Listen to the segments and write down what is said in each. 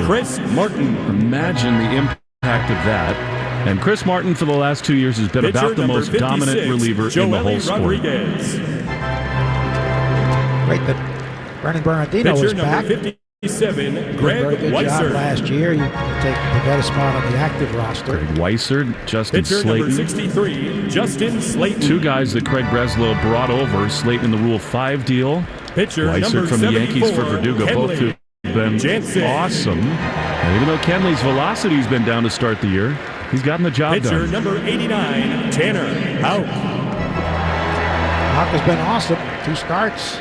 Chris Martin. Imagine the impact of that. And Chris Martin, for the last 2 years, has been Pitcher about the most 56, dominant reliever in the whole sport. Rodriguez. Great that Brennan Bernardino Pitcher is back. number 57, Very Greg good job Weissert. last year. You take the better spot on the active roster. Greg Weissert, Justin Pitcher Slayton. number 63, Justin Slayton. Two guys that Craig Breslow brought over. Slayton in the Rule 5 deal. Pitcher Weissert number from the Yankees for 74, Verdugo. Kenley Both have been Jansen. awesome. And even though Kenley's velocity's been down to start the year, he's gotten the job Pitcher done. number 89, Tanner Houck. Houck has been awesome. 2 starts.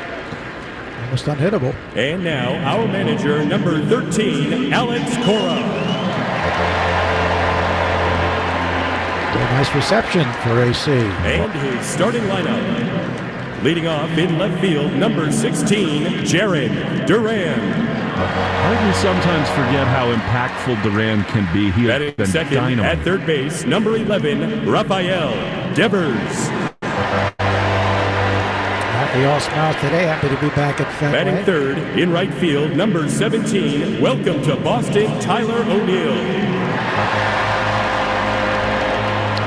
Almost unhittable. And now our manager, number 13, Alex Cora. Nice reception for AC. And his starting lineup. Leading off in left field, number 16, Jared Duran. I can sometimes forget how impactful Duran can be. He has Batting been second dynamite. at third base, number 11, Rafael Devers. Happy all smiles today. Happy to be back at Fenway. Batting third in right field, number 17, welcome to Boston, Tyler O'Neill.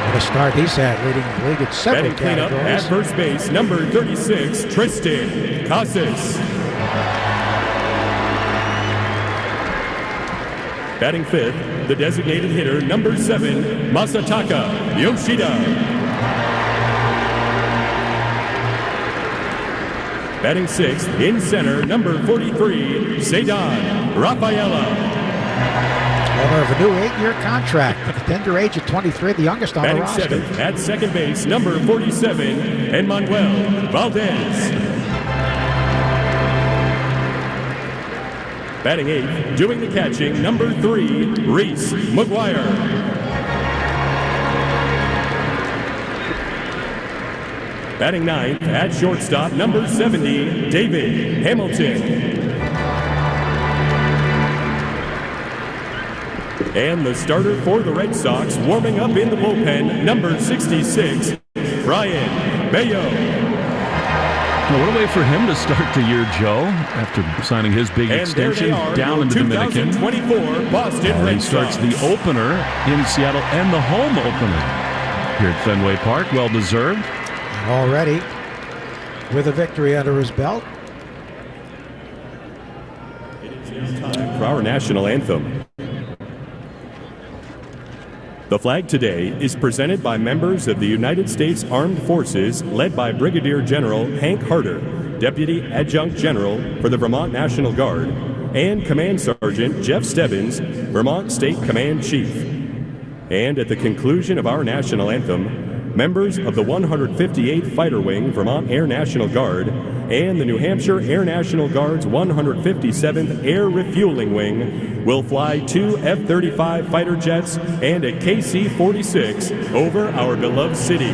What a start he's had, leading the league at several Batting cleanup at categories. first base, number 36, Tristan Casas. Batting fifth, the designated hitter, number 7, Masataka Yoshida. Batting sixth, in center, number 43, Cedar Rafaela. Owner of a new 8-year contract at the tender age of 23, the youngest on the Batting roster. seventh, at second base, number 47, Emmanuel Valdez. Batting eighth, doing the catching, number 3, Reese McGuire. Batting ninth, at shortstop, number 70, David Hamilton. And the starter for the Red Sox, warming up in the bullpen, number 66, Brayan Bello. Well, what a way for him to start the year, Joe, after signing his big And extension there they are, down in the Dominican. 2024 Boston And Red he starts Sox. the opener in Seattle and the home opener here at Fenway Park. Well deserved. Already with a victory under his belt. Time for our national anthem. The flag today is presented by members of the United States Armed Forces, led by Brigadier General Hank Harder, Deputy Adjunct General for the Vermont National Guard, and Command Sergeant Jeff Stebbins, Vermont State Command Chief. And at the conclusion of our national anthem, members of the 158th Fighter Wing Vermont Air National Guard and the New Hampshire Air National Guard's 157th Air Refueling Wing will fly 2 F-35 fighter jets and a KC-46 over our beloved city.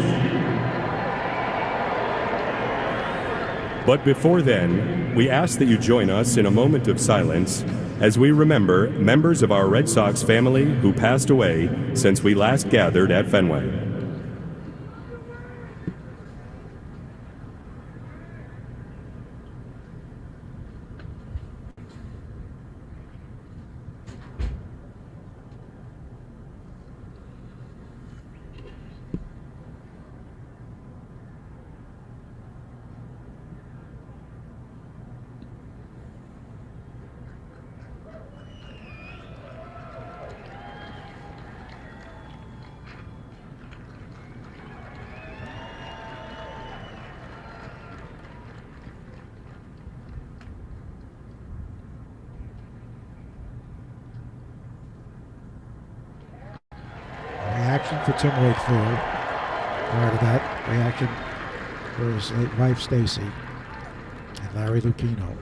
But before then, we ask that you join us in a moment of silence as we remember members of our Red Sox family who passed away since we last gathered at Fenway. Reaction for Tim Wakefield. Prior to that, reaction for his late wife Stacy and Larry Lucchino.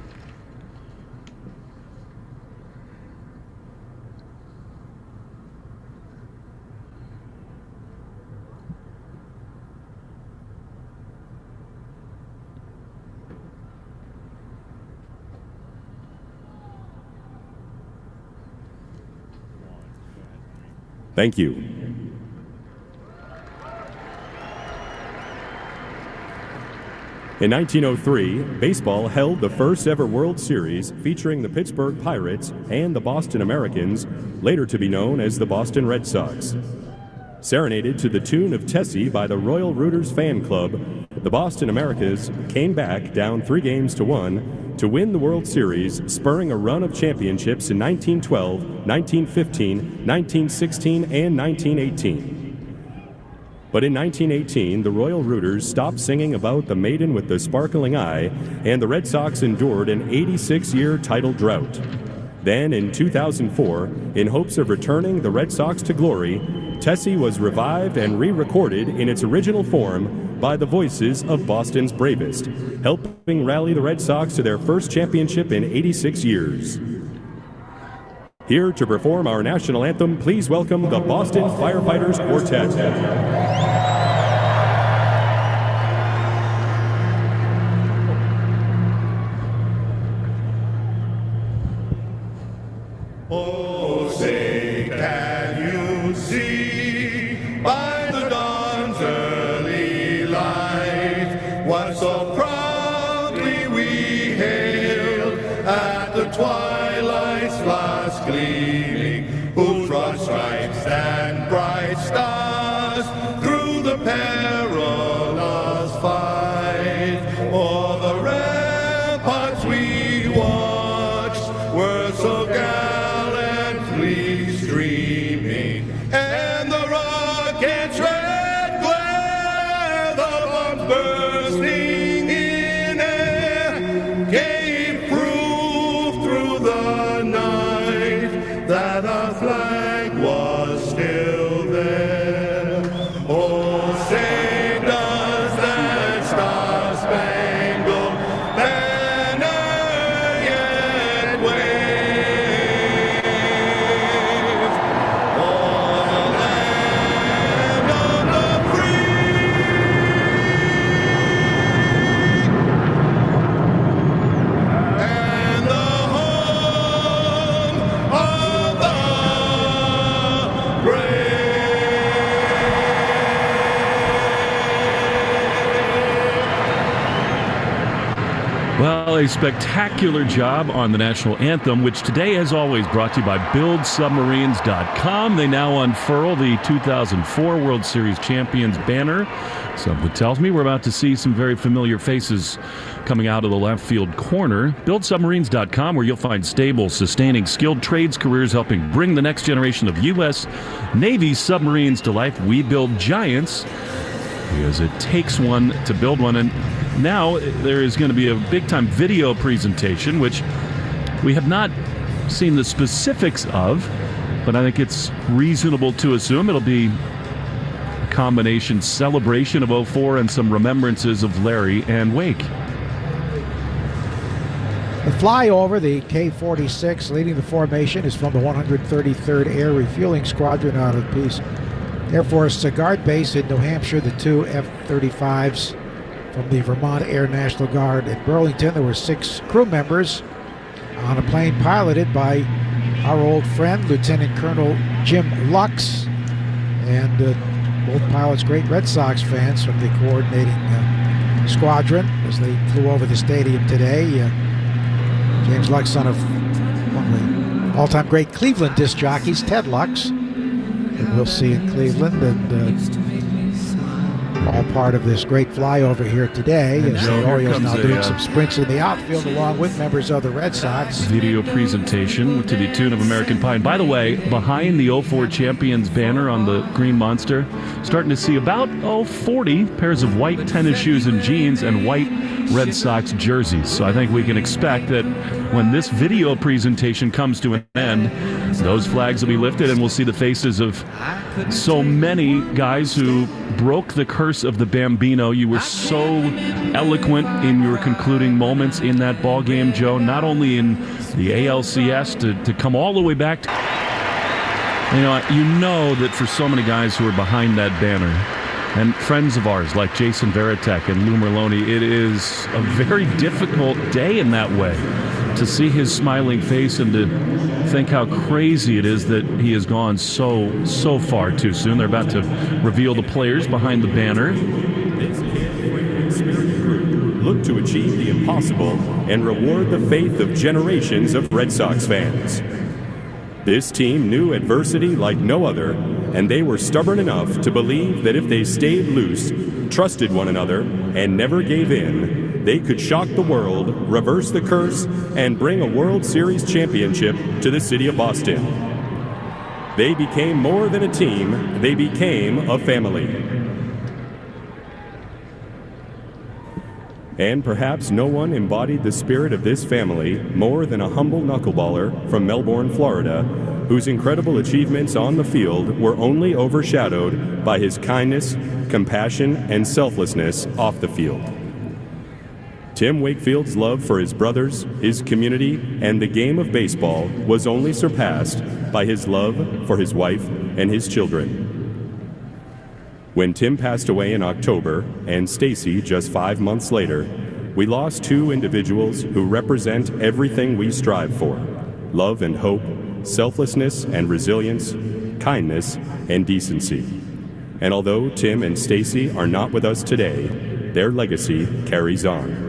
Thank you. In 1903, baseball held the first ever World Series featuring the Pittsburgh Pirates and the Boston Americans, later to be known as the Boston Red Sox. Serenaded to the tune of Tessie by the Royal Rooters fan club, the Boston Americans came back down 3-1 to win the World Series, spurring a run of championships in 1912, 1915, 1916, and 1918. But in 1918, the Royal Rooters stopped singing about the maiden with the sparkling eye, and the Red Sox endured an 86-year title drought. Then, in 2004, in hopes of returning the Red Sox to glory, Tessie was revived and re-recorded in its original form by the voices of Boston's bravest, helping rally the Red Sox to their first championship in 86 years. Here to perform our national anthem, please welcome the Boston Firefighters Quartet. Oh, say, can you see by the dawn's early light what so proudly we hailed at the twilight's last gleaming, whose broad stripes and bright stars through the perilous fight o'er the ramparts we watched were so streaming, and the rocket's red glare, the bombs bursting in air, gave proof through the night that our flag was still there. Oh, say does that star-spangled banner yet wave? Well, a spectacular job on the national anthem, which today, as always, brought to you by BuildSubmarines.com. They now unfurl the 2004 World Series champions banner. Something tells me we're about to see some very familiar faces coming out of the left field corner. BuildSubmarines.com, where you'll find stable, sustaining, skilled trades careers helping bring the next generation of U.S. Navy submarines to life. We build giants because it takes one to build one. And now there is going to be a big-time video presentation, which we have not seen the specifics of, but I think it's reasonable to assume it'll be a combination celebration of '04 and some remembrances of Larry and Wake. The flyover, the K-46, leading the formation, is from the 133rd Air Refueling Squadron out of Peace Air Force Guard Base in New Hampshire. The two F-35s from the Vermont Air National Guard at Burlington. There were 6 crew members on a plane piloted by our old friend, Lieutenant Colonel Jim Lux, and both pilots great Red Sox fans from the coordinating squadron as they flew over the stadium today. James Lux, son of one of the all-time great Cleveland disc jockeys, Ted Lux, that we'll see in Cleveland, and all part of this great flyover here today, as the Orioles now doing some sprints in the outfield along with members of the Red Sox. Video presentation to the tune of American Pie. And by the way, behind the '04 champions banner on the green monster, starting to see about 40 pairs of white tennis shoes and jeans and white Red Sox jerseys. So I think we can expect that when this video presentation comes to an end, those flags will be lifted and we'll see the faces of so many guys who broke the curse of the Bambino. You were so eloquent in your concluding moments in that ball game, Joe, not only in the ALCS to come all the way back to, you know that for so many guys who are behind that banner and friends of ours like Jason Varitek and Lou Merlone, it is a very difficult day in that way to see his smiling face and to think how crazy it is that he has gone so far too soon. They're about to reveal the players behind the banner. Look work to achieve the impossible and reward the faith of generations of Red Sox fans. This team knew adversity like no other, and they were stubborn enough to believe that if they stayed loose, trusted one another, and never gave in, they could shock the world, reverse the curse, and bring a World Series championship to the city of Boston. They became more than a team, they became a family. And perhaps no one embodied the spirit of this family more than a humble knuckleballer from Melbourne, Florida, whose incredible achievements on the field were only overshadowed by his kindness, compassion, and selflessness off the field. Tim Wakefield's love for his brothers, his community, and the game of baseball was only surpassed by his love for his wife and his children. When Tim passed away in October, and Stacy just 5 months later, we lost two individuals who represent everything we strive for: love and hope, selflessness and resilience, kindness and decency. And although Tim and Stacy are not with us today, their legacy carries on.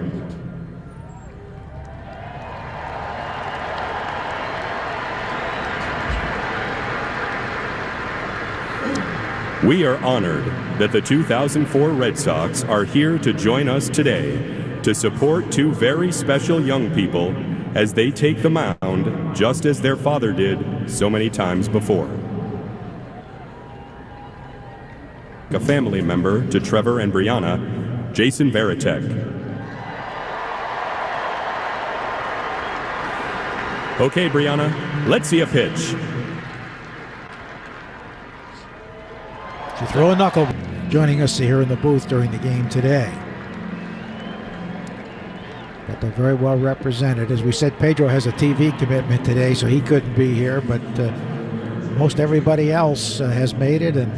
We are honored that the 2004 Red Sox are here to join us today to support two very special young people as they take the mound just as their father did so many times before. A family member to Trevor and Brianna, Jason Varitek. Okay, Brianna, let's see a pitch. To throw a knuckle, joining us here in the booth during the game today. But they're very well represented. As we said, Pedro has a TV commitment today, so he couldn't be here, but most everybody else has made it, and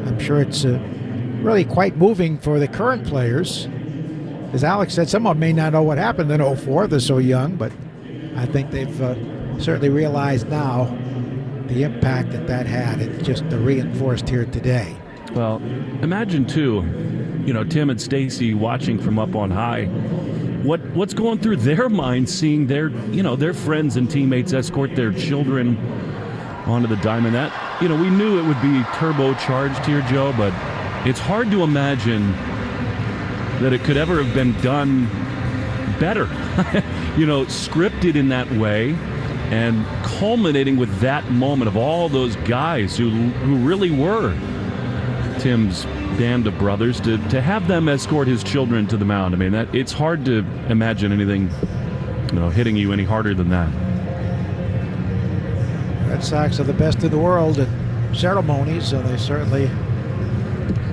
I'm sure it's really quite moving for the current players. As Alex said, some of them may not know what happened in '04. They're so young, but I think they've certainly realized now the impact that had. It's just reinforced here today. Well, imagine too, Tim and Stacy watching from up on high. What's going through their minds, seeing their friends and teammates escort their children onto the diamond. That, we knew it would be turbocharged here, Joe, but it's hard to imagine that it could ever have been done better. Scripted in that way, and culminating with that moment of all those guys who really were Tim's band of brothers, to have them escort his children to the mound. I mean, it's hard to imagine anything hitting you any harder than that. Red Sox are the best in the world at ceremonies, so they certainly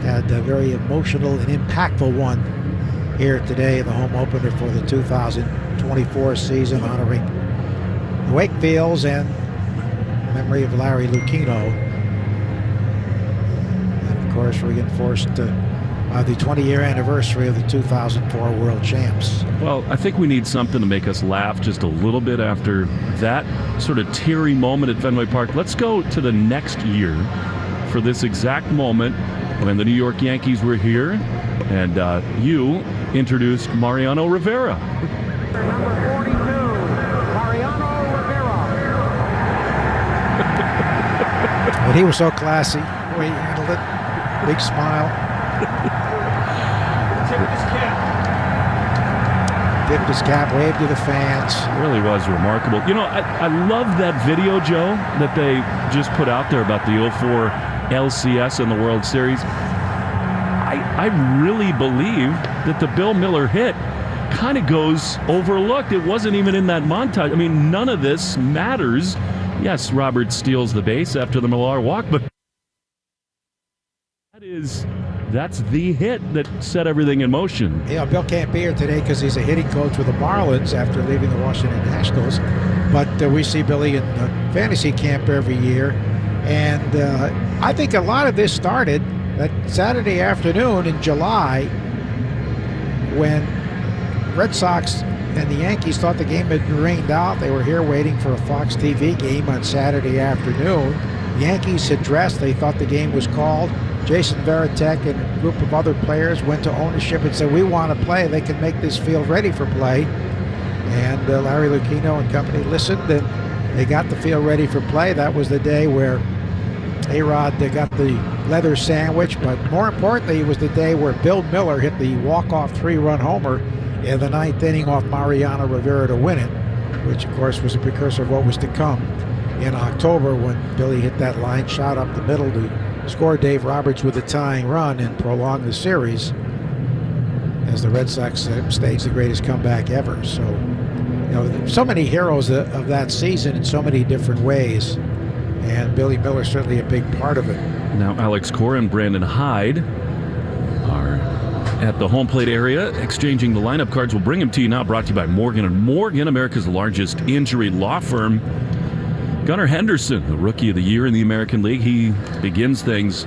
had a very emotional and impactful one here today, the home opener for the 2024 season, honoring the Wakefields and memory of Larry Lucchino. And of course, reinforced the 20-year anniversary of the 2004 World Champs. Well, I think we need something to make us laugh just a little bit after that sort of teary moment at Fenway Park. Let's go to the next year for this exact moment when the New York Yankees were here, and you introduced Mariano Rivera. Number 42, Mariano Rivera. But he was so classy. The way he handled it. Big smile. Tipped his cap, waved to the fans. It really was remarkable. I love that video, Joe, that they just put out there about the 04 LCS and the World Series. I really believe that the Bill Miller hit kind of goes overlooked. It wasn't even in that montage. I mean, none of this matters. Yes, Robert steals the base after the Millar walk, but that's the hit that set everything in motion. Yeah, Bill can't be here today because he's a hitting coach with the Marlins after leaving the Washington Nationals. But we see Billy in fantasy camp every year. And I think a lot of this started that Saturday afternoon in July when Red Sox and the Yankees thought the game had been rained out. They were here waiting for a Fox TV game on Saturday afternoon. Yankees had dressed. They thought the game was called. Jason Varitek and a group of other players went to ownership and said, we want to play. They can make this field ready for play. And Larry Lucchino and company listened, and they got the field ready for play. That was the day where A-Rod got the leather sandwich, but more importantly, it was the day where Bill Miller hit the walk-off 3-run homer in the 9th inning off Mariano Rivera to win it, which, of course, was a precursor of what was to come in October when Billy hit that line shot up the middle to score Dave Roberts with a tying run and prolong the series as the Red Sox staged the greatest comeback ever. So, you know, so many heroes of that season in so many different ways, and Billy Miller certainly a big part of it. Now Alex Cora and Brandon Hyde are at the home plate area exchanging the lineup cards. We'll bring them to you now, brought to you by Morgan & Morgan, America's largest injury law firm. Gunnar Henderson, the Rookie of the Year in the American League, he begins things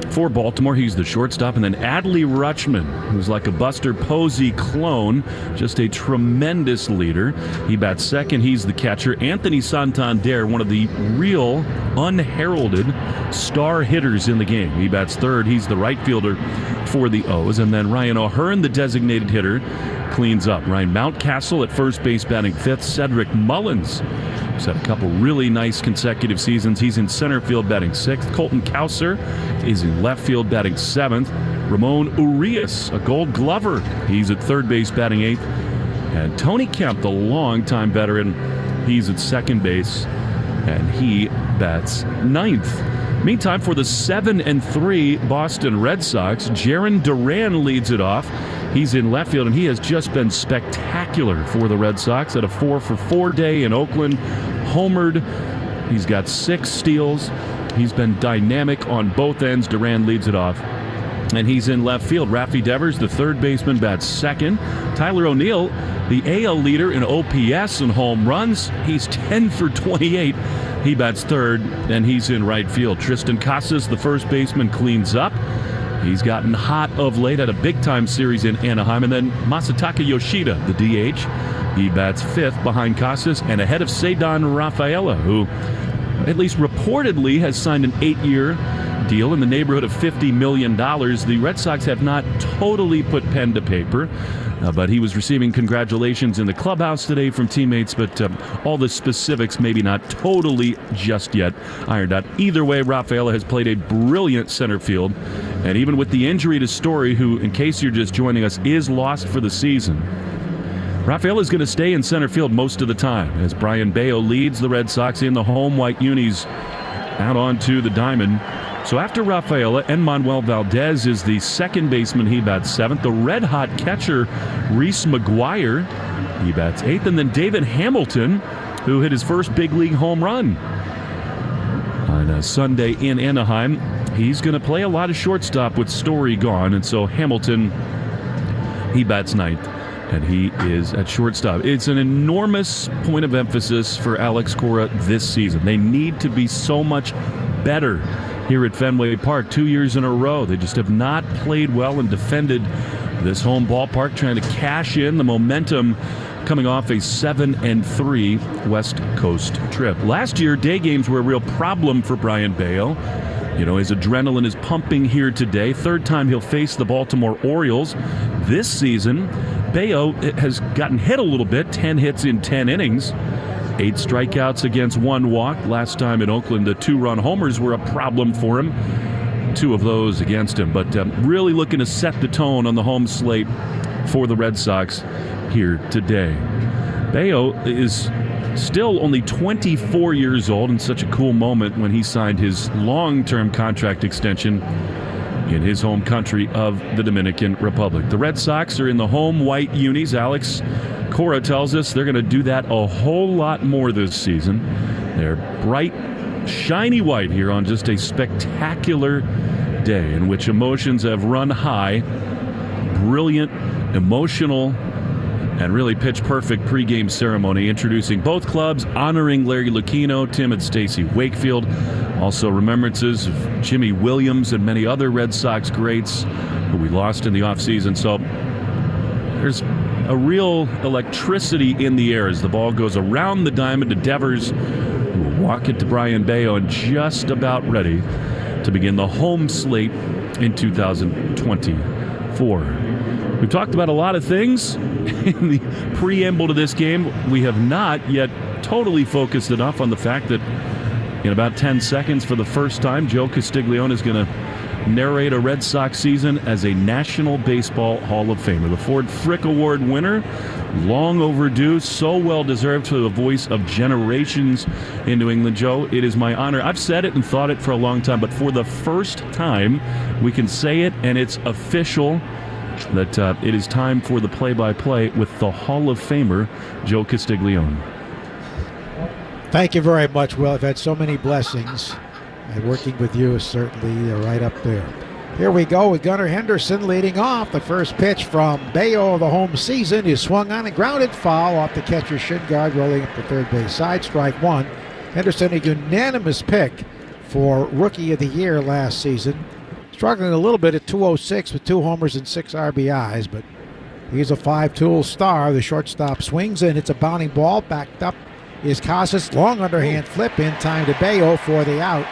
for Baltimore. He's the shortstop. And then Adley Rutschman, who's like a Buster Posey clone, just a tremendous leader. He bats second. He's the catcher. Anthony Santander, one of the real unheralded star hitters in the game. He bats third. He's the right fielder for the O's. And then Ryan O'Hearn, the designated hitter, cleans up. Ryan Mountcastle at first base batting fifth. Cedric Mullins has had a couple really nice consecutive seasons. He's in center field batting sixth. Colton Cowser is in left field batting seventh. Ramon Urias, a Gold Glover, he's at third base batting eighth. And Tony Kemp, the longtime veteran, he's at second base, and he bats ninth. Meantime, for the 7-3 Boston Red Sox, Jarren Duran leads it off. He's in left field, and he has just been spectacular for the Red Sox at a 4-for-4 day in Oakland. Homered. He's got 6 steals. He's been dynamic on both ends. Duran leads it off. And he's in left field. Rafi Devers, the third baseman, bats second. Tyler O'Neill, the AL leader in OPS and home runs. He's 10 for 28. He bats third, and he's in right field. Tristan Casas, the first baseman, cleans up. He's gotten hot of late, at a big-time series in Anaheim. And then Masataka Yoshida, the DH, he bats fifth behind Casas and ahead of Cedar Rafaela, who at least reportedly has signed an 8-year deal in the neighborhood of $50 million. The Red Sox have not totally put pen to paper, but he was receiving congratulations in the clubhouse today from teammates, but all the specifics maybe not totally just yet ironed out. Either way, Rafaela has played a brilliant center field, and even with the injury to Story, who, in case you're just joining us, is lost for the season, Rafaela is going to stay in center field most of the time as Brayan Bello leads the Red Sox in the home white unis out onto the diamond. So after Rafaela, Manuel Valdez is the second baseman. He bats seventh. The red-hot catcher, Reese McGuire, he bats eighth. And then David Hamilton, who hit his first big league home run on a Sunday in Anaheim. He's going to play a lot of shortstop with Story gone. And so Hamilton, he bats ninth, and he is at shortstop. It's an enormous point of emphasis for Alex Cora this season. They need to be so much better here at Fenway Park 2 years in a row. They just have not played well and defended this home ballpark, trying to cash in the momentum coming off a 7-3 West Coast trip. Last year, day games were a real problem for Brayan Bello. You know, his adrenaline is pumping here today. Third time he'll face the Baltimore Orioles. This season, Bello has gotten hit a little bit, 10 hits in 10 innings. 8 strikeouts against 1 walk. Last time in Oakland, the 2-run homers were a problem for him. 2 of those against him. But really looking to set the tone on the home slate for the Red Sox here today. Bello is still only 24 years old, and such a cool moment when he signed his long-term contract extension in his home country of the Dominican Republic. The Red Sox are in the home white unis. Alex Cora tells us they're going to do that a whole lot more this season. They're bright, shiny white here on just a spectacular day in which emotions have run high. Brilliant, emotional, and really pitch-perfect pregame ceremony introducing both clubs, honoring Larry Lucchino, Tim and Stacy Wakefield. Also remembrances of Jimmy Williams and many other Red Sox greats who we lost in the offseason. So there's a real electricity in the air as the ball goes around the diamond to Devers, who will walk it to Brayan Bello, and just about ready to begin the home slate in 2024. We've talked about a lot of things in the preamble to this game. We have not yet totally focused enough on the fact that in about 10 seconds, for the first time, Joe Castiglione is going to narrate a Red Sox season as a National Baseball Hall of Famer. The Ford Frick Award winner, long overdue, so well-deserved, for the voice of generations in New England. Joe, it is my honor. I've said it and thought it for a long time, but for the first time, we can say it, and it's official that it is time for the play-by-play with the Hall of Famer, Joe Castiglione. Thank you very much, Will. I've had so many blessings, and working with you is certainly right up there. Here we go with Gunnar Henderson leading off. The first pitch from Bello of the home season is swung on and grounded foul off the catcher's shin guard, rolling up the third base side. Strike one. Henderson, a unanimous pick for Rookie of the Year last season. Struggling a little bit at 206 with 2 homers and 6 RBIs, but he's a 5-tool star. The shortstop swings and it's a bounding ball. Backed up is Casas. Long underhand flip in time to Bello for the out.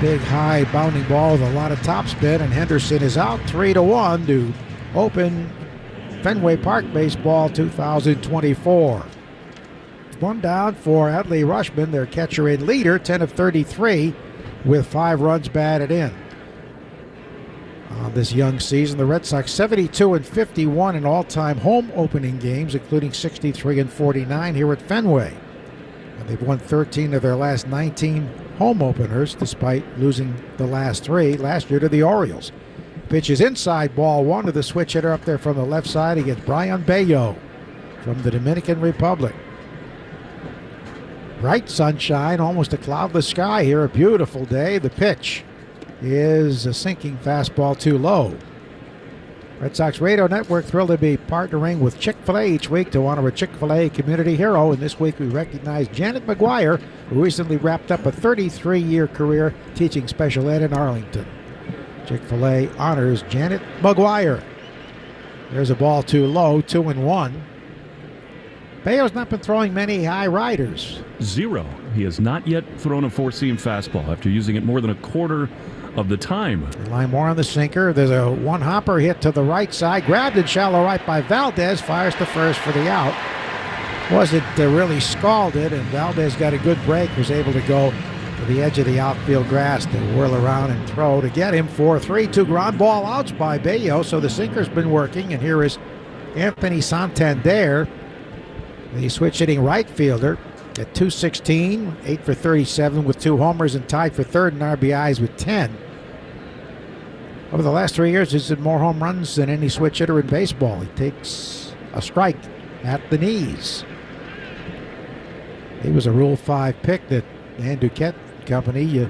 Big high bounding ball with a lot of topspin, and Henderson is out 3-1 to open Fenway Park Baseball 2024. One down for Adley Rutschman, their catcher and leader, 10 of 33 with 5 runs batted in. On this young season, the Red Sox 72-51 in all-time home opening games, including 63-49 here at Fenway. And they've won 13 of their last 19 home openers, despite losing the last 3 last year to the Orioles. Pitch is inside, ball 1 to the switch hitter up there from the left side against Brayan Bello from the Dominican Republic. Bright sunshine, almost a cloudless sky here, a beautiful day. The pitch is a sinking fastball too low. Red Sox Radio Network thrilled to be partnering with Chick-fil-A each week to honor a Chick-fil-A community hero. And this week we recognize Janet McGuire, who recently wrapped up a 33-year career teaching special ed in Arlington. Chick-fil-A honors Janet McGuire. There's a ball too low, 2-1. Bello's not been throwing many high riders. 0. He has not yet thrown a four-seam fastball after using it more than a quarter of the time. Line more on the sinker. There's a one-hopper hit to the right side. Grabbed in shallow right by Valdez. Fires to first for the out. Wasn't really scalded, and Valdez got a good break. Was able to go to the edge of the outfield grass to whirl around and throw to get him 4-3. 2 ground ball outs by Bello, so the sinker's been working. And here is Anthony Santander, the switch-hitting right fielder, at 216, 8 for 37 with 2 homers and tied for third in RBIs with 10. Over the last 3 years, he's had more home runs than any switch hitter in baseball. He takes a strike at the knees. He was a Rule 5 pick that Dan Duquette Company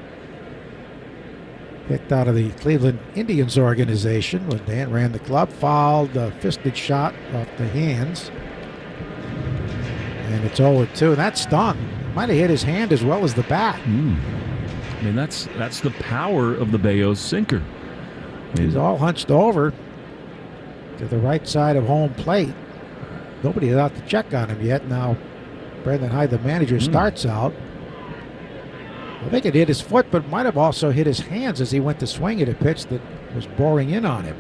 picked out of the Cleveland Indians organization when Dan ran the club. Fouled a fisted shot off the hands. And it's 0-2. That stung. Might have hit his hand as well as the bat. I mean, that's the power of the Bello sinker. He's all hunched over to the right side of home plate. Nobody is out to check on him yet. Now, Brendan Hyde, the manager, starts out. I think it hit his foot, but might have also hit his hands as he went to swing at a pitch that was boring in on him.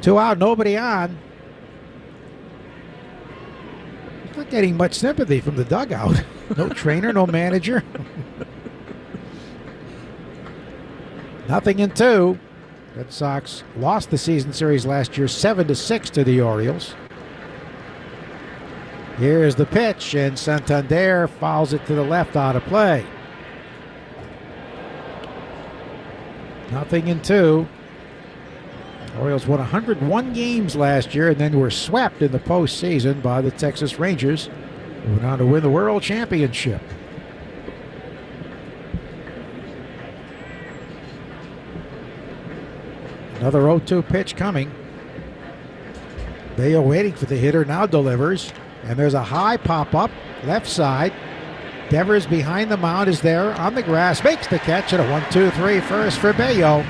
2 out, nobody on. Not getting much sympathy from the dugout. No trainer, no manager. Nothing in 2. Red Sox lost the season series last year 7-6 to the Orioles. Here's the pitch, and Santander fouls it to the left out of play. Nothing in 2. Orioles won 101 games last year and then were swept in the postseason by the Texas Rangers, who went on to win the World Championship. Another 0-2 pitch coming. Bello waiting for the hitter, now delivers. And there's a high pop-up, left side. Devers behind the mound is there on the grass, makes the catch at a 1-2-3 first for Bello.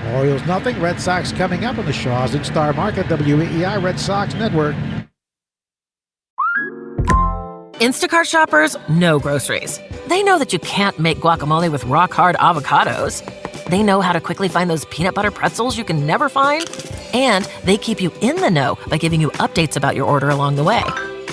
Orioles nothing. Red Sox coming up on the Shaws and Star Market, WEEI Red Sox Network. Instacart shoppers know groceries. They know that you can't make guacamole with rock-hard avocados. They know how to quickly find those peanut butter pretzels you can never find. And they keep you in the know by giving you updates about your order along the way.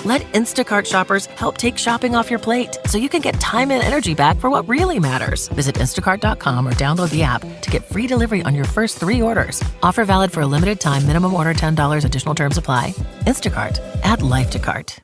Let Instacart shoppers help take shopping off your plate so you can get time and energy back for what really matters. Visit instacart.com or download the app to get free delivery on your first 3 orders. Offer valid for a limited time. Minimum order $10. Additional terms apply. Instacart. Add life to cart.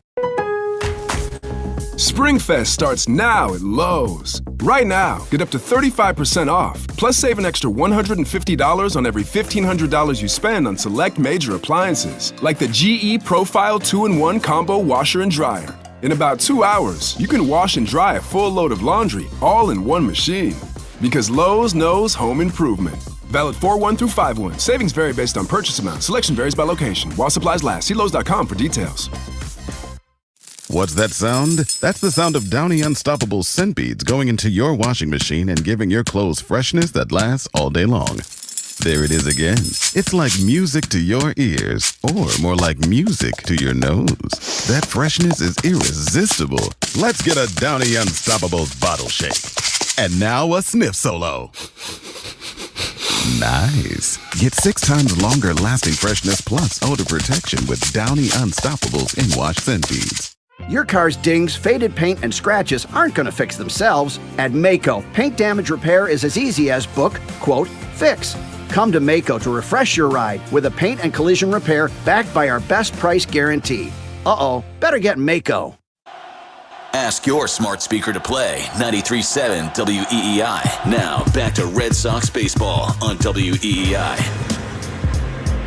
SpringFest starts now at Lowe's. Right now, get up to 35% off, plus save an extra $150 on every $1,500 you spend on select major appliances, like the GE Profile 2-in-1 Combo Washer and Dryer. In about 2 hours, you can wash and dry a full load of laundry, all in one machine. Because Lowe's knows home improvement. Valid 4/1 through 5/1. Savings vary based on purchase amount. Selection varies by location. While supplies last, see Lowe's.com for details. What's that sound? That's the sound of Downy Unstoppable scent beads going into your washing machine and giving your clothes freshness that lasts all day long. There it is again. It's like music to your ears, or more like music to your nose. That freshness is irresistible. Let's get a Downy Unstoppables bottle shake. And now a sniff solo. Nice. Get 6 times longer lasting freshness plus odor protection with Downy Unstoppables in-wash scent beads. Your car's dings, faded paint, and scratches aren't going to fix themselves. At Maaco, paint damage repair is as easy as book, quote, fix. Come to Maaco to refresh your ride with a paint and collision repair backed by our best price guarantee. Better get Maaco. Ask your smart speaker to play 93.7 WEEI. Now back to Red Sox baseball on WEEI.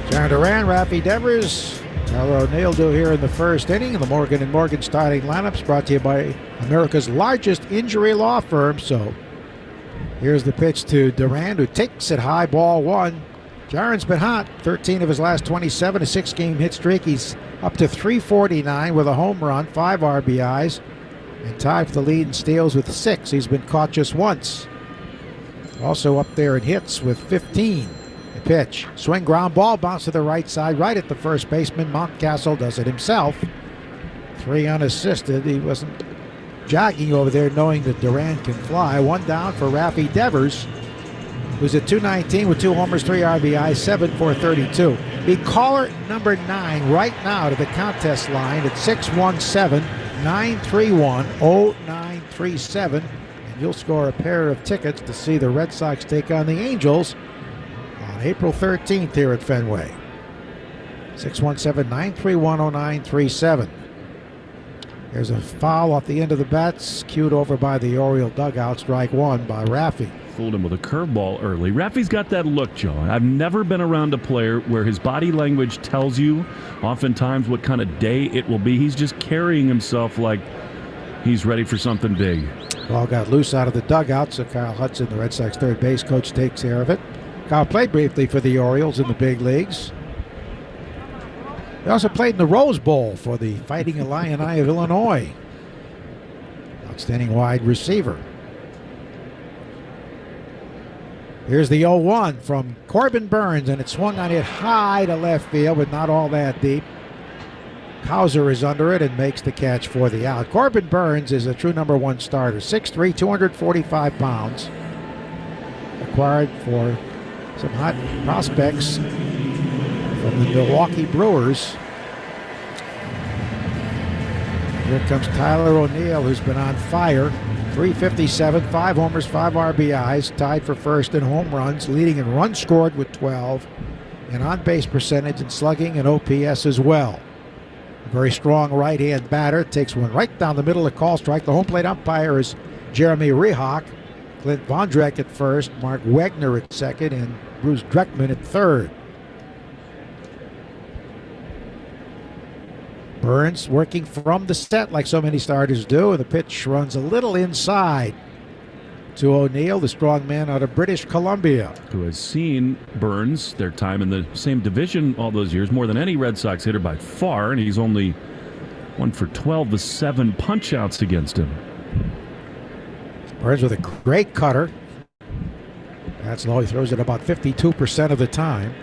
John Duran, Rafi Devers, Tyler O'Neill do here in the first inning. The Morgan & Morgan starting lineups brought to you by America's largest injury law firm. So here's the pitch to Duran, who takes it high, ball 1. Jaron's been hot, 13 of his last 27, a 6-game hit streak. He's up to 349 with a home run, 5 RBIs, and tied for the lead in steals with 6. He's been caught just once. Also up there in hits with 15. Pitch, swing, ground ball, bounce to the right side, right at the first baseman. Mountcastle does it himself. 3 unassisted. He wasn't jogging over there knowing that Duran can fly. 1 down for Rafi Devers, who's at 219 with 2 homers, 3 RBIs, 7 for 32. Be caller number 9 right now to the contest line at 617-931-0937. And you'll score a pair of tickets to see the Red Sox take on the Angels on April 13th here at Fenway. 617-931-0937. There's a foul off the end of the bats, cued over by the Oriole dugout. Strike 1 by Rafi. Fooled him with a curveball early. Rafi's got that look, John. I've never been around a player where his body language tells you oftentimes what kind of day it will be. He's just carrying himself like he's ready for something big. Ball got loose out of the dugout, so Kyle Hudson, the Red Sox third base coach, takes care of it. Kyle played briefly for the Orioles in the big leagues. He also played in the Rose Bowl for the Fighting Illini of Illinois. Outstanding wide receiver. Here's the 0-1 from Corbin Burnes, and it swung on it high to left field, but not all that deep. Hauser is under it and makes the catch for the out. Corbin Burnes is a true number 1 starter, 6'3", 245 pounds. Acquired for some hot prospects from the Milwaukee Brewers. Here comes Tyler O'Neill, who's been on fire. 357, 5 homers, 5 RBIs, tied for first in home runs, leading in runs scored with 12, and on-base percentage and slugging and OPS as well. A very strong right-hand batter, takes one right down the middle of call strike. The home plate umpire is Jeremy Rehawk. Clint Vondrek at first, Mark Wegner at second, and Bruce Dreckman at third. Burnes working from the set like so many starters do, and the pitch runs a little inside to O'Neill, the strong man out of British Columbia. Who has seen Burnes, their time in the same division all those years, more than any Red Sox hitter by far, and he's only 1 for 12 with 7 punch-outs against him. Burnes with a great cutter. That's low. He throws it about 52% of the time.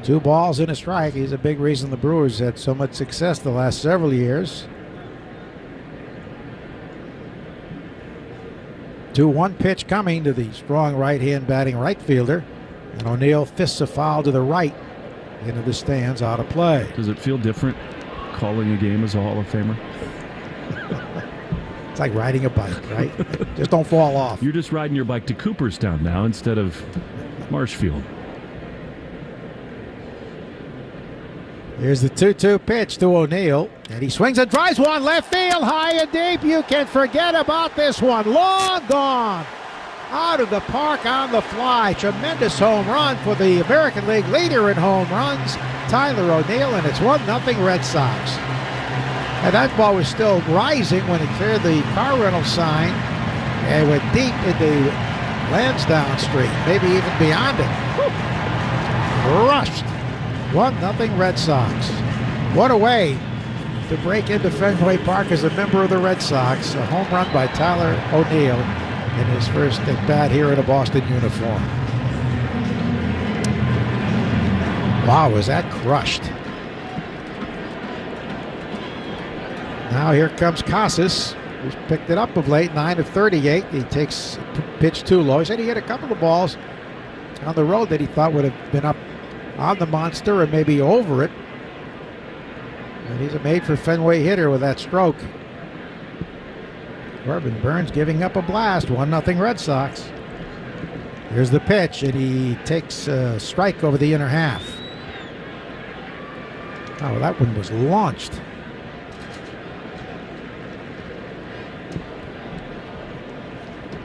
2 balls and a strike. He's a big reason the Brewers had so much success the last several years. 2-1 pitch coming to the strong right-hand batting right fielder. And O'Neill fists a foul to the right into the stands, out of play. Does it feel different calling a game as a Hall of Famer? It's like riding a bike, right? Just don't fall off. You're just riding your bike to Cooperstown now instead of Marshfield. Here's the 2-2 pitch to O'Neill, and he swings and drives one left field, high and deep. You can forget about this one. Long gone. Out of the park on the fly. Tremendous home run for the American League leader in home runs, Tyler O'Neill, and it's 1-0 Red Sox. And that ball was still rising when it cleared the car rental sign and went deep into Lansdowne Street, maybe even beyond it. Rushed. 1-0 Red Sox. What a way to break into Fenway Park as a member of the Red Sox. A home run by Tyler O'Neill in his first at bat here in a Boston uniform. Wow, was that crushed. Now here comes Casas, who's picked it up of late, 9 of 38. He takes pitch too low. He said he hit a couple of balls on the road that he thought would have been up on the monster and maybe over it. And he's a made-for-Fenway hitter with that stroke. Corbin Burnes giving up a blast, 1-0 Red Sox. Here's the pitch, and he takes a strike over the inner half. Oh, that one was launched.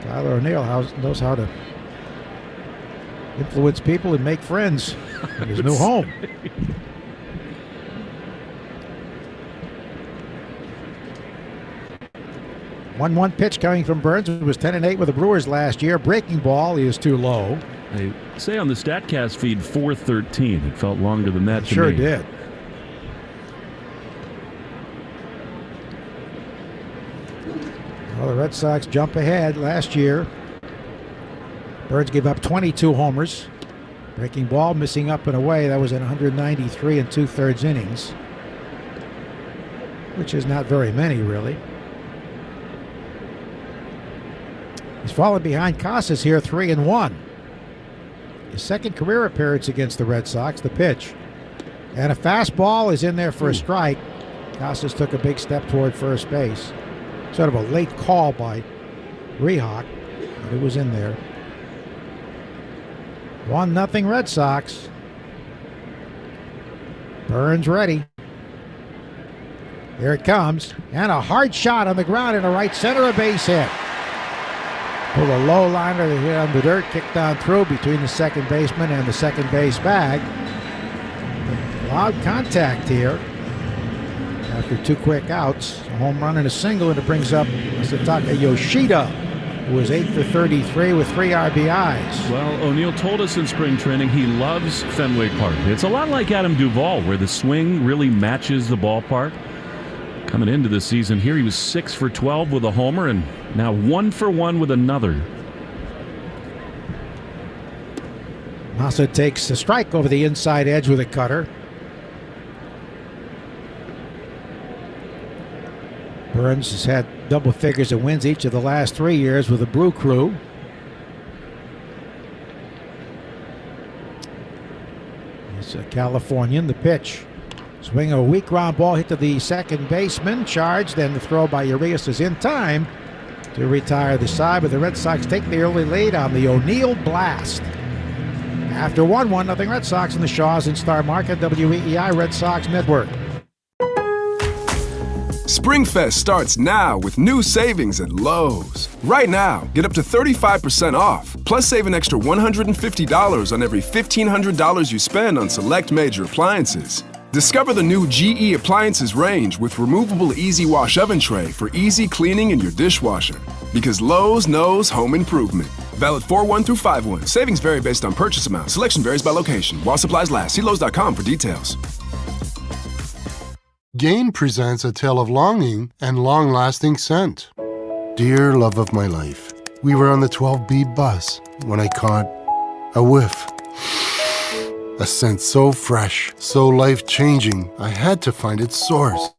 Tyler O'Neill knows how to influence people and make friends in his new home. 1-1 pitch coming from Burnes. It was 10-8 with the Brewers last year. Breaking ball is too low. They say on the StatCast feed 413. It felt longer than that to sure me. Did. Well, the Red Sox jump ahead last year. Burnes gave up 22 homers. Breaking ball missing up and away. That was in 193 and 2/3 innings, which is not very many, really. He's fallen behind Casas here, 3-1. His second career appearance against the Red Sox. The pitch. And a fastball is in there for a strike. Casas took a big step toward first base. Sort of a late call by Rehawk, but it was in there. 1-0 Red Sox. Burnes ready. Here it comes. And a hard shot on the ground in the right center, a base hit. Pulled a low liner that hit on the dirt, kicked on through between the second baseman and the second base bag. Loud contact here. After 2 quick outs, a home run and a single, and it brings up Masataka Yoshida, who was 8 for 33 with 3 RBIs. Well, O'Neill told us in spring training he loves Fenway Park. It's a lot like Adam Duvall, where the swing really matches the ballpark. Coming into the season here, he was 6 for 12 with a homer, and now 1 for 1 with another. Massa takes a strike over the inside edge with a cutter. Burnes has had double figures of wins each of the last 3 years with the Brew Crew. He's a Californian. The pitch. Swing a weak ground ball hit to the second baseman. Charged, and the throw by Urias is in time to retire the side, but the Red Sox take the early lead on the O'Neill blast. After 1-0 Red Sox in the Shaws and Star Market, WEEI Red Sox Network. Springfest starts now with new savings at Lowe's. Right now, get up to 35% off, plus save an extra $150 on every $1,500 you spend on select major appliances. Discover the new GE Appliances range with removable Easy Wash oven tray for easy cleaning in your dishwasher. Because Lowe's knows home improvement. Valid 4/1 through 5/1. Savings vary based on purchase amount. Selection varies by location. While supplies last. See Lowe's.com for details. Gain presents a tale of longing and long-lasting scent. Dear love of my life, We were on the 12B bus when I caught a whiff. A scent so fresh, so life-changing, I had to find its source.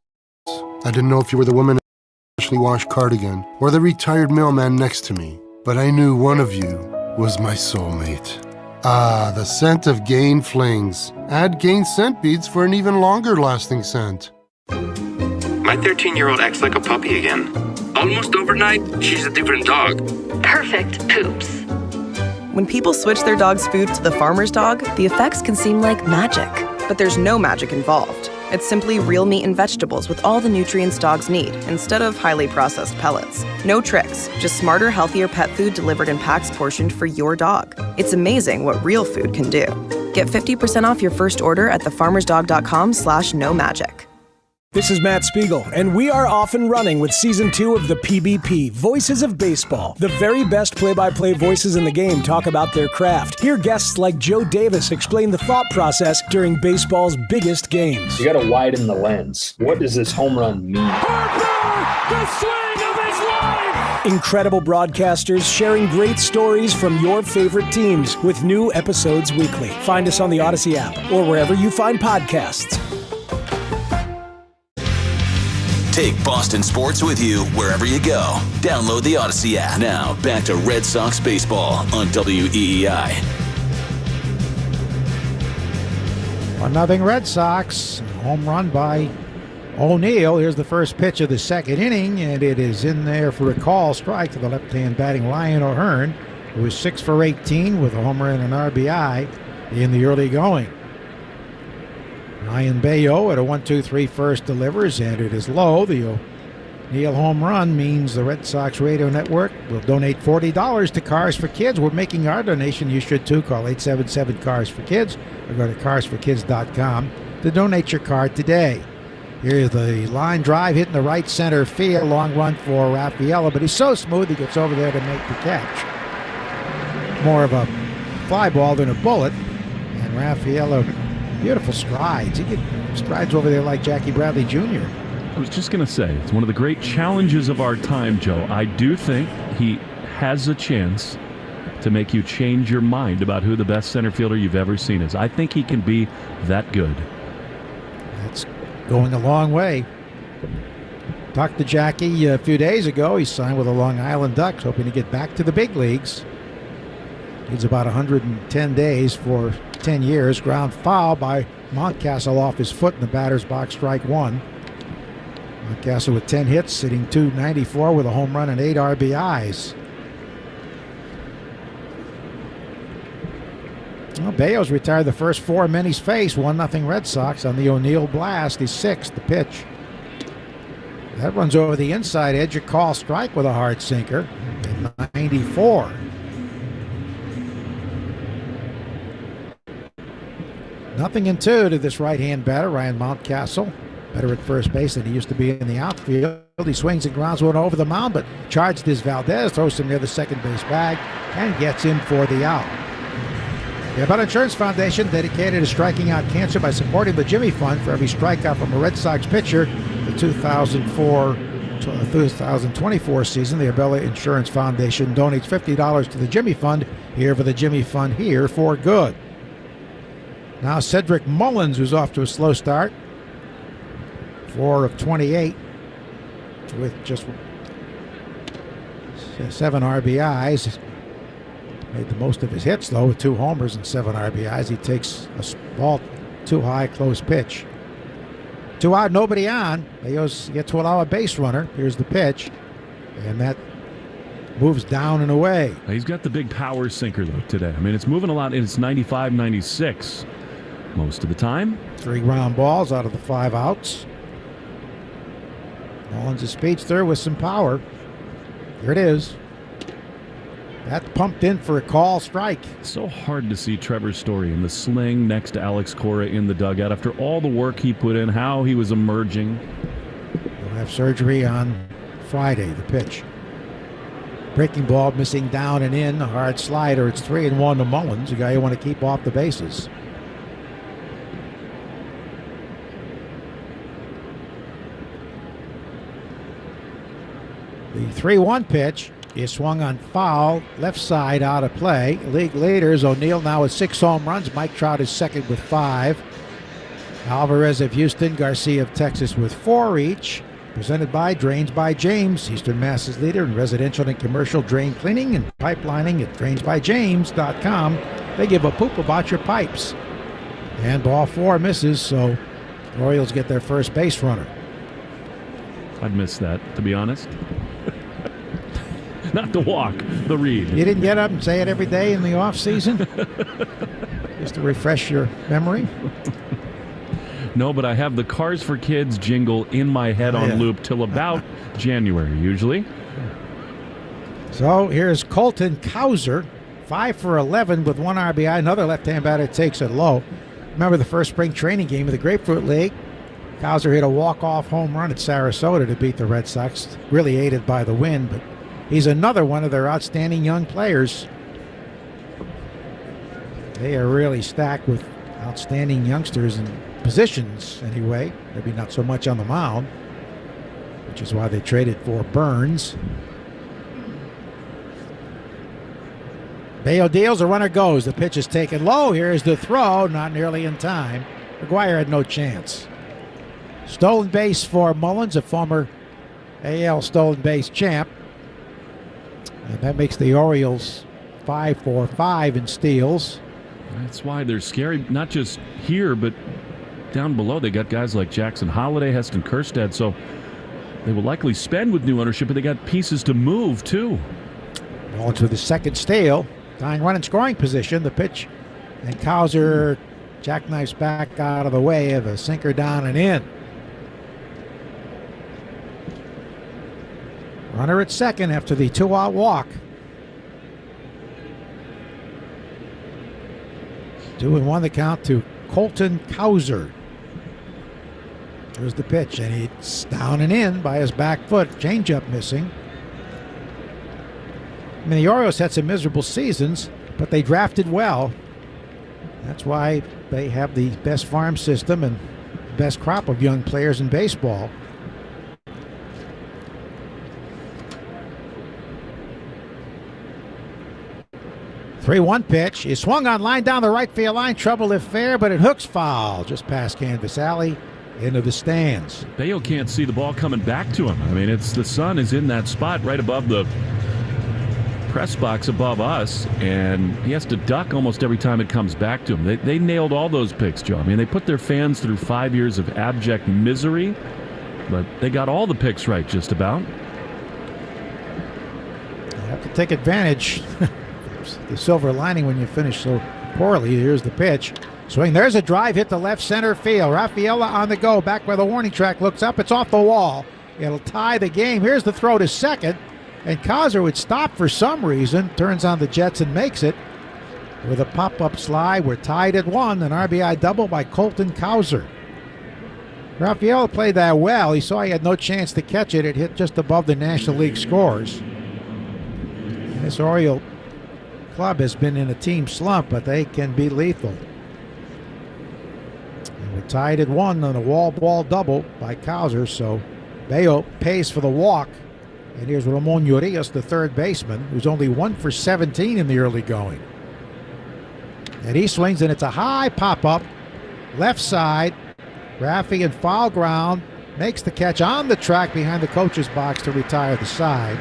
I didn't know if you were the woman in the freshly washed cardigan or the retired mailman next to me, but I knew one of you was my soulmate. Ah, the scent of Gain Flings. Add Gain scent beads for an even longer-lasting scent. My 13-year-old acts like a puppy again. Almost overnight, she's a different dog. Perfect poops. When people switch their dog's food to the farmer's dog, the effects can seem like magic. But there's no magic involved. It's simply real meat and vegetables with all the nutrients dogs need, instead of highly processed pellets. No tricks, just smarter, healthier pet food delivered in packs portioned for your dog. It's amazing what real food can do. Get 50% off your first order at thefarmersdog.com/no-magic. This is Matt Spiegel, and we are off and running with Season 2 of the PBP, Voices of Baseball. The very best play-by-play voices in the game talk about their craft. Hear guests like Joe Davis explain the thought process during baseball's biggest games. You got to widen the lens. What does this home run mean? Harper, the swing of his life! Incredible broadcasters sharing great stories from your favorite teams with new episodes weekly. Find us on the Odyssey app or wherever you find podcasts. Take Boston sports with you wherever you go. Download the Odyssey app. Now, back to Red Sox baseball on WEEI. 1-0 Red Sox. Home run by O'Neill. Here's the first pitch of the second inning, and it is in there for a call strike to the left-hand batting Ryan O'Hearn, who was 6 for 18 with a homer and an RBI in the early going. Brayan Bello at a 1-2-3 first delivers, and it is low. The O'Neill home run means the Red Sox radio network will donate $40 to Cars for Kids. We're making our donation. You should too. Call 877-CARS-FOR-KIDS or go to carsforkids.com to donate your card today. Here's the line drive hitting the right center field. Long run for Raffaello, but he's so smooth he gets over there to make the catch. More of a fly ball than a bullet, and Raffaello, beautiful strides. He strides over there like Jackie Bradley Jr. I was just going to say, it's one of the great challenges of our time, Joe. I do think he has a chance to make you change your mind about who the best center fielder you've ever seen is. I think he can be that good. That's going a long way. Talked to Jackie a few days ago. He signed with the Long Island Ducks, hoping to get back to the big leagues. Needs about 110 days for 10 years. Ground foul by Mountcastle off his foot in the batter's box, strike one. Mountcastle with 10 hits, sitting .294 with a home run and 8 RBIs. Well, Bello's retired the first 4 men he's faced. 1-0 Red Sox on the O'Neill blast. He's 6th, the pitch. That runs over the inside edge. A call strike with a hard sinker at 94. Nothing in 2 to this right-hand batter, Ryan Mountcastle. Better at first base than he used to be in the outfield. He swings and grounds one over the mound, but charged his Valdez, throws him near the second base bag, and gets in for the out. The Abbott Insurance Foundation, dedicated to striking out cancer by supporting the Jimmy Fund. For every strikeout from a Red Sox pitcher, the 2024 season, the Abbott Insurance Foundation donates $50 to the Jimmy Fund. Here for the Jimmy Fund, here for good. Now Cedric Mullins, who's off to a slow start. 4 of 28 with just 7 RBIs. Made the most of his hits, though, with 2 homers and 7 RBIs. He takes a ball too high, close pitch. 2 out, nobody on. Bello's yet to allow a base runner. Here's the pitch, and that moves down and away. He's got the big power sinker, though, today. I mean, it's moving a lot, and it's 95, 96 most of the time. 3 ground balls out of the 5 outs. Mullins' speedster with some power. Here it is. That pumped in for a call strike. So hard to see Trevor Story in the sling next to Alex Cora in the dugout after all the work he put in, how he was emerging. He'll have surgery on Friday, the pitch. Breaking ball missing down and in, a hard slider. It's 3-1 to Mullins, a guy you want to keep off the bases. The 3-1 pitch is swung on foul, left side out of play. League leaders, O'Neill now with 6 home runs. Mike Trout is second with 5. Alvarez of Houston, Garcia of Texas with 4 each. Presented by Drains by James, Eastern Mass's leader in residential and commercial drain cleaning and pipelining at drainsbyjames.com. They give a poop about your pipes. And ball 4 misses, so the Orioles get their first base runner. I'd miss that, to be honest. Not the walk, the read. You didn't get up and say it every day in the off season? Just to refresh your memory? No, but I have the Cars for Kids jingle in my head on loop till about January, usually. So here's Colton Cowser, 5 for 11 with 1 RBI. Another left-hand batter takes it low. Remember the first spring training game of the Grapefruit League? Cowser hit a walk-off home run at Sarasota to beat the Red Sox, really aided by the win, but he's another one of their outstanding young players. They are really stacked with outstanding youngsters in positions anyway, maybe not so much on the mound, which is why they traded for Burnes. Bello deals, the runner goes. The pitch is taken low. Here's the throw, not nearly in time. McGuire had no chance. Stolen base for Mullins, a former AL stolen base champ. And that makes the Orioles 5 for 5 in steals. That's why they're scary, not just here, but down below. They got guys like Jackson Holliday, Heston Kjerstad, so they will likely spend with new ownership, but they got pieces to move, too. Mullins with his second steal. Tying run in scoring position. The pitch, and Cowser jackknifes back out of the way of a sinker down and in. Runner at second after the 2-out walk. 2-1 the count to Colton Cowser. There's the pitch, and it's down and in by his back foot. Changeup missing. I mean, the Orioles had some miserable seasons, but they drafted well. That's why they have the best farm system and best crop of young players in baseball. The 3-1 pitch is swung on, line down the right field line. Trouble if fair, but it hooks foul just past Canvas Alley into the stands. Bello can't see the ball coming back to him. I mean, it's the sun is in that spot right above the press box above us, and he has to duck almost every time it comes back to him. They nailed all those picks, Joe. I mean, they put their fans through 5 years of abject misery, but they got all the picks right just about. You have to take advantage. The silver lining when you finish so poorly. Here's the pitch. Swing. There's a drive hit to left center field. Rafaela on the go. Back where the warning track looks up. It's off the wall. It'll tie the game. Here's the throw to second. And Cowser would stop for some reason. Turns on the Jets and makes it with a pop-up slide. We're tied at 1. An RBI double by Colton Cowser. Rafaela played that well. He saw he had no chance to catch it. It hit just above the National League scores. And this Oriole club has been in a team slump, but they can be lethal. And we're tied at 1 on a wall ball double by Cowser, so Bello pays for the walk. And here's Ramon Urias, the third baseman, who's only 1 for 17 in the early going. And he swings, and it's a high pop-up, left side. Raffy in foul ground, makes the catch on the track behind the coach's box to retire the side.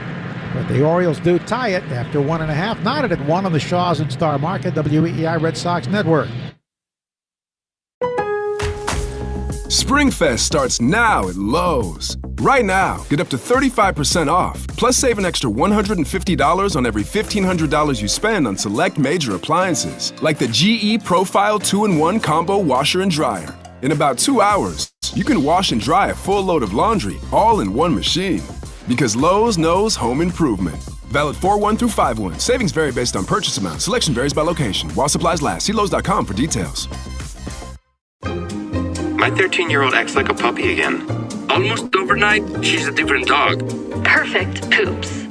But the Orioles do tie it after 1.5. Knotted at 1 on the Shaws and Star Market, WEEI Red Sox Network. Springfest starts now at Lowe's. Right now, get up to 35% off, plus save an extra $150 on every $1,500 you spend on select major appliances, like the GE Profile 2-in-1 Combo Washer and Dryer. In about 2 hours, you can wash and dry a full load of laundry, all in one machine. Because Lowe's knows home improvement. Valid 4/1 through 5/1. Savings vary based on purchase amount. Selection varies by location. While supplies last. See Lowe's.com for details. My 13-year-old acts like a puppy again. Almost overnight, she's a different dog. Perfect poops.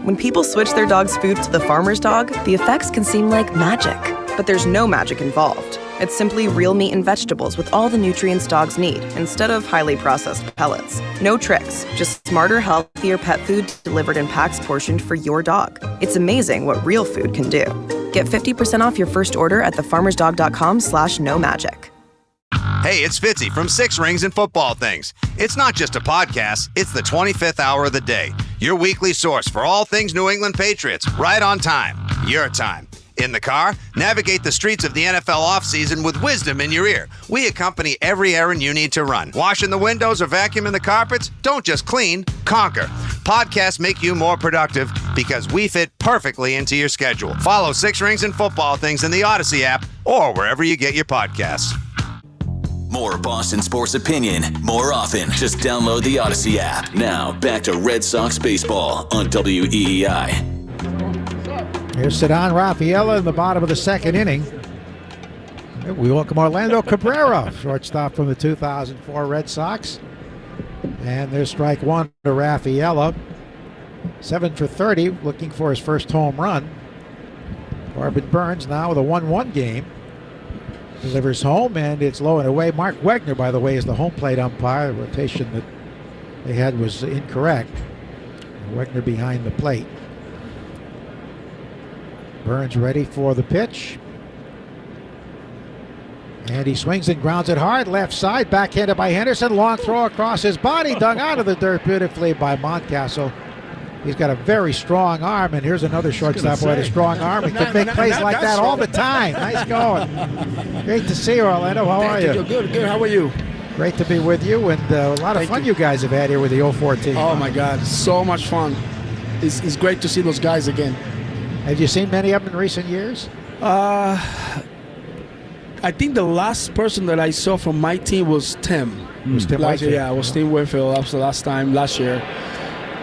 When people switch their dog's food to the farmer's dog, the effects can seem like magic. But there's no magic involved. It's simply real meat and vegetables with all the nutrients dogs need, instead of highly processed pellets. No tricks, just smarter, healthier pet food delivered in packs portioned for your dog. It's amazing what real food can do. Get 50% off your first order at thefarmersdog.com/no-magic. Hey, it's Fitzy from Six Rings and Football Things. It's not just a podcast, it's the 25th hour of the day. Your weekly source for all things New England Patriots, right on time. Your time. In the car, navigate the streets of the NFL offseason with wisdom in your ear. We accompany every errand you need to run. Washing the windows or vacuuming the carpets? Don't just clean, conquer. Podcasts make you more productive because we fit perfectly into your schedule. Follow Six Rings and Football Things in the Odyssey app or wherever you get your podcasts. More Boston sports opinion, more often. Just download the Odyssey app. Now, back to Red Sox baseball on WEEI. Here's Ceddanne Rafaela in the bottom of the second inning. We welcome Orlando Cabrera, shortstop from the 2004 Red Sox. And there's strike one to Rafaela. 7 for 30, looking for his first home run. Corbin Burnes now with a 1-1 game. Delivers home, and it's low and away. Mark Wegner, by the way, is the home plate umpire. The rotation that they had was incorrect. Wegner behind the plate. Burnes ready for the pitch. And he swings and grounds it hard. Left side, backhanded by Henderson. Long throw across his body, dug out of the dirt beautifully by Mountcastle. He's got a very strong arm, and here's another shortstop with a strong arm. He can make plays like that all the time. Nice going. Great to see you, Orlando. How are you? Good. How are you? Great to be with you, and a lot of fun you guys have had here with the 04 team. Oh, my God. So much fun. It's great to see those guys again. Have you seen many of them in recent years? I think the last person that I saw from my team was Tim. Tim Whitefield. Yeah, it was Tim Whitefield. That was the last time, last year.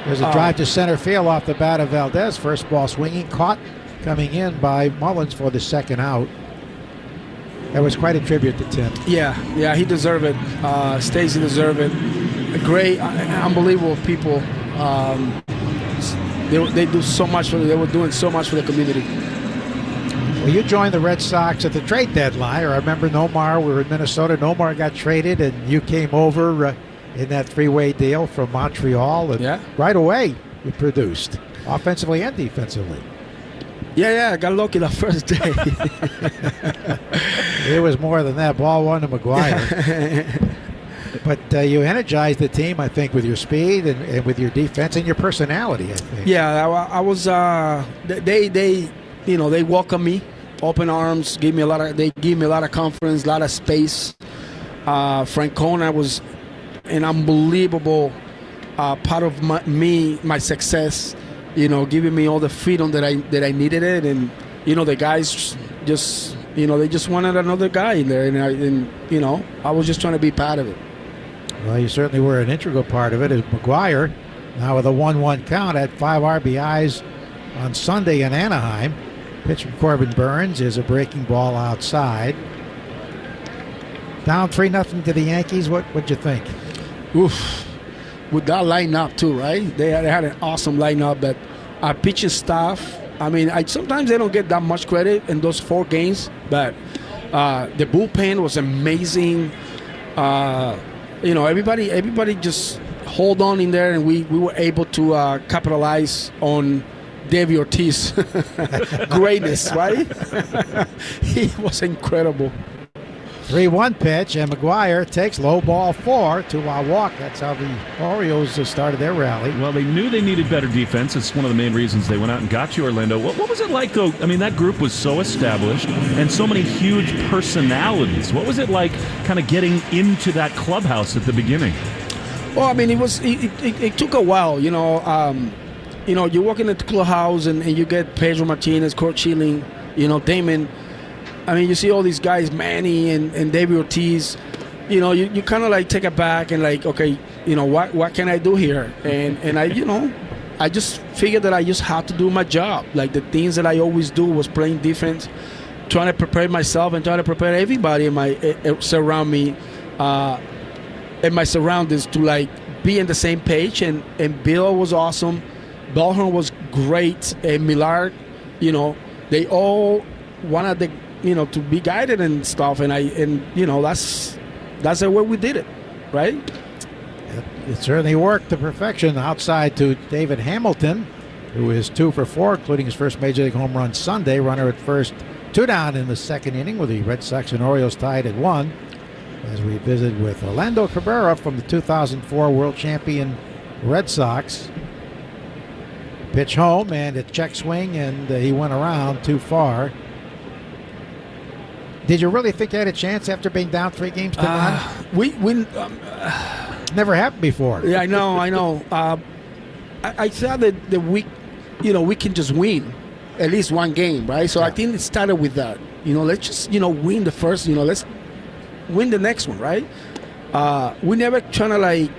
There's a drive to center field off the bat of Valdez. First ball swinging, caught coming in by Mullins for the second out. That was quite a tribute to Tim. Yeah, he deserved it. Stacey deserved it. Great, unbelievable people. They do so much for. They were doing so much for the community. Well, you joined the Red Sox at the trade deadline. I remember Nomar. We were in Minnesota. Nomar got traded, and you came over in that three-way deal from Montreal. And right away, you produced offensively and defensively. Yeah, I got lucky the first day. It was more than that. Ball one to McGuire. But you energized the team, I think, with your speed and with your defense and your personality, I think. Yeah, I was. They welcomed me, open arms. They gave me a lot of confidence, a lot of space. Francona was an unbelievable part of my success. Giving me all the freedom that I needed it, and the guys just they just wanted another guy in there, and I was just trying to be part of it. Well, you certainly were an integral part of it. As McGuire, now with a 1-1 count, had 5 RBIs on Sunday in Anaheim. Pitch from Corbin Burnes is a breaking ball outside. Down 3-0 to the Yankees. What'd you think? Oof. With that lineup too, right? They had an awesome lineup, but our pitching staff, sometimes they don't get that much credit in those 4 games, but the bullpen was amazing. Everybody just hold on in there, and we were able to capitalize on Davey Ortiz greatness, right? He was incredible. 3-1 pitch, and McGuire takes low ball 4 to a walk. That's how the Orioles started their rally. Well, they knew they needed better defense. It's one of the main reasons they went out and got you, Orlando. What was it like, though? That group was so established and so many huge personalities. What was it like kind of getting into that clubhouse at the beginning? Well, it took a while, you walk in the clubhouse and you get Pedro Martinez, Kurt Schilling, Damon. You see all these guys, Manny and Davey Ortiz. You kind of like take it back and like, okay, what can I do here? And I just figured that I just had to do my job. Like the things that I always do was playing defense, trying to prepare myself and trying to prepare everybody in my surround me, and my surroundings to like be in the same page. And Bill was awesome. Ballhorn was great. And Millard, they all wanted to be guided and stuff. And that's the way we did it, right? It certainly worked to perfection. Outside to David Hamilton, who is 2 for 4, including his first Major League home run Sunday. Runner at first, 2 down in the second inning with the Red Sox and Orioles tied at 1. As we visit with Orlando Cabrera from the 2004 World Champion Red Sox. Pitch home and a check swing, and he went around too far. Did you really think you had a chance after being down 3 games to none? Never happened before. Yeah, I know. I thought that we can just win at least one game, right? So I think it started with that. Let's just win the first. Let's win the next one, right? We never trying to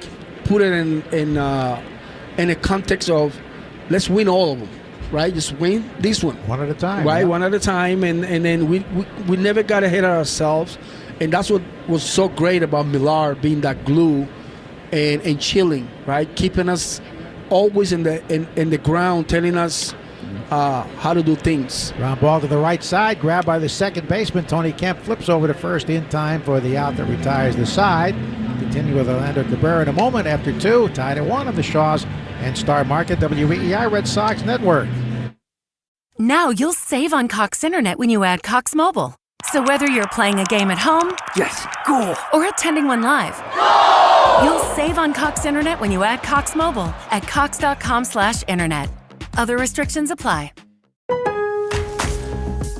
put it in a context of let's win all of them, right? Just win this one one at a time, right? Yeah. One at a time, and then we never got ahead of ourselves, and that's what was so great about Millar being that glue and chilling, right? Keeping us always in the ground, telling us how to do things. Ground ball to the right side, grabbed by the second baseman. Tony Kemp flips over to first in time for the out that retires the side. Continue with Orlando Cabrera in a moment after 2, tied at 1 on the Shaws and Star Market WEEI Red Sox Network. Now you'll save on Cox Internet when you add Cox Mobile. So whether you're playing a game at home, yes, goal, or attending one live, you'll save on Cox Internet when you add Cox Mobile at cox.com/internet. Other restrictions apply.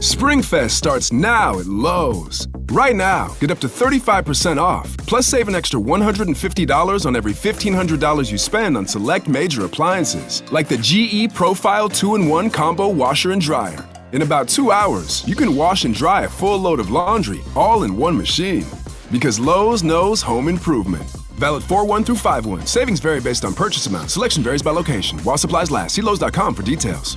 SpringFest starts now at Lowe's. Right now, get up to 35% off, plus save an extra $150 on every $1,500 you spend on select major appliances, like the GE Profile 2-in-1 Combo Washer and Dryer. In about 2 hours, you can wash and dry a full load of laundry, all in one machine. Because Lowe's knows home improvement. Valid 4/1 through 5/1. Savings vary based on purchase amount. Selection varies by location. While supplies last. See Lowe's.com for details.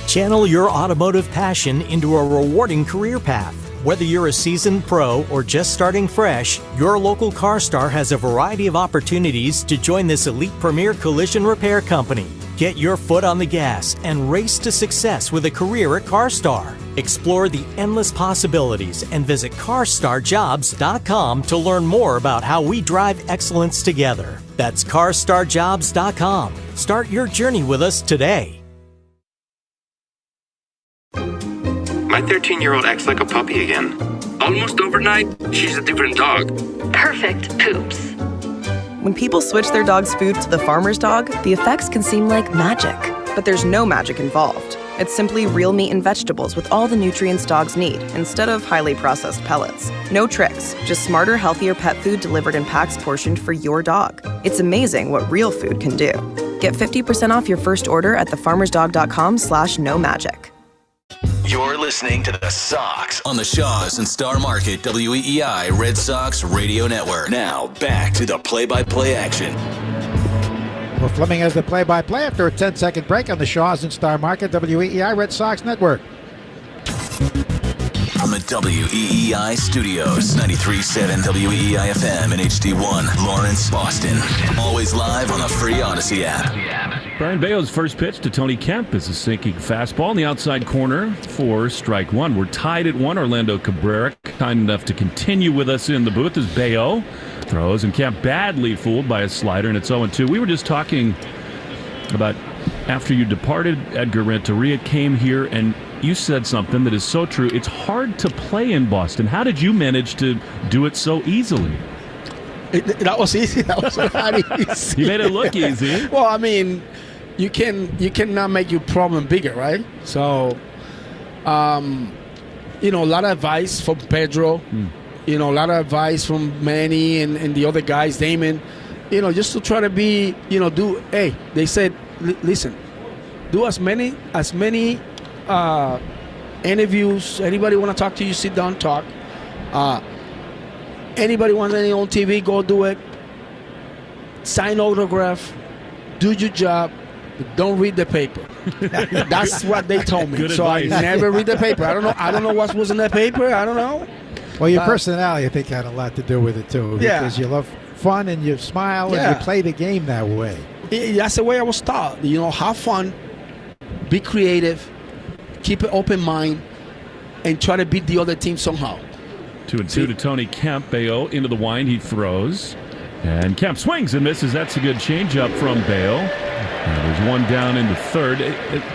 Channel your automotive passion into a rewarding career path. Whether you're a seasoned pro or just starting fresh, your local CarStar has a variety of opportunities to join this elite premier collision repair company. Get your foot on the gas and race to success with a career at CarStar. Explore the endless possibilities and visit carstarjobs.com to learn more about how we drive excellence together. That's carstarjobs.com. Start your journey with us today. My 13-year-old acts like a puppy again. Almost overnight, she's a different dog. Perfect poops. When people switch their dog's food to the farmer's dog, the effects can seem like magic. But there's no magic involved. It's simply real meat and vegetables with all the nutrients dogs need, instead of highly processed pellets. No tricks, just smarter, healthier pet food delivered in packs portioned for your dog. It's amazing what real food can do. Get 50% off your first order at thefarmersdog.com/no magic. You're listening to The Sox on the Shaws and Star Market WEEI Red Sox Radio Network. Now, back to the play-by-play action. Well, Fleming has the play-by-play after a 10-second break on the Shaws and Star Market WEEI Red Sox Network. From the WEEI studios, 93.7 WEEI FM and HD1, Lawrence, Boston. Always live on the free Odyssey app. Brayan Bello's first pitch to Tony Kemp is a sinking fastball in the outside corner for strike 1. We're tied at 1. Orlando Cabrera, kind enough to continue with us in the booth as Bello throws, and Kemp badly fooled by a slider, and it's 0-2. We were just talking about after you departed, Edgar Renteria came here, and you said something that is so true. It's hard to play in Boston. How did you manage to do it so easily? That was easy. That was not easy. You made it look easy. Well, I mean, you cannot make your problem bigger, right? So, a lot of advice from Pedro. A lot of advice from Manny and the other guys, Damon. Just to try to be, they said, listen, do as many interviews. Anybody want to talk to you, sit down, talk. Anybody wants anything on TV, go do it. Sign autograph, do your job, but don't read the paper. That's what they told me. Good so advice. I never read the paper. I don't know what was in the paper. I don't know. Well, your personality, I think, had a lot to do with it, too. Yeah. Because you love fun and you smile and you play the game that way. That's the way I was taught. Have fun, be creative, keep an open mind and try to beat the other team somehow. 2-2 to Tony Kemp. Bello into the wind. He throws. And Kemp swings and misses. That's a good changeup from Bello. There's one down in the third.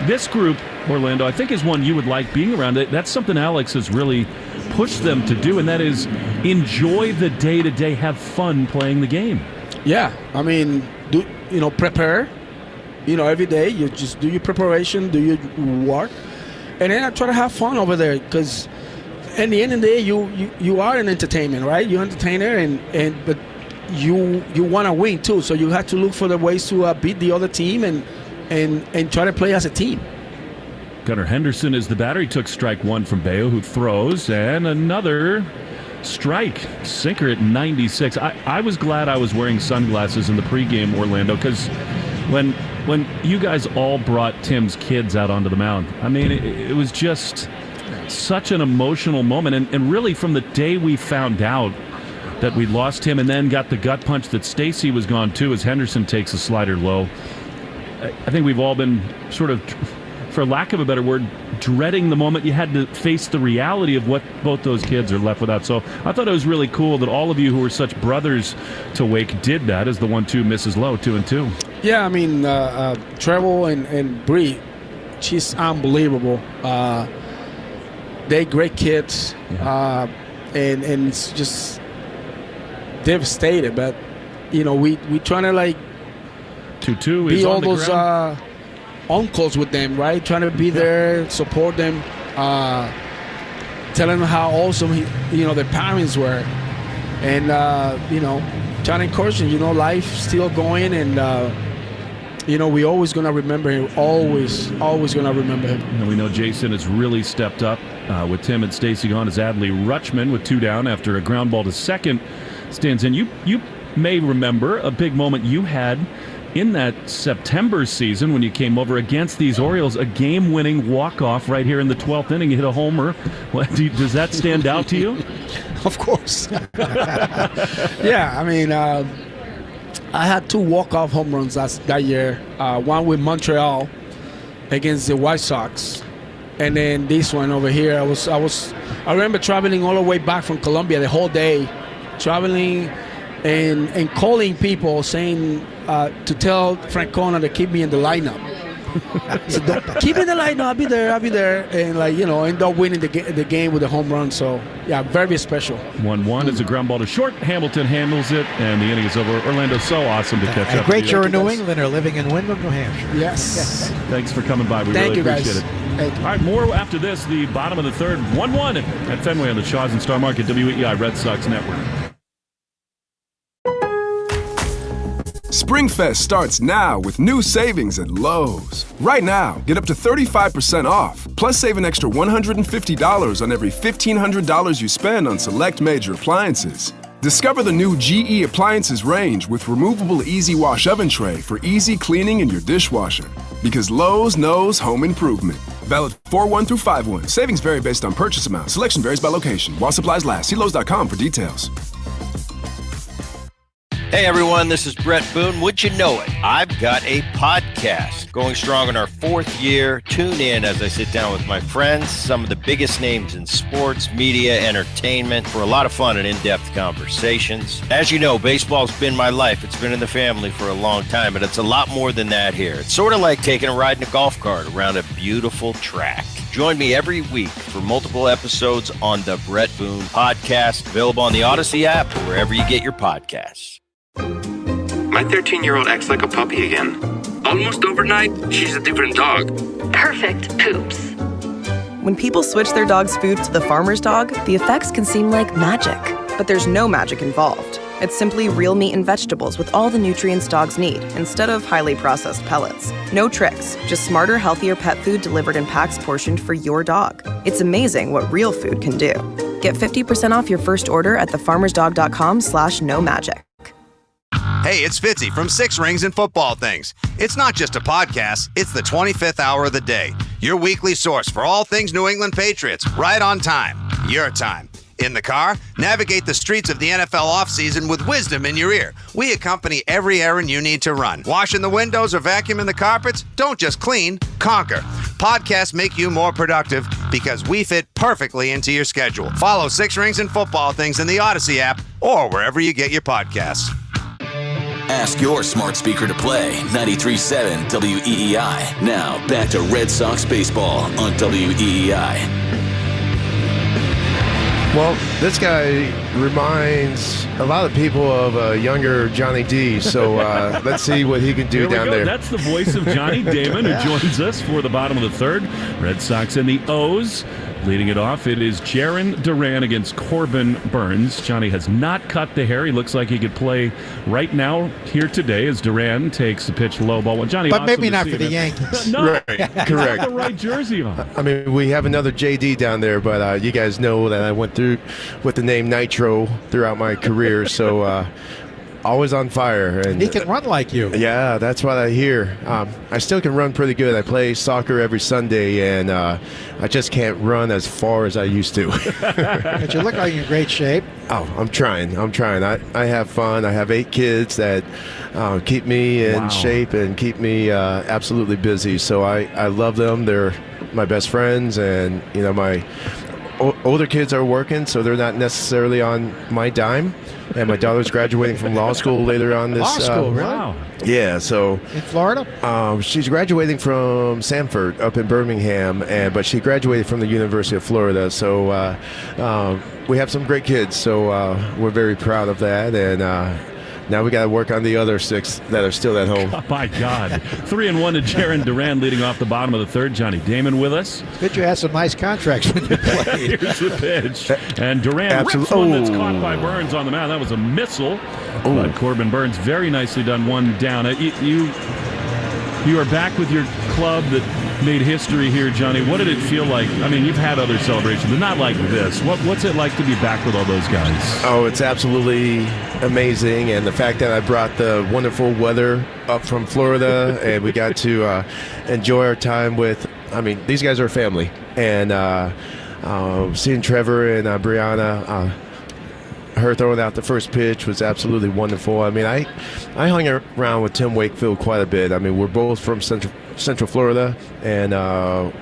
This group, Orlando, I think is one you would like being around. That's something Alex has really pushed them to do, and that is enjoy the day-to-day, have fun playing the game. Yeah, I mean, prepare. Every day you just do your preparation, do your work, and then I try to have fun over there because at the end of the day, you are an entertainment, right? You're an entertainer, but you want to win too, so you have to look for the ways to beat the other team and try to play as a team. Gunnar Henderson is the batter. He took strike one from Bello, who throws, and another strike. Sinker at 96. I was glad I was wearing sunglasses in the pregame, Orlando, because when you guys all brought Tim's kids out onto the mound, I mean, it was just such an emotional moment. And really from the day we found out that we lost him and then got the gut punch that Stacy was gone too as Henderson takes a slider low, I think we've all been sort of, for lack of a better word, dreading the moment you had to face the reality of what both those kids are left without. So I thought it was really cool that all of you who were such brothers to Wake did that as the 1-2 misses low, 2-2. Yeah, I mean, Trevor and Bree, she's unbelievable. They're great kids, and it's just devastated. But, we trying to, like, 2-2 be all those uncles with them, right? Trying to be there, support them, telling them how awesome their parents were, and trying to encourage them. Life's still going, and we always gonna remember him. Always gonna remember him. And we know Jason has really stepped up with Tim and Stacy gone. As Adley Rutschman with two down after a ground ball to second stands in. You may remember a big moment you had in that September season when you came over against these Orioles, a game-winning walk-off right here in the 12th inning. You hit a homer. Does that stand out to you? Of course. Yeah, I mean, I had two walk-off home runs that year. One with Montreal against the White Sox, and then this one over here. I remember traveling all the way back from Colombia the whole day, traveling and calling people saying to tell Francona to keep me in the lineup. So keep me in the lineup, I'll be there. And end up winning the game with a home run. So yeah, very special. 1-1 is a ground ball to short. Hamilton handles it, and the inning is over. Orlando, so awesome to catch up. Great you're in New England or living in Windham, New Hampshire. Yes. Thanks for coming by. We really appreciate it. All right, more after this. The bottom of the third, 1-1 at Fenway on the Shaws and Star Market WEI Red Sox Network. SpringFest starts now with new savings at Lowe's. Right now, get up to 35% off, plus save an extra $150 on every $1,500 you spend on select major appliances. Discover the new GE Appliances range with removable Easy Wash oven tray for easy cleaning in your dishwasher. Because Lowe's knows home improvement. Valid 4/1 through 5/1. Savings vary based on purchase amount. Selection varies by location. While supplies last. See Lowe's.com for details. Hey everyone, this is Brett Boone. Would you know it? I've got a podcast going strong in our fourth year. Tune in as I sit down with my friends, some of the biggest names in sports, media, entertainment, for a lot of fun and in-depth conversations. As you know, baseball's been my life. It's been in the family for a long time, but it's a lot more than that here. It's sort of like taking a ride in a golf cart around a beautiful track. Join me every week for multiple episodes on the Brett Boone Podcast, available on the Odyssey app or wherever you get your podcasts. My 13-year-old acts like a puppy again. Almost overnight, she's a different dog. Perfect poops. When people switch their dog's food to the farmer's dog, the effects can seem like magic. But there's no magic involved. It's simply real meat and vegetables with all the nutrients dogs need, instead of highly processed pellets. No tricks, just smarter, healthier pet food delivered in packs portioned for your dog. It's amazing what real food can do. Get 50% off your first order at thefarmersdog.com/no-magic. Hey, it's Fitzy from Six Rings and Football Things. It's not just a podcast, it's the 25th hour of the day. Your weekly source for all things New England Patriots, right on time. Your time. In the car, navigate the streets of the NFL offseason with wisdom in your ear. We accompany every errand you need to run. Washing the windows or vacuuming the carpets? Don't just clean, conquer. Podcasts make you more productive because we fit perfectly into your schedule. Follow Six Rings and Football Things in the Odyssey app or wherever you get your podcasts. Ask your smart speaker to play 93.7 WEEI. Now, back to Red Sox baseball on WEEI. Well, this guy reminds a lot of people of a younger Johnny D, so let's see what he can do down there. That's the voice of Johnny Damon, who joins us for the bottom of the third. Red Sox and the O's. Leading it off, it is Jarren Duran against Corbin Burnes. Johnny has not cut the hair. He looks like he could play right now here today as Duran takes the pitch low ball. Well, Johnny, but awesome maybe not for the Yankees. No, right, correct. He's got the right jersey on. I mean, we have another JD down there, but you guys know that I went through with the name Nitro throughout my career, so always on fire. And he can run like you. Yeah, that's what I hear. I still can run pretty good. I play soccer every Sunday, and I just can't run as far as I used to. But you look like you're in great shape. Oh, I'm trying. I have fun. I have 8 kids that keep me in shape and keep me absolutely busy. So I love them. They're my best friends, and my older kids are working, so they're not necessarily on my dime. And my daughter's graduating from law school later on this. Law school, really? Wow. Yeah, so in Florida. She's graduating from Sanford up in Birmingham, but she graduated from the University of Florida. So we have some great kids. So we're very proud of that, and now we got to work on the other 6 that are still at home. Oh, my God. 3-1 to Jarren Duran leading off the bottom of the third. Johnny Damon with us. Good you had some nice contracts when you played. Here's the pitch. And Duran rips one that's caught by Burnes on the mound. That was a missile. But Corbin Burnes, very nicely done, one down. You are back with your club that made history here, Johnny. What did it feel like? I mean, you've had other celebrations, but not like this. What's it like to be back with all those guys? Oh, it's absolutely amazing. And the fact that I brought the wonderful weather up from Florida and we got to enjoy our time with, these guys are family. And seeing Trevor and Brianna, her throwing out the first pitch was absolutely wonderful. I hung around with Tim Wakefield quite a bit. We're both from Central Florida and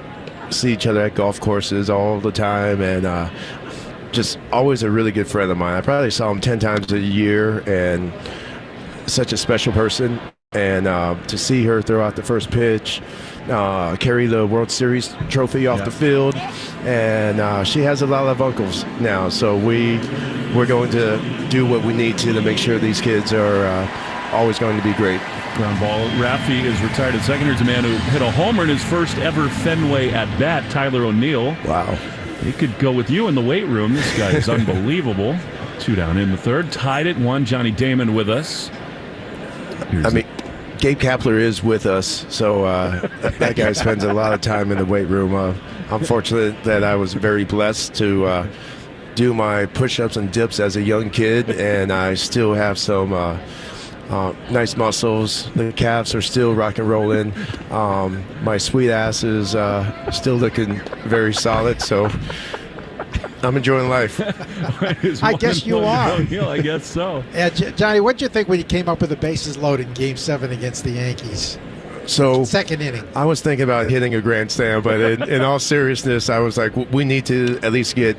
see each other at golf courses all the time, and just always a really good friend of mine. I probably saw him 10 times a year, and such a special person. And to see her throw out the first pitch, carry the World Series trophy off the field, and she has a lot of uncles now, so we're going to do what we need to make sure these kids are always going to be great. Ground ball. Raffi is retired at second. Here's a man who hit a homer in his first ever Fenway at bat, Tyler O'Neill. Wow. He could go with you in the weight room. This guy is unbelievable. 2 down in the third. Tied at 1. Johnny Damon with us. Gabe Kapler is with us, so that guy spends a lot of time in the weight room. I'm fortunate that I was very blessed to do my push-ups and dips as a young kid, and I still have some nice muscles. The calves are still rock and rolling. My sweet ass is still looking very solid, so I'm enjoying life. I guess you are. I guess so. Johnny, what did you think when you came up with the bases loaded in Game 7 against the Yankees? So second inning. I was thinking about hitting a grand slam, but in all seriousness, I was like, we need to at least get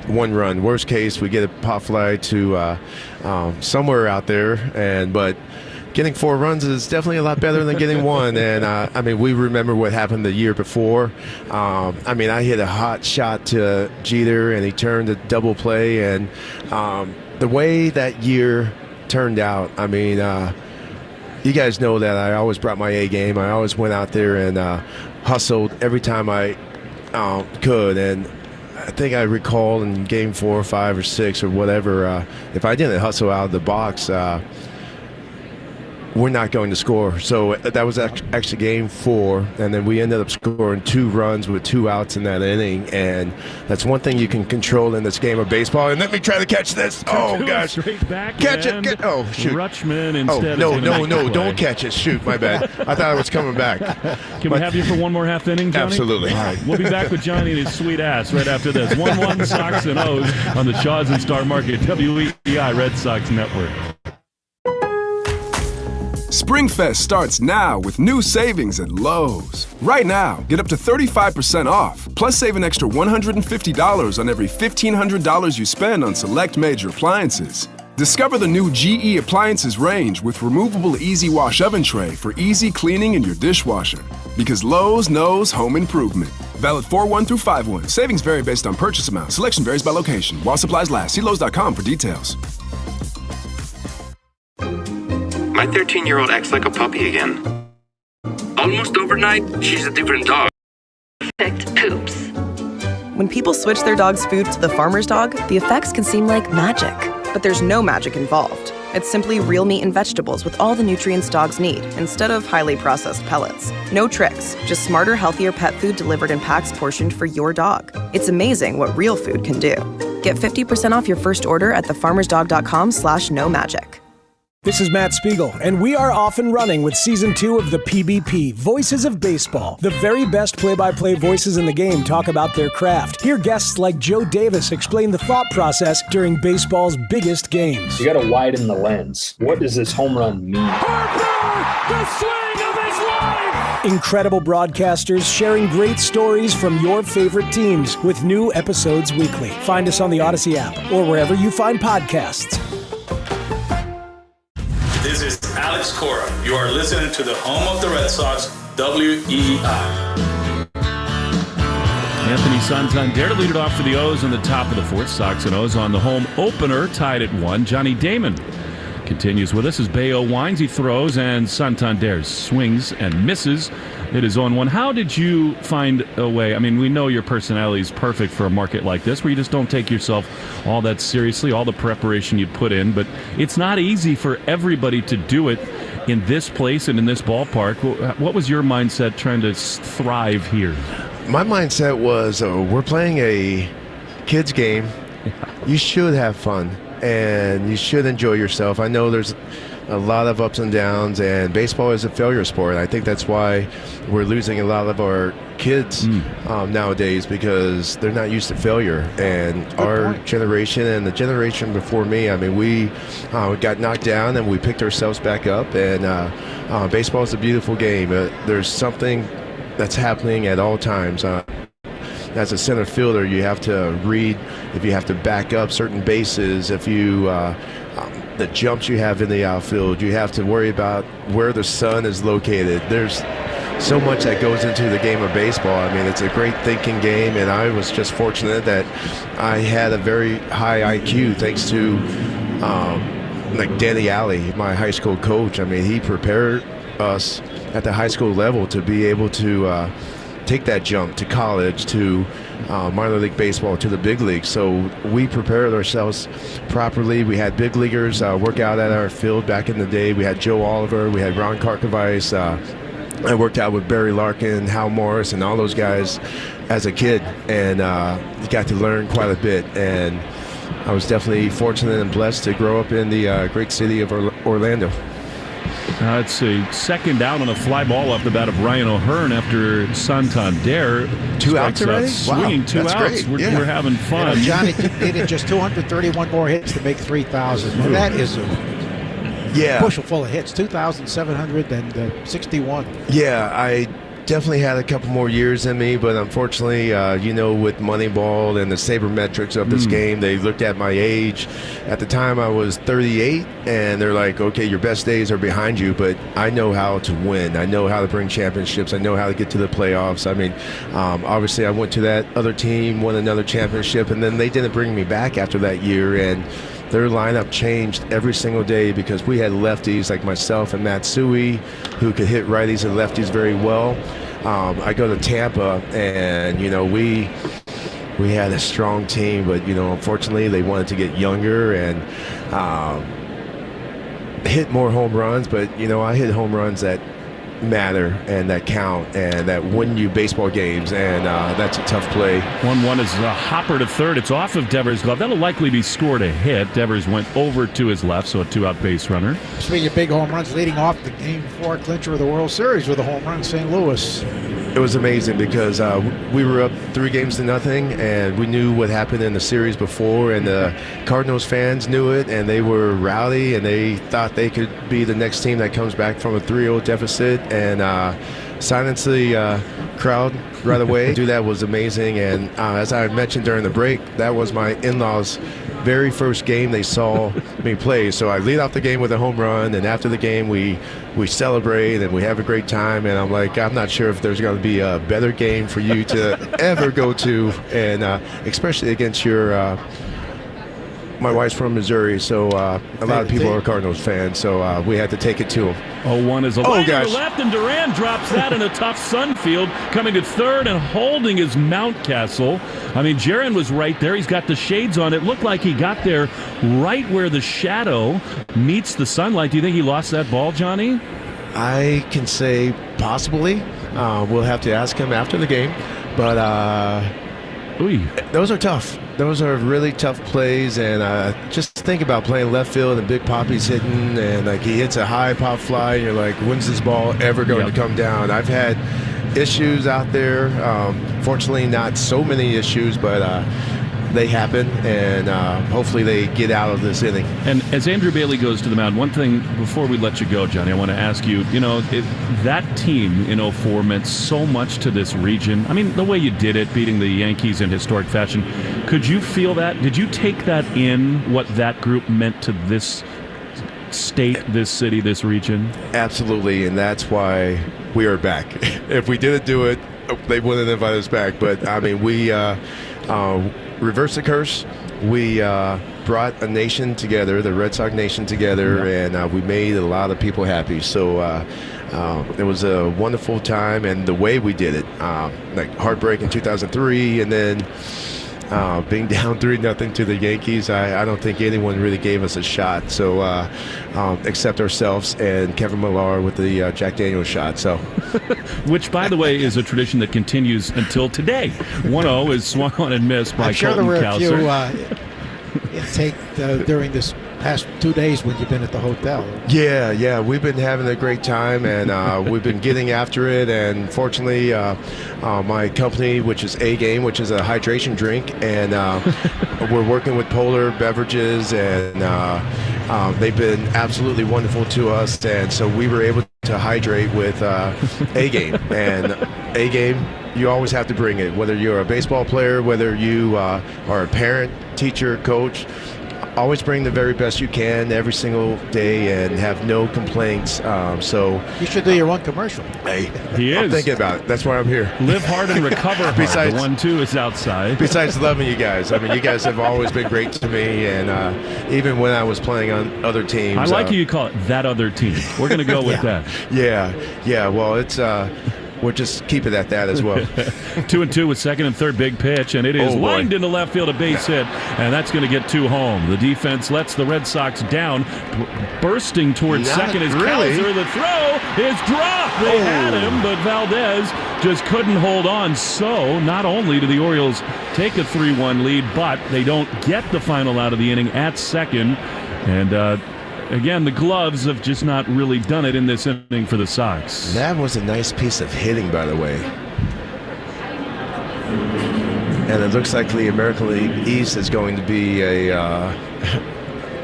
1 run. Worst case, we get a pop fly to somewhere out there, but getting 4 runs is definitely a lot better than getting 1. And we remember what happened the year before. I hit a hot shot to Jeter, and he turned a double play. And the way that year turned out, you guys know that I always brought my A game. I always went out there and hustled every time I could. And I think I recall in Game 4 or 5 or 6 or whatever, if I didn't hustle out of the box, we're not going to score. So that was actually Game 4, and then we ended up scoring 2 runs with 2 outs in that inning, and that's one thing you can control in this game of baseball. And let me try to catch this. Oh, gosh. Straight back. Catch it. Oh, shoot. Rutschman instead. No, don't catch it. Shoot, my bad. I thought I was coming back. Can we have you for one more half inning, Johnny? Absolutely. All right. We'll be back with Johnny and his sweet ass right after this. 1-1 Sox and O's on the Shaws and Star Market, WEEI Red Sox Network. SpringFest starts now with new savings at Lowe's. Right now, get up to 35% off, plus save an extra $150 on every $1,500 you spend on select major appliances. Discover the new GE Appliances range with removable Easy Wash oven tray for easy cleaning in your dishwasher. Because Lowe's knows home improvement. Valid 4/1 through 5/1. Savings vary based on purchase amount. Selection varies by location. While supplies last. See Lowe's.com for details. My 13-year-old acts like a puppy again. Almost overnight, she's a different dog. Perfect poops. When people switch their dog's food to the farmer's dog, the effects can seem like magic. But there's no magic involved. It's simply real meat and vegetables with all the nutrients dogs need, instead of highly processed pellets. No tricks, just smarter, healthier pet food delivered in packs portioned for your dog. It's amazing what real food can do. Get 50% off your first order at thefarmersdog.com/no-magic. This is Matt Spiegel, and we are off and running with Season 2 of the PBP, Voices of Baseball. The very best play-by-play voices in the game talk about their craft. Hear guests like Joe Davis explain the thought process during baseball's biggest games. You got to widen the lens. What does this home run mean? The swing of his life! Incredible broadcasters sharing great stories from your favorite teams with new episodes weekly. Find us on the Odyssey app or wherever you find podcasts. This is Alex Cora. You are listening to the home of the Red Sox, WEI. Anthony Santander to lead it off for the O's in the top of the fourth. Sox and O's on the home opener, tied at 1. Johnny Damon continues with us as Bello winds. He throws, and Santander swings and misses. It is on 1. How did you find a way? I mean, we know your personality is perfect for a market like this where you just don't take yourself all that seriously, all the preparation you put in, but it's not easy for everybody to do it in this place and in this ballpark. What was your mindset trying to thrive here? My mindset was, we're playing a kids game. You should have fun, and you should enjoy yourself. I know there's a lot of ups and downs, and baseball is a failure sport. I think that's why we're losing a lot of our kids nowadays, because they're not used to failure. And our generation and the generation before me, I mean, we got knocked down and we picked ourselves back up. And baseball is a beautiful game. There's something that's happening at all times. As a center fielder, you have to read if you have to back up certain bases, if you the jumps you have in the outfield, you have to worry about where the sun is located. There's so much that goes into the game of baseball. I mean, it's a great thinking game, and I was just fortunate that I had a very high IQ thanks to like Danny Alley, my high school coach. I mean, he prepared us at the high school level to be able to take that jump to college, to minor league baseball, to the big leagues. So we prepared ourselves properly. We had big leaguers work out at our field back in the day. We had Joe Oliver, we had Ron Karkovice. I worked out with Barry Larkin, Hal Morris, and all those guys as a kid, and got to learn quite a bit. And I was definitely fortunate and blessed to grow up in the great city of Orlando. It's a second down on a fly ball off the bat of Ryan O'Hearn after Santander. 2 outs already? Swinging 2 outs. We're having fun. You know, Johnny needed just 231 more hits to make 3,000. And that is a bushel full of hits. 2,761. Yeah, I definitely had a couple more years in me, but unfortunately, with Moneyball and the sabermetrics of this game, they looked at my age. At the time, I was 38, and they're like, okay, your best days are behind you, but I know how to win. I know how to bring championships. I know how to get to the playoffs. I mean, obviously, I went to that other team, won another championship, and then they didn't bring me back after that year, and their lineup changed every single day because we had lefties like myself and Matsui who could hit righties and lefties very well. I go to Tampa, and we had a strong team, but unfortunately they wanted to get younger and hit more home runs. But I hit home runs that matter and that count and that win you baseball games, and that's a tough play. 1-1 is a hopper to third. It's off of Devers' glove. That'll likely be scored a hit. Devers went over to his left, so a 2-out base runner. Speaking of big home runs, leading off the Game 4 clincher of the World Series with a home run, St. Louis. It was amazing because we were up 3-0, and we knew what happened in the series before, and the Cardinals fans knew it, and they were rowdy, and they thought they could be the next team that comes back from a 3-0 deficit and silence the crowd right away. That was amazing, and as I mentioned during the break, that was my in-laws' very first game they saw me play. So I lead off the game with a home run, and after the game we celebrate and we have a great time, and I'm like, I'm not sure if there's going to be a better game for you to ever go to, and especially against your my wife's from Missouri, so a lot of people are Cardinals fans, so we had to take it to them. 0-1 is a line to the left, and Duran drops that in a tough sun field. Coming to third and holding his Mountcastle. I mean, Jaron was right there. He's got the shades on. It looked like he got there right where the shadow meets the sunlight. Do you think he lost that ball, Johnny? I can say possibly. We'll have to ask him after the game, but those are tough. Those are really tough plays, and just think about playing left field and Big Poppy's hitting, and like he hits a high pop fly, and you're like, when's this ball ever going to come down? I've had issues out there. Fortunately, not so many issues, but they happen, and hopefully they get out of this inning. And as Andrew Bailey goes to the mound, one thing before we let you go, Johnny, I want to ask you, that team in 04 meant so much to this region. I mean, the way you did it, beating the Yankees in historic fashion, could you feel that? Did you take that in, what that group meant to this state, this city, this region? Absolutely, and that's why we are back. If we didn't do it, they wouldn't invite us back. But, I mean, we reversed the curse. We brought a nation together, the Red Sox nation together, and we made a lot of people happy. So it was a wonderful time, and the way we did it, like heartbreak in 2003, and then being down 3-0 to the Yankees, I don't think anyone really gave us a shot. So except ourselves and Kevin Millar with the Jack Daniels shot. So, which, by the way, is a tradition that continues until today. 1-0 is swung on and missed by Colton Cowser. I'm sure there were a few intake during this past 2 days when you've been at the hotel. Yeah, we've been having a great time, and we've been getting after it, and fortunately my company, which is A-Game, which is a hydration drink, and we're working with Polar Beverages, and they've been absolutely wonderful to us, and so we were able to hydrate with A-Game. And A-Game, you always have to bring it, whether you're a baseball player, whether you are a parent, teacher, coach. Always bring the very best you can every single day and have no complaints. So you should do your own commercial. Hey, he is. I'm thinking about it. That's why I'm here. Live hard and recover hard. Besides, the 1-2 is outside. Besides loving you guys. I mean, you guys have always been great to me, and even when I was playing on other teams. I like you call it that other team. We're going to go with that. Yeah. Well, it's we'll just keep it at that as well. 2-2 with second and third, big pitch, and it is lined into left field, a base hit, and that's going to get 2 home. The defense lets the Red Sox down, bursting towards second as Cowser. The throw is dropped. They had him, but Valdez just couldn't hold on. So not only do the Orioles take a 3-1 lead, but they don't get the final out of the inning at second, and again, the gloves have just not really done it in this inning for the Sox. That was a nice piece of hitting, by the way. And it looks like the American League East is going to be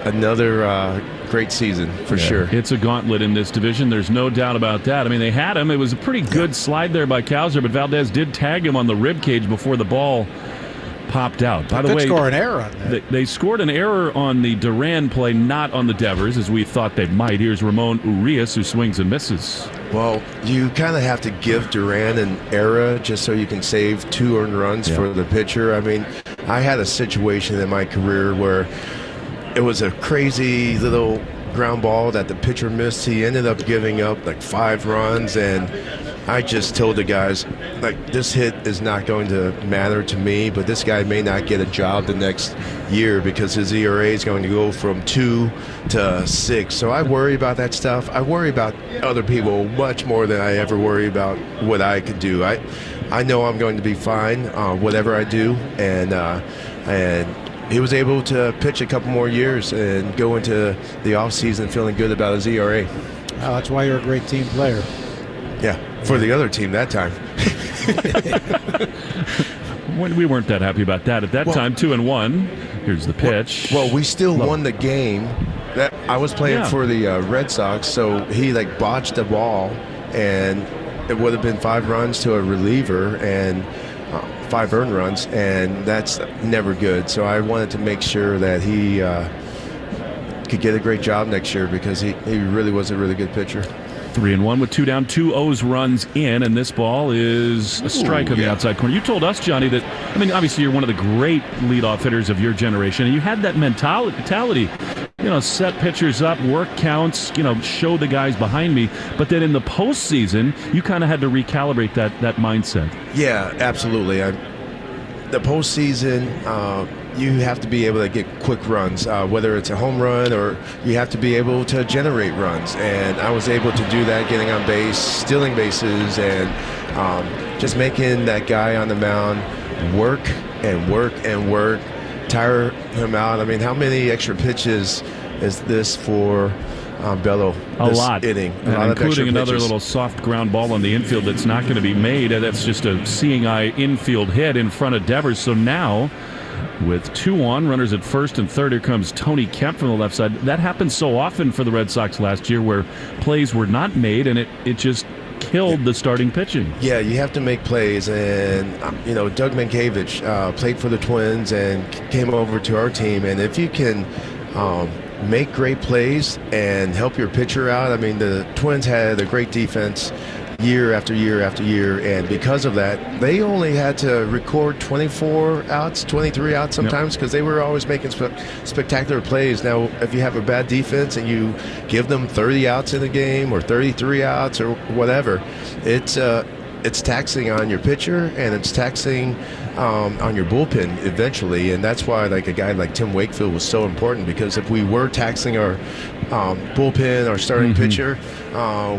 another great season for sure. It's a gauntlet in this division. There's no doubt about that. I mean, they had him. It was a pretty good slide there by Cowser, but Valdez did tag him on the rib cage before the ball popped out. By the way, score an error on that. They scored an error on the Duran play, not on the Devers, as we thought they might. Here's Ramon Urias, who swings and misses. Well, you kind of have to give Duran an error just so you can save 2 earned runs for the pitcher. I mean, I had a situation in my career where it was a crazy little ground ball that the pitcher missed. He ended up giving up like 5 runs, and I just told the guys, like, this hit is not going to matter to me, but this guy may not get a job the next year because his ERA is going to go from 2 to 6. So I worry about that stuff. I worry about other people much more than I ever worry about what I could do. I know I'm going to be fine, whatever I do, and he was able to pitch a couple more years and go into the offseason feeling good about his ERA. Well, that's why you're a great team player. Yeah. for the other team that time. When we weren't that happy about that at that time. 2-1. Here's the pitch. Well, we still won the game. That I was playing for the Red Sox, so he botched the ball, and it would have been 5 runs to a reliever and 5 earned runs, and that's never good. So I wanted to make sure that he could get a great job next year, because he really was a really good pitcher. 3-1 with 2 down, 2 O's runs in, and this ball is a strike on the outside corner. You told us, Johnny, that, I mean, obviously you're one of the great leadoff hitters of your generation, and you had that mentality, set pitchers up, work counts, show the guys behind me. But then in the postseason, you kind of had to recalibrate that mindset. Yeah, absolutely. The postseason, you have to be able to get quick runs, whether it's a home run or you have to be able to generate runs. And I was able to do that, getting on base, stealing bases, and just making that guy on the mound work and work and work, tire him out. I mean, how many extra pitches is this for Bello a this lot inning? Including another little soft ground ball on the infield that's not going to be made. That's just a seeing eye infield hit in front of Devers. So now, with 2 on, runners at first and third, here comes Tony Kemp from the left side. That happened so often for the Red Sox last year, where plays were not made, and it just killed the starting pitching. Yeah, you have to make plays, and Doug Mankiewicz played for the Twins and came over to our team, and if you can make great plays and help your pitcher out. I mean, the Twins had a great defense year after year after year, and because of that, they only had to record 24 outs, 23 outs sometimes, because they were always making spectacular plays. Now, if you have a bad defense and you give them 30 outs in a game or 33 outs or whatever, it's taxing on your pitcher, and it's taxing on your bullpen eventually. And that's why a guy like Tim Wakefield was so important, because if we were taxing our bullpen, our starting pitcher,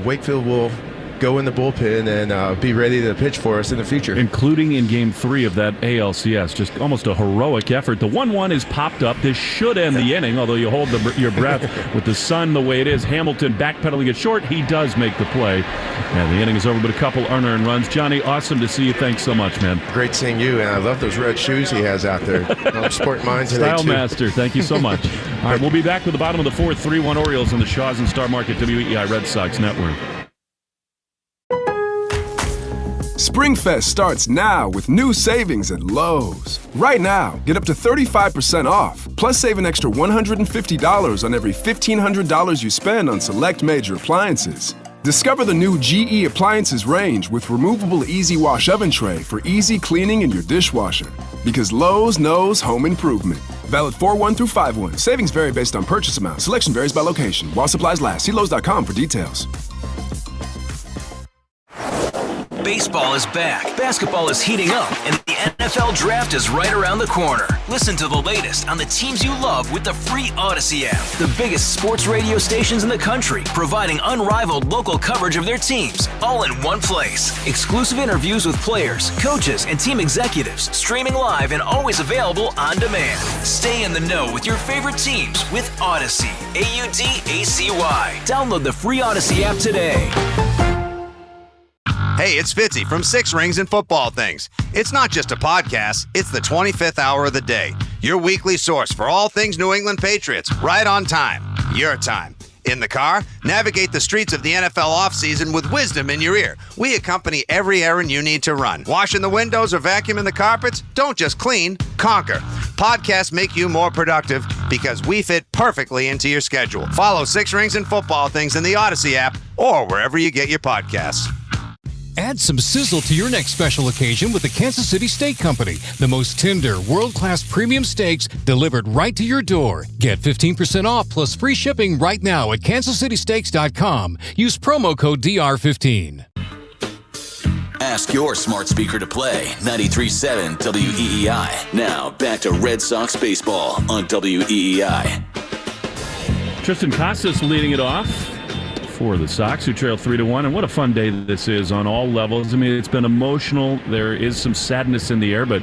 Wakefield will go in the bullpen and be ready to pitch for us in the future. Including in Game 3 of that ALCS. Just almost a heroic effort. The 1-1 is popped up. This should end the inning, although you hold your breath with the sun the way it is. Hamilton backpedaling it short. He does make the play. And the inning is over, but a couple unearned runs. Johnny, awesome to see you. Thanks so much, man. Great seeing you, and I love those red shoes he has out there. I'm sporting mine today, Style too. master. Thank you so much. All right, we'll be back with the bottom of the fourth. 3-1 Orioles on the Shaws and Star Market WEI Red Sox Network. SpringFest starts now with new savings at Lowe's. Right now, get up to 35% off, plus save an extra $150 on every $1,500 you spend on select major appliances. Discover the new GE Appliances range with removable Easy Wash oven tray for easy cleaning in your dishwasher. Because Lowe's knows home improvement. Valid 4/1 through 5/1. Savings vary based on purchase amount. Selection varies by location. While supplies last. See Lowe's.com for details. Baseball is back, basketball is heating up, and the NFL Draft is right around the corner. Listen to the latest on the teams you love with the free Odyssey app. The biggest sports radio stations in the country, providing unrivaled local coverage of their teams, all in one place. Exclusive interviews with players, coaches, and team executives, streaming live and always available on demand. Stay in the know with your favorite teams with Odyssey, AUDACY. Download the free Odyssey app today. Hey, it's Fitzy from Six Rings and Football Things. It's not just a podcast, it's the 25th hour of the day. Your weekly source for all things New England Patriots, right on time. Your time. In the car, navigate the streets of the NFL offseason with wisdom in your ear. We accompany every errand you need to run. Washing the windows or vacuuming the carpets? Don't just clean, conquer. Podcasts make you more productive because we fit perfectly into your schedule. Follow Six Rings and Football Things in the Odyssey app or wherever you get your podcasts. Add some sizzle to your next special occasion with the Kansas City Steak Company. The most tender, world-class premium steaks delivered right to your door. Get 15% off plus free shipping right now at kansascitysteaks.com. Use promo code DR15. Ask your smart speaker to play 93.7 WEEI. Now, back to Red Sox baseball on WEEI. Tristan Casas leading it off for the Sox, who trail 3-1. And what a fun day this is on all levels. I mean, it's been emotional. There is some sadness in the air, but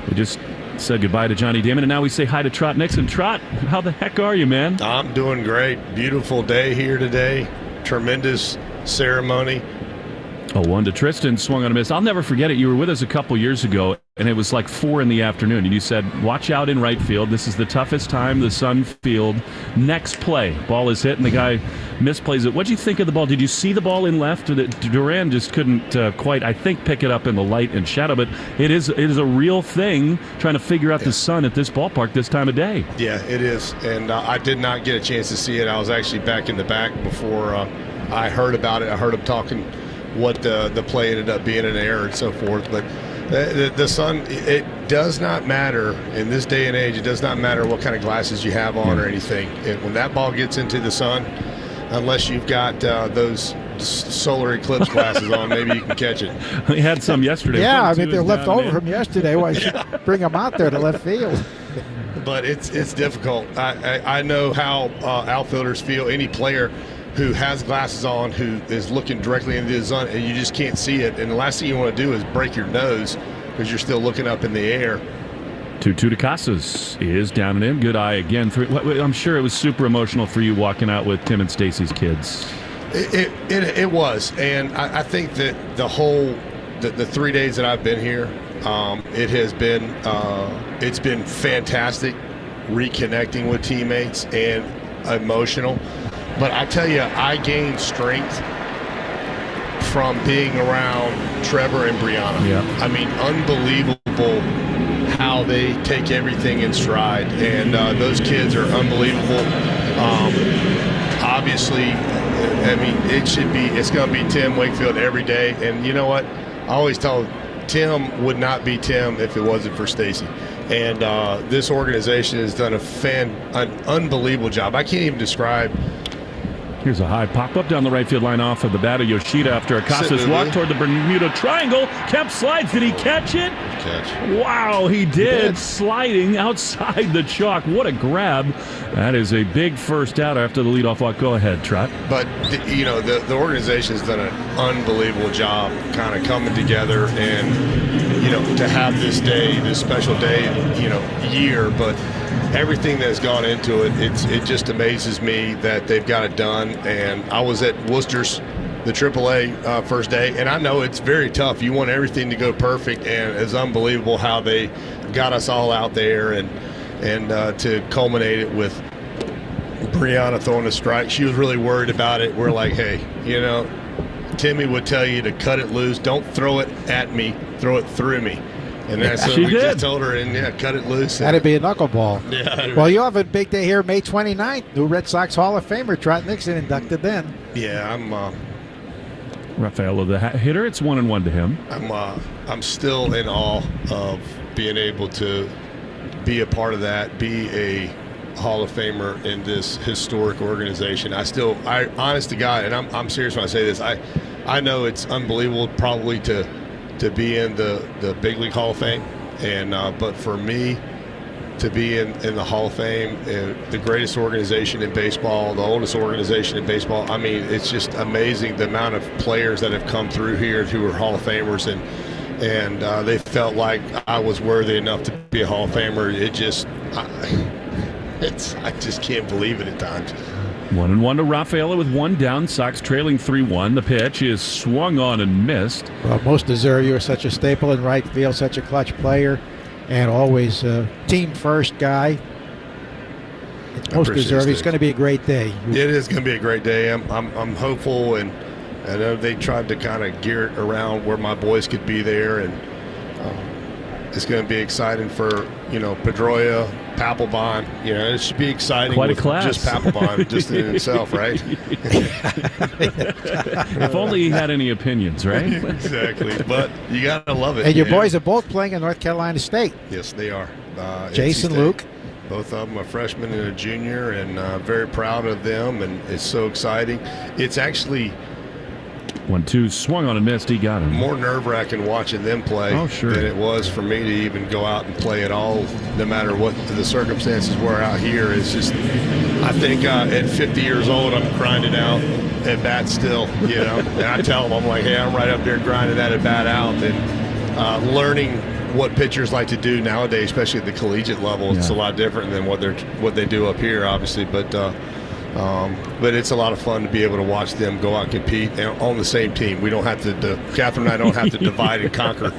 we just said goodbye to Johnny Damon, and now we say hi to Trot Nixon. Trot, how the heck are you, man? I'm doing great. Beautiful day here today. Tremendous ceremony. 1 to Tristan, swung on a miss. I'll never forget it. You were with us a couple years ago, and it was like 4 in the afternoon, and you said, watch out in right field. This is the toughest time, the sun field. Next play, ball is hit, and the guy misplays it. What did you think of the ball? Did you see the ball in left? Duran just couldn't quite, I think, pick it up in the light and shadow, but it is a real thing trying to figure out the sun at this ballpark this time of day. Yeah, it is, and I did not get a chance to see it. I was actually back in the back before I heard about it. I heard him talking what the play ended up being, an error and so forth. But the sun, it does not matter in this day and age. It does not matter what kind of glasses you have on or anything. When that ball gets into the sun, unless you've got those solar eclipse glasses on, maybe you can catch it. He had some yesterday. Yeah, I mean, they're left over from yesterday. Why should bring them out there to left field? But it's difficult. I know how outfielders feel. Any player who has glasses on, who is looking directly into the sun, and you just can't see it. And the last thing you want to do is break your nose because you're still looking up in the air. 2-2 to Casas is down and in. Good eye again. I'm sure it was super emotional for you walking out with Tim and Stacy's kids. It was. And I think that the 3 days that I've been here, it's been fantastic reconnecting with teammates and emotional. But I tell you, I gained strength from being around Trevor and Brianna. Yeah. I mean, unbelievable how they take everything in stride. And those kids are unbelievable. Obviously, I mean, it's going to be Tim Wakefield every day. And you know what? I always tell Tim would not be Tim if it wasn't for Stacy. And this organization has done an unbelievable job. I can't even describe. Here's a high pop-up down the right field line off of the bat of Yoshida after Casas walked toward the Bermuda Triangle. Kemp slides. Did he catch it? Wow, he did. Sliding outside the chalk. What a grab. That is a big first out after the leadoff walk. Go ahead, Trot. But, the organization has done an unbelievable job kind of coming together and, to have this day, this special day, year. But everything that's gone into it, it just amazes me that they've got it done. And I was at Worcester's, the AAA first day, and I know it's very tough. You want everything to go perfect, and it's unbelievable how they got us all out there and to culminate it with Brianna throwing a strike. She was really worried about it. We're like, hey, Timmy would tell you to cut it loose. Don't throw it at me. Throw it through me. And that's what we just told her, and cut it loose. That'd be a knuckleball. Yeah. Well, you'll have a big day here May 29th. New Red Sox Hall of Famer Trot Nixon inducted then. Yeah, Rafaelo, the hitter, it's 1-1 to him. I'm still in awe of being able to be a part of that, be a Hall of Famer in this historic organization. I honest to God, and I'm serious when I say this, I know it's unbelievable probably to be in the Big League Hall of Fame, and but for me to be in the Hall of Fame, the greatest organization in baseball, the oldest organization in baseball, I mean, it's just amazing the amount of players that have come through here who are Hall of Famers, and they felt like I was worthy enough to be a Hall of Famer. I just can't believe it at times. 1-1 to Rafaela with one down. Sox trailing 3-1. The pitch is swung on and missed. Well, most deserve. You're such a staple in right field, such a clutch player, and always a team first guy. Most deserve. It's going to be a great day. It is going to be a great day. I'm hopeful, and I know they tried to kind of gear it around where my boys could be there, and it's going to be exciting for Pedroia, Papelbon. It should be exciting. Quite a class. Just Papelbon, just in itself, right? If only he had any opinions, right? Exactly. But you got to love it. And your boys are both playing at North Carolina State. Yes, they are. Jason, Luke. Both of them a freshman and a junior, and very proud of them, and it's so exciting. It's actually 1-2 swung on and missed. He got him. More nerve-wracking watching them play than it was for me to even go out and play at all, no matter what the circumstances were out here. It's just, I think at 50 years old, I'm grinding out at bat still, And I tell them, I'm like, hey, I'm right up there grinding that at bat out, and learning what pitchers like to do nowadays, especially at the collegiate level. It's a lot different than what they do up here, obviously. But But it's a lot of fun to be able to watch them go out and compete on the same team. We don't have to, Catherine and I don't have to divide and conquer,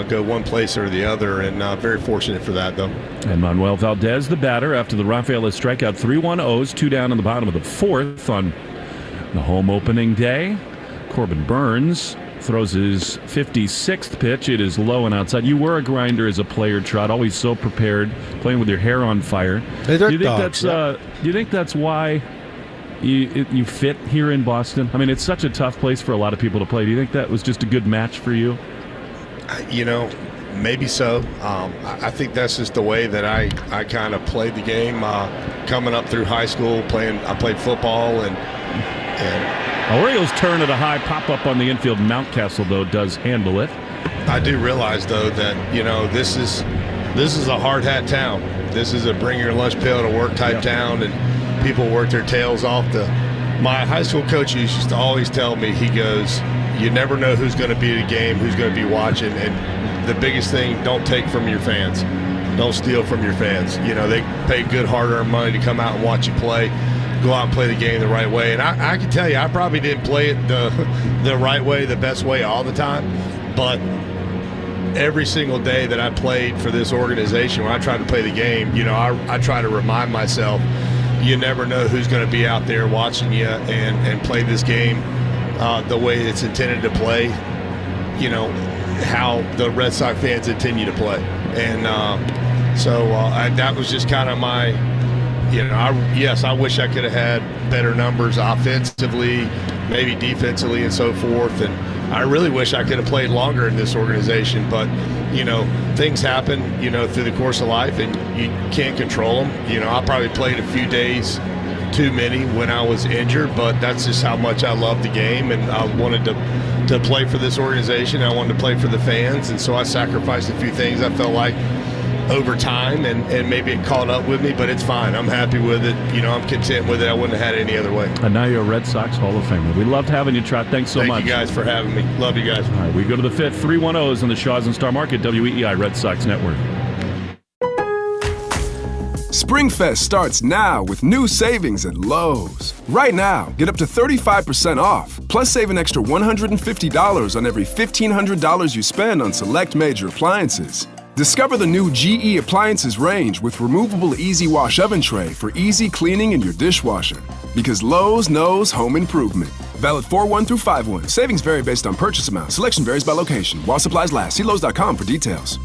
go one place or the other, and very fortunate for that, though. And Manuel Valdez, the batter, after the Rafaela strikeout, 3-1 O's, 2 down in the bottom of the fourth on the home opening day. Corbin Burnes throws his 56th pitch. It is low and outside. You were a grinder as a player, Trot, always so prepared, playing with your hair on fire. Do you think that's why you fit here in Boston? I mean, it's such a tough place for a lot of people to play. Do you think that was just a good match for you? Maybe so. I think that's just the way that I kind of played the game. Coming up through high school, I played football and Orioles turn at a high pop-up on the infield. Mountcastle, though, does handle it. I do realize, though, that, this is a hard hat town. This is a bring your lunch pail to work type town, and people work their tails off. My high school coach used to always tell me, he goes, you never know who's going to be at a game, who's going to be watching, and the biggest thing, don't take from your fans. Don't steal from your fans. They pay good, hard-earned money to come out and watch you play. Go out and play the game the right way. And I can tell you, I probably didn't play it the right way, the best way all the time. But every single day that I played for this organization, when I tried to play the game, I try to remind myself, you never know who's going to be out there watching you and play this game the way it's intended to play, how the Red Sox fans intend to play. And so that was just kind of my... I wish I could have had better numbers offensively, maybe defensively and so forth. And I really wish I could have played longer in this organization. But, things happen, through the course of life, and you can't control them. I probably played a few days too many when I was injured, but that's just how much I love the game. And I wanted to play for this organization. I wanted to play for the fans. And so I sacrificed a few things I felt like over time, and maybe it caught up with me, but it's fine. I'm happy with it. I'm content with it. I wouldn't have had it any other way. And now you're a Red Sox Hall of Famer. We loved having you, Trot. Thanks so much. Thank you guys for having me. Love you guys. All right, we go to the fifth. 3-1 O's on the Shaws and Star Market, WEEI Red Sox Network. Springfest starts now with new savings at Lowe's. Right now, get up to 35% off, plus save an extra $150 on every $1,500 you spend on select major appliances. Discover the new GE Appliances range with removable Easy Wash oven tray for easy cleaning in your dishwasher. Because Lowe's knows home improvement. Valid 4/1 through 5/1. Savings vary based on purchase amount. Selection varies by location. While supplies last. See Lowe's.com for details.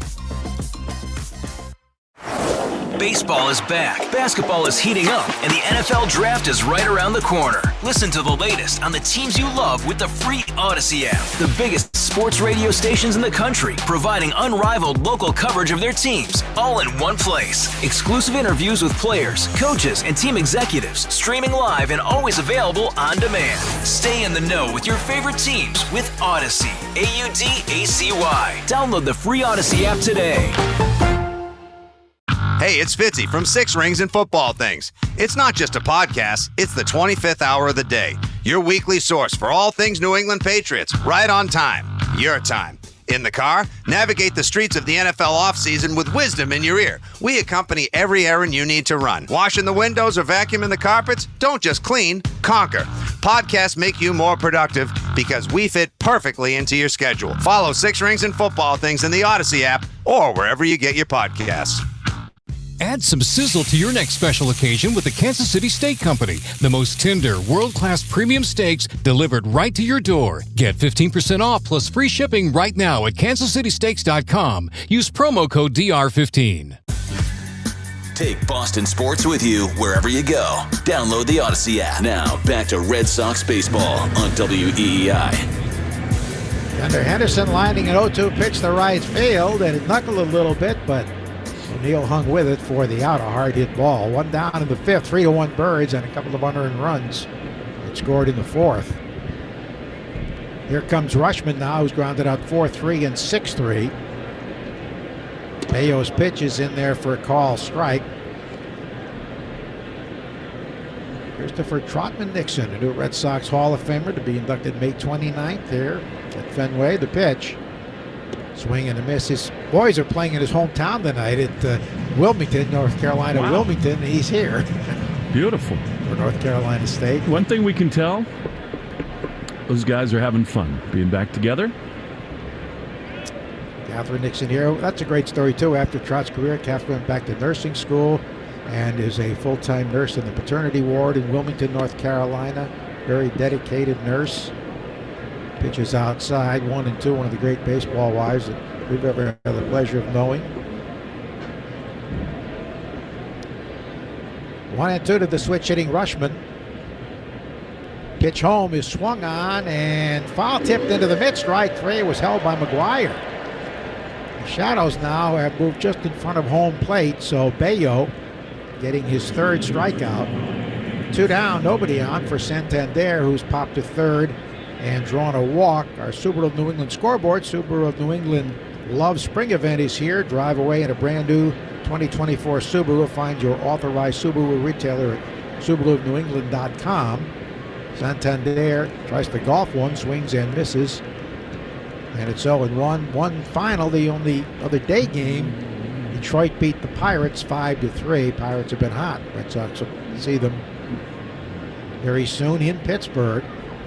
Baseball is back, basketball is heating up, and the NFL Draft is right around the corner. Listen to the latest on the teams you love with the free Odyssey app. The biggest sports radio stations in the country, providing unrivaled local coverage of their teams, all in one place. Exclusive interviews with players, coaches, and team executives, streaming live and always available on demand. Stay in the know with your favorite teams with Odyssey, AUDACY. Download the free Odyssey app today. Hey, it's Fitzy from Six Rings and Football Things. It's not just a podcast, it's the 25th hour of the day. Your weekly source for all things New England Patriots, right on time. Your time. In the car, navigate the streets of the NFL offseason with wisdom in your ear. We accompany every errand you need to run. Washing the windows or vacuuming the carpets? Don't just clean, conquer. Podcasts make you more productive because we fit perfectly into your schedule. Follow Six Rings and Football Things in the Odyssey app or wherever you get your podcasts. Add some sizzle to your next special occasion with the Kansas City Steak Company. The most tender, world-class premium steaks delivered right to your door. Get 15% off plus free shipping right now at kansascitysteaks.com. Use promo code DR15. Take Boston sports with you wherever you go. Download the Odyssey app. Now, back to Red Sox baseball on WEEI. Under Henderson lining an 0-2 pitch to right field, and it knuckled a little bit, but O'Neill hung with it for the out, a hard hit ball. One down in the fifth, 3-1 Birds, and a couple of unearned runs that scored in the fourth. Here comes Rushman now, who's grounded out 4-3 and 6-3. Bello's pitch is in there for a call strike. Christopher Trotman-Nixon, a new Red Sox Hall of Famer, to be inducted May 29th here at Fenway. The pitch. Swing and a miss. His boys are playing in his hometown tonight at Wilmington, North Carolina. Wow. Wilmington, he's here. Beautiful. For North Carolina State. One thing we can tell, those guys are having fun being back together. Catherine Nixon here. That's a great story, too. After Trott's career, Catherine went back to nursing school and is a full-time nurse in the paternity ward in Wilmington, North Carolina. Very dedicated nurse. Pitches outside, 1-2, one of the great baseball wives that we've ever had the pleasure of knowing. 1-2 to the switch-hitting Rushman. Pitch home is swung on and foul tipped into the mid. Strike 3 was held by McGuire. The Shadows now have moved just in front of home plate, so Bello getting his third strikeout. 2 down, nobody on for Santander, who's popped to third and drawn a walk. Our Subaru of New England scoreboard. Subaru of New England Love Spring event is here. Drive away in a brand new 2024 Subaru. Find your authorized Subaru retailer at SubaruofNewEngland.com. Santander tries to golf one, swings and misses. And it's 0-1. One final, the only other day game. Detroit beat the Pirates 5-3. Pirates have been hot. Red Sox will see them very soon in Pittsburgh.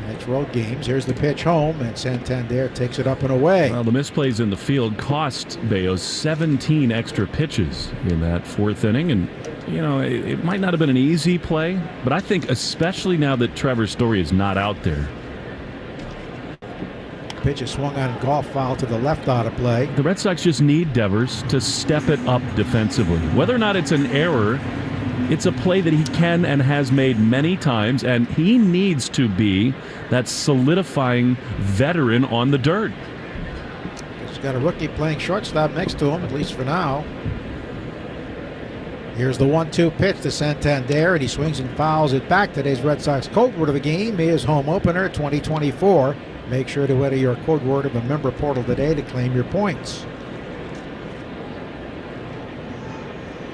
Next road games. Here's the pitch home, and Santander takes it up and away. Well, the misplays in the field cost Bello 17 extra pitches in that fourth inning, and it might not have been an easy play, but I think especially now that Trevor Story is not out there. Pitch is swung on, golf foul to the left out of play. The Red Sox just need Devers to step it up defensively. Whether or not it's an error, it's a play that he can and has made many times, and he needs to be that solidifying veteran on the dirt. He's got a rookie playing shortstop next to him, at least for now. Here's the 1-2 pitch to Santander, and he swings and fouls it back. Today's Red Sox code word of the game is home opener 2024. Make sure to enter your code word of a member portal today to claim your points.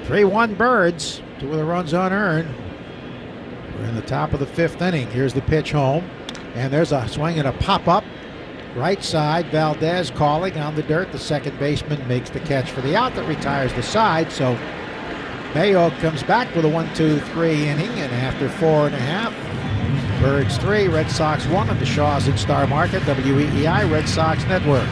3-1 Birds. 2 of the runs unearned. We're in the top of the 5th inning. Here's the pitch home. And there's a swing and a pop-up. Right side, Valdez calling on the dirt. The second baseman makes the catch for the out that retires the side. So Bello comes back with a 1-2-3 inning. And after 4.5, Birds 3, Red Sox 1 on the Shaws and Star Market, WEEI Red Sox Network.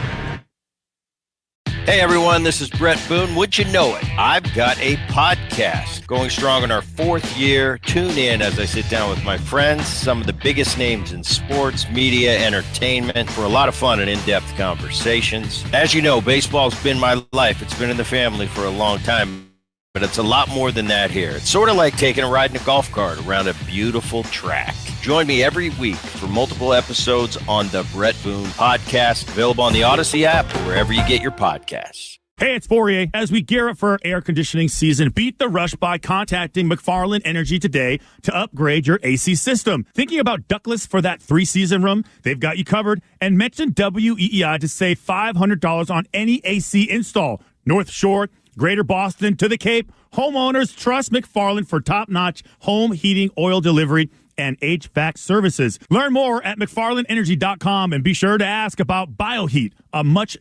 Hey everyone, this is Brett Boone. Would you know it? I've got a podcast going strong in our 4th year. Tune in as I sit down with my friends, some of the biggest names in sports, media, entertainment, for a lot of fun and in-depth conversations. As you know, baseball's been my life. It's been in the family for a long time, but it's a lot more than that here. It's sort of like taking a ride in a golf cart around a beautiful track. Join me every week for multiple episodes on the Brett Boone Podcast, available on the Odyssey app or wherever you get your podcasts. Hey, it's Fourier. As we gear up for air conditioning season, beat the rush by contacting McFarland Energy today to upgrade your AC system. Thinking about ductless for that 3-season room? They've got you covered. And mention WEEI to save $500 on any AC install. North Shore, Greater Boston to the Cape. Homeowners trust McFarland for top-notch home heating oil delivery and HVAC services. Learn more at McFarlandEnergy.com and be sure to ask about BioHeat, a much...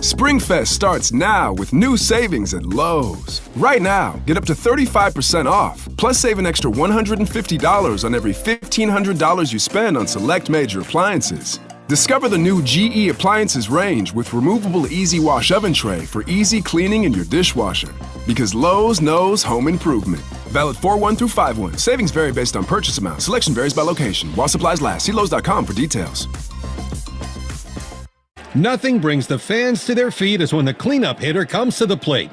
SpringFest starts now with new savings at Lowe's. Right now, get up to 35% off, plus save an extra $150 on every $1,500 you spend on select major appliances. Discover the new GE Appliances range with removable Easy Wash oven tray for easy cleaning in your dishwasher. Because Lowe's knows home improvement. Valid 4/1 through 5/1. Savings vary based on purchase amount. Selection varies by location. While supplies last, see Lowe's.com for details. Nothing brings the fans to their feet as when the cleanup hitter comes to the plate.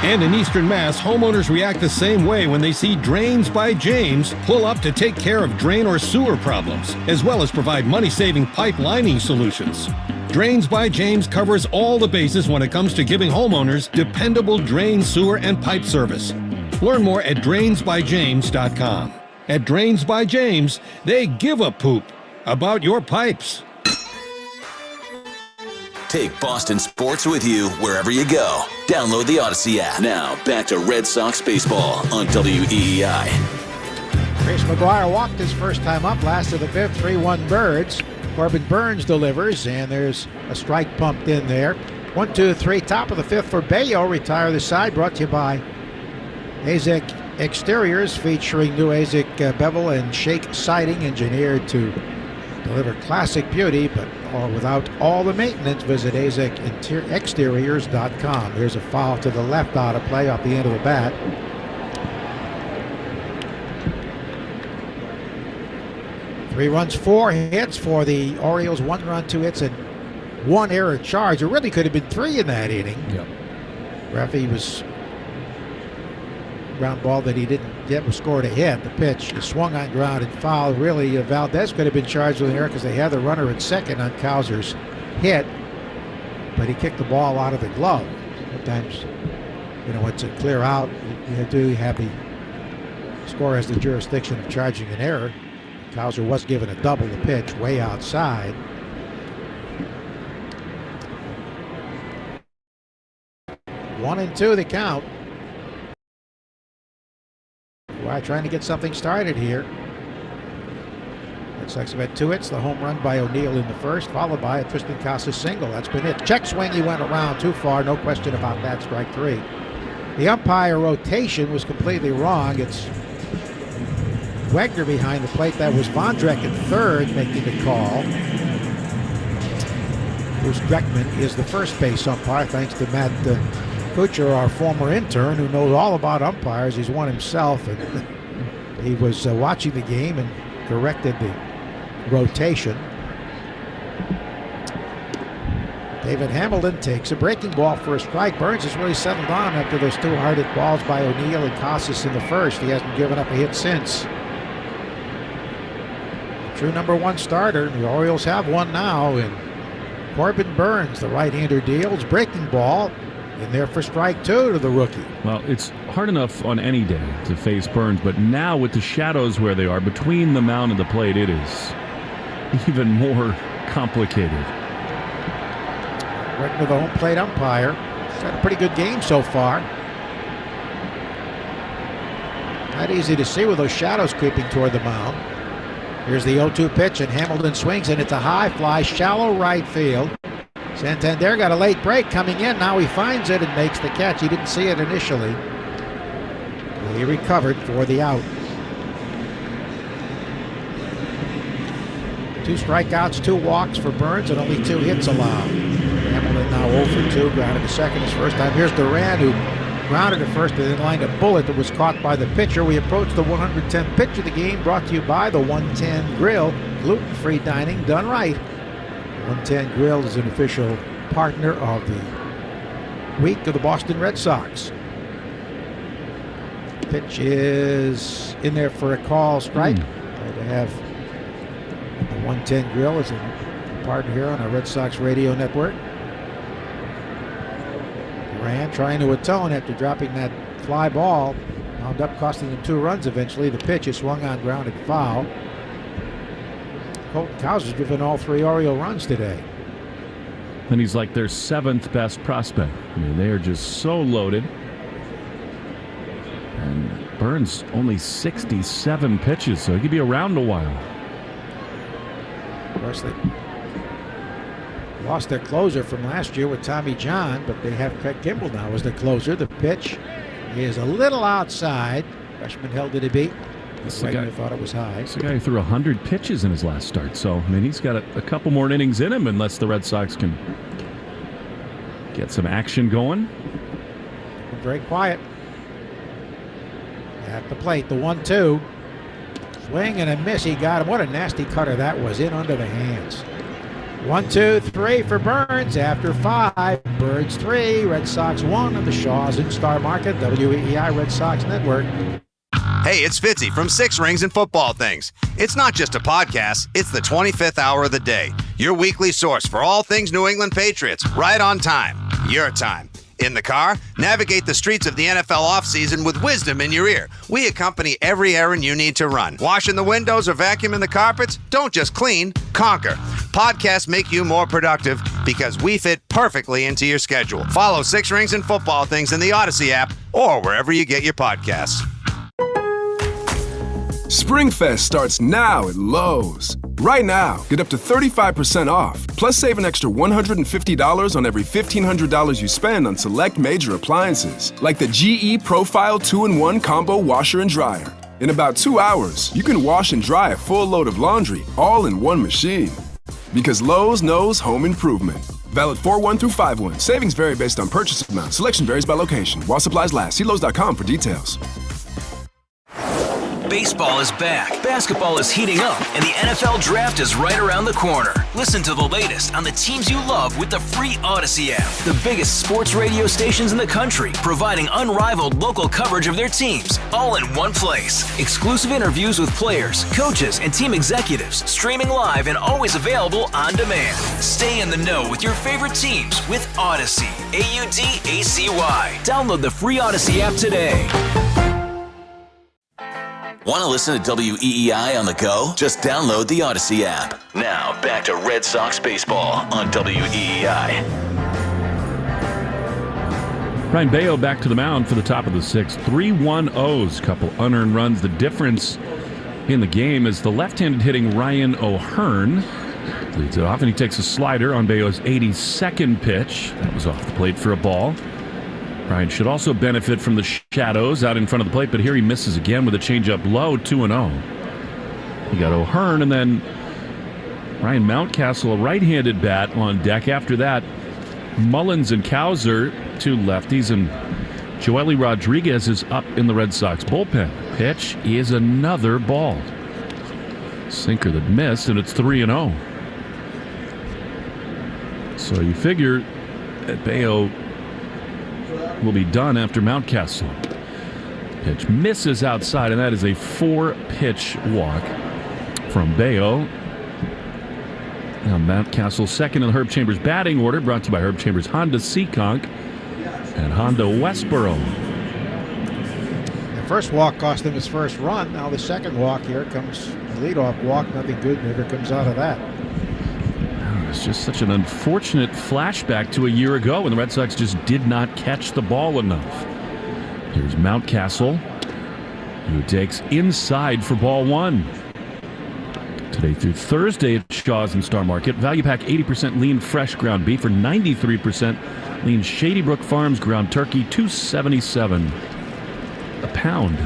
And in Eastern Mass, homeowners react the same way when they see Drains by James pull up to take care of drain or sewer problems, as well as provide money-saving pipe lining solutions. Drains by James covers all the bases when it comes to giving homeowners dependable drain, sewer, and pipe service. Learn more at drainsbyjames.com. At Drains by James, they give a poop about your pipes. Take Boston sports with you wherever you go. Download the Odyssey app. Now, back to Red Sox baseball on WEEI. Chris McGuire walked his first time up, last of the 5th, 3-1 Birds. Corbin Burnes delivers, and there's a strike pumped in there. 1-2-3, top of the 5th for Bello. Retire the side, brought to you by Exteriors featuring new AZIC bevel and shake siding engineered to deliver classic beauty, but without all the maintenance. Visit AZICexteriors.com. Here's a foul to the left out of play off the end of the bat. Three runs, 4 hits for the Orioles. 1 run, 2 hits, and 1 error charge. It really could have been 3 in that inning. Yep. Rafi was ground ball that he didn't get, was scored a hit. The pitch is swung on ground and foul. Really, Valdez could have been charged with an error because they had the runner at second on Kauser's hit, but he kicked the ball out of the glove. Sometimes, it's a clear out. You do have the scorer has the jurisdiction of charging an error. Kauser was given a double the pitch way outside. One and two the count. Why trying to get something started here. Red Sox have had 2 hits. The home run by O'Neill in the first, followed by a Tristan Casas single. That's been it. Check swing, he went around too far. No question about that. Strike 3. The umpire rotation was completely wrong. It's Wegner behind the plate. That was Vondrek in third making the call. Bruce Dreckman is the first base umpire, thanks to Matt Kuchar, our former intern, who knows all about umpires. He's one himself, and he was watching the game and corrected the rotation. David Hamilton takes a breaking ball for a strike. Burnes has really settled on after those 2 hard hit balls by O'Neill and Casas in the first. He hasn't given up a hit since. True number 1 starter. The Orioles have one now, and Corbin Burnes, the right-hander, deals breaking ball in there for strike 2 to the rookie. Well, it's hard enough on any day to face Burnes, but now with the shadows where they are between the mound and the plate, it is even more complicated. Wegner, the home plate umpire, he's had a pretty good game so far. Not easy to see with those shadows creeping toward the mound. Here's the 0-2 pitch, and Hamilton swings, and it's a high fly, shallow right field. Santander got a late break coming in. Now he finds it and makes the catch. He didn't see it initially. He recovered for the out. 2 strikeouts, 2 walks for Burnes, and only 2 hits allowed. Hamilton now 0 for 2, grounded to second his first time. Here's Duran, who grounded at first and then lined a bullet that was caught by the pitcher. We approach the 110th pitch of the game, brought to you by the 110 Grill. Gluten-free dining done right. 110 Grill is an official partner of the week of the Boston Red Sox. Pitch is in there for a call strike. Glad to have the 110 Grill as a partner here on our Red Sox radio network. Duran trying to atone after dropping that fly ball. Wound up costing them 2 runs eventually. The pitch is swung on, grounded foul. Colton Cowser's driven all 3 Oriole runs today. And he's like their 7th best prospect. I mean, they are just so loaded. And Burnes only 67 pitches, so he could be around a while. Of course, they lost their closer from last year with Tommy John, but they have Craig Kimball now as the closer. The pitch is a little outside. Freshman held it a beat. Wegner thought it was high. This guy threw 100 pitches in his last start, so I mean he's got a couple more innings in him unless the Red Sox can get some action going. Very quiet at the plate. The 1-2 swing and a miss. He got him. What a nasty cutter that was, in under the hands. 1, 2, 3 for Burnes after 5. Birds 3, Red Sox 1 of the Shaws in Star Market, WEEI Red Sox Network. Hey, it's Fitzy from 6 Rings and Football Things. It's not just a podcast, it's the 25th hour of the day. Your weekly source for all things New England Patriots, right on time. Your time. In the car, navigate the streets of the NFL offseason with wisdom in your ear. We accompany every errand you need to run. Washing the windows or vacuuming the carpets? Don't just clean, conquer. Podcasts make you more productive because we fit perfectly into your schedule. Follow 6 Rings and Football Things in the Odyssey app or wherever you get your podcasts. SpringFest starts now at Lowe's. Right now, get up to 35% off, plus save an extra $150 on every $1,500 you spend on select major appliances, like the GE Profile 2-in-1 Combo Washer and Dryer. In about 2 hours, you can wash and dry a full load of laundry, all in one machine. Because Lowe's knows home improvement. Valid 4/1 through 5/1. Savings vary based on purchase amount. Selection varies by location. While supplies last, see Lowe's.com for details. Baseball is back, basketball is heating up, and the NFL Draft is right around the corner. Listen to the latest on the teams you love with the free Odyssey app. The biggest sports radio stations in the country, providing unrivaled local coverage of their teams, all in one place. Exclusive interviews with players, coaches, and team executives, streaming live and always available on demand. Stay in the know with your favorite teams with Odyssey, AUDACY. Download the free Odyssey app today. Want to listen to WEEI on the go? Just download the Odyssey app. Now, back to Red Sox baseball on WEEI. Brayan Bello back to the mound for the top of the sixth. 3-1 O's, couple unearned runs. The difference in the game is the left-handed hitting Ryan O'Hearn leads it off, and he takes a slider on Bello's 82nd pitch. That was off the plate for a ball. Ryan should also benefit from the shadows out in front of the plate, but here he misses again with a changeup low, 2-0. You got O'Hearn, and then Ryan Mountcastle, a right-handed bat on deck. After that, Mullins and Cowser, two lefties, and Joely Rodriguez is up in the Red Sox bullpen. Pitch is another ball. Sinker that missed, and it's 3-0. So you figure that Bello will be done after Mountcastle. Pitch misses outside, and that is a 4-pitch walk from Bello. Now Mountcastle second in the Herb Chambers batting order, brought to you by Herb Chambers Honda Seekonk and Honda Westboro. The first walk cost him his first run. Now the second walk, here comes the leadoff walk. Nothing good never comes out of that. It's just such an unfortunate flashback to a year ago when the Red Sox just did not catch the ball enough. Here's Mountcastle, who takes inside for ball one. Today through Thursday at Shaw's and Star Market, value pack 80% lean fresh ground beef for 93% lean Shady Brook Farms ground turkey, $2.77 a pound.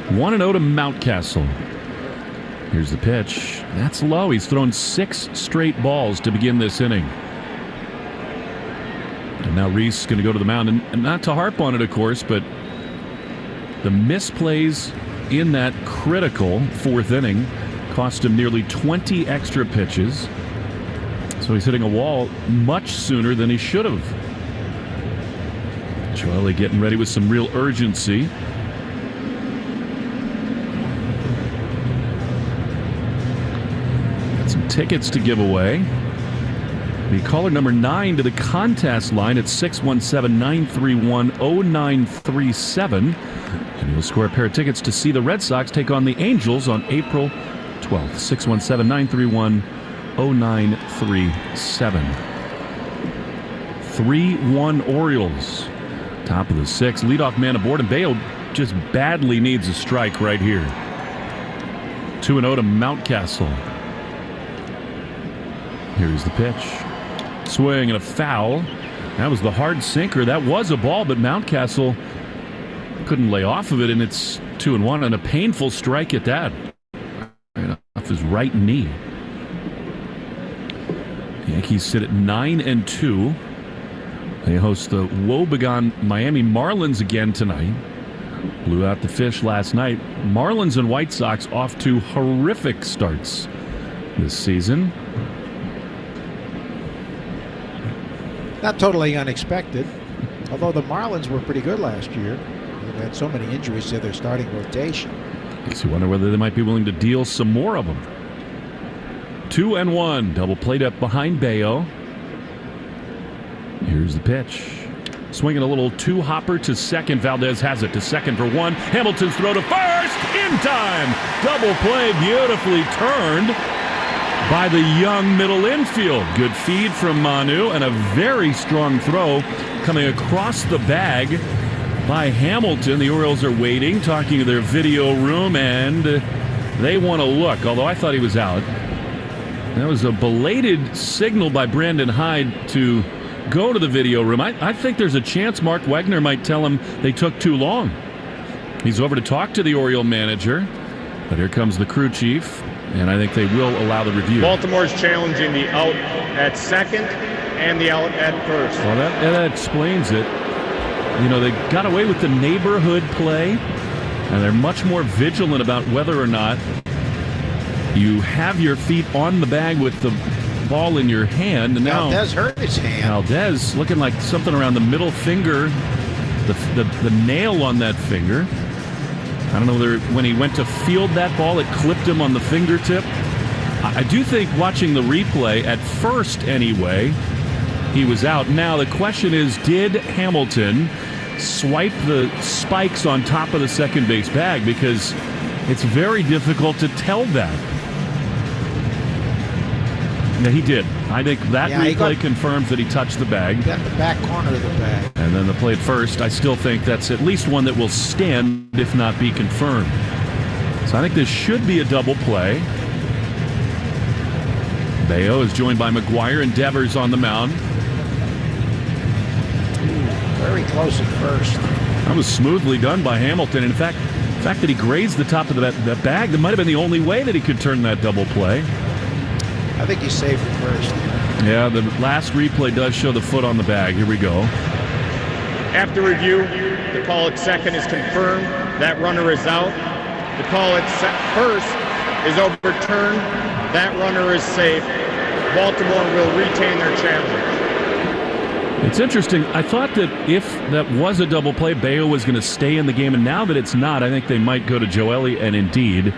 1-0 to Mountcastle. Here's the pitch. That's low. He's thrown 6 straight balls to begin this inning. And now Reese is going to go to the mound. And not to harp on it, of course, but the misplays in that critical fourth inning cost him nearly 20 extra pitches. So he's hitting a wall much sooner than he should have. Joely getting ready with some real urgency. Tickets to give away. Be caller number 9 to the contest line at 617-931-0937. And you'll score a pair of tickets to see the Red Sox take on the Angels on April 12th. 617-931-0937. 3-1 Orioles. Top of the sixth. Leadoff man aboard, and Bello just badly needs a strike right here. 2-0 to Mountcastle. Here's the pitch. Swing and a foul. That was the hard sinker. That was a ball, but Mountcastle couldn't lay off of it, and it's 2-1, and a painful strike at that. Right off his right knee. The Yankees sit at 9-2. They host the woebegone Miami Marlins again tonight. Blew out the Fish last night. Marlins and White Sox off to horrific starts this season. Not totally unexpected, although the Marlins were pretty good last year. They've had so many injuries to their starting rotation. Makes you wonder whether they might be willing to deal some more of them. 2-1. Double played up behind Bello. Here's the pitch. Swinging a little two-hopper to second. Valdez has it to second for one. Hamilton's throw to first in time. Double play beautifully turned by the young middle infield. Good feed from Manu, and a very strong throw coming across the bag by Hamilton. The Orioles are waiting, talking to their video room, and they want to look, although I thought he was out. That was a belated signal by Brandon Hyde to go to the video room. I think there's a chance Mark Wegner might tell him they took too long. He's over to talk to the Oriole manager, but here comes the crew chief, and I think they will allow the review. Baltimore's challenging the out at second and the out at first. Well, that explains it. You know, they got away with the neighborhood play, and they're much more vigilant about whether or not you have your feet on the bag with the ball in your hand. And now Valdez hurt his hand. Valdez looking like something around the middle finger, the nail on that finger. I don't know whether when he went to field that ball, it clipped him on the fingertip. I do think watching the replay, at first anyway, he was out. Now the question is, did Hamilton swipe the spikes on top of the second base bag? Because it's very difficult to tell that. Yeah, he did. I think that replay confirms that he touched the bag. Got the back corner of the bag. And then the play at first, I still think that's at least one that will stand, if not be confirmed. So I think this should be a double play. Bello is joined by McGuire and Devers on the mound. Very close at first. That was smoothly done by Hamilton. In fact, the fact that he grazed the top of the bag, that might have been the only way that he could turn that double play. I think he's safe at first. Yeah, the last replay does show the foot on the bag. Here we go. After review, the call at second is confirmed. That runner is out. The call at first is overturned. That runner is safe. Baltimore will retain their challenge. It's interesting. I thought that if that was a double play, Bello was going to stay in the game. And now that it's not, I think they might go to Joely. And indeed,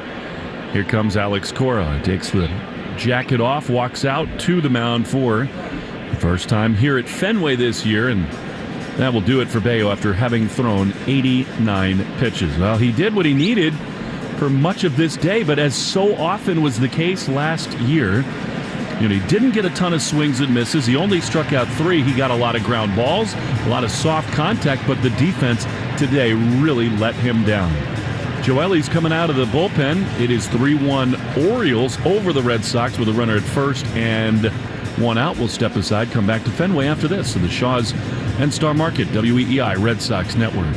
here comes Alex Cora. Takes the jacket off, walks out to the mound for the first time here at Fenway this year, and that will do it for Bello after having thrown 89 pitches. Well, he did what he needed for much of this day, but as so often was the case last year, you know, he didn't get a ton of swings and misses. He only struck out 3. He got a lot of ground balls, a lot of soft contact, but the defense today really let him down. Joely's coming out of the bullpen. It is 3-1 Orioles over the Red Sox with a runner at first and one out. We'll step aside, come back to Fenway after this. So the Shaws and Star Market, WEEI Red Sox Network.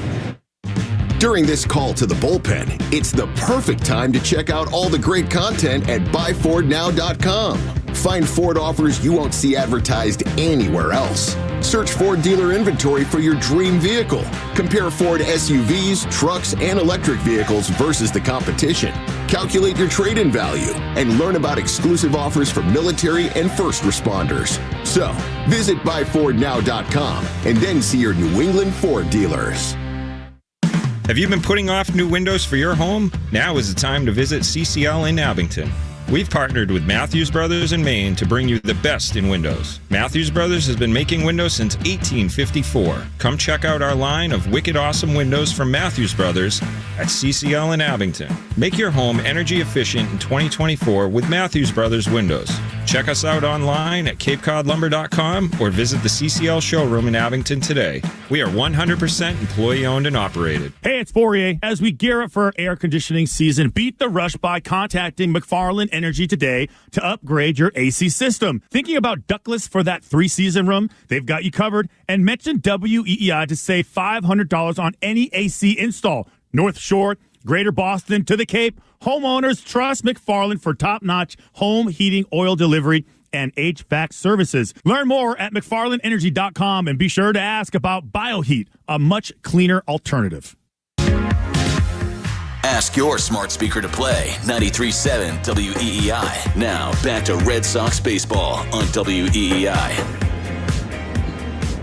During this call to the bullpen, it's the perfect time to check out all the great content at buyfordnow.com. Find Ford offers you won't see advertised anywhere else. Search Ford dealer inventory for your dream vehicle. Compare Ford SUVs, trucks, and electric vehicles versus the competition. Calculate your trade-in value and learn about exclusive offers for military and first responders. So, visit buyfordnow.com and then see your New England Ford dealers. Have you been putting off new windows for your home? Now is the time to visit CCL in Abington. We've partnered with Matthews Brothers in Maine to bring you the best in windows. Matthews Brothers has been making windows since 1854. Come check out our line of wicked awesome windows from Matthews Brothers at CCL in Abington. Make your home energy efficient in 2024 with Matthews Brothers windows. Check us out online at capecodlumber.com or visit the CCL showroom in Abington today. We are 100% employee owned and operated. Hey, it's Fourier. As we gear up for air conditioning season, beat the rush by contacting McFarland Energy today to upgrade your AC system. Thinking about ductless for that 3-season room? They've got you covered. And mention WEEI to save $500 on any AC install. North Shore, Greater Boston to the Cape. Homeowners trust McFarland for top-notch home heating oil delivery and HVAC services. Learn more at McFarlandEnergy.com and be sure to ask about BioHeat, a much cleaner alternative. Ask your smart speaker to play 93.7 WEEI. Now back to Red Sox baseball on WEEI.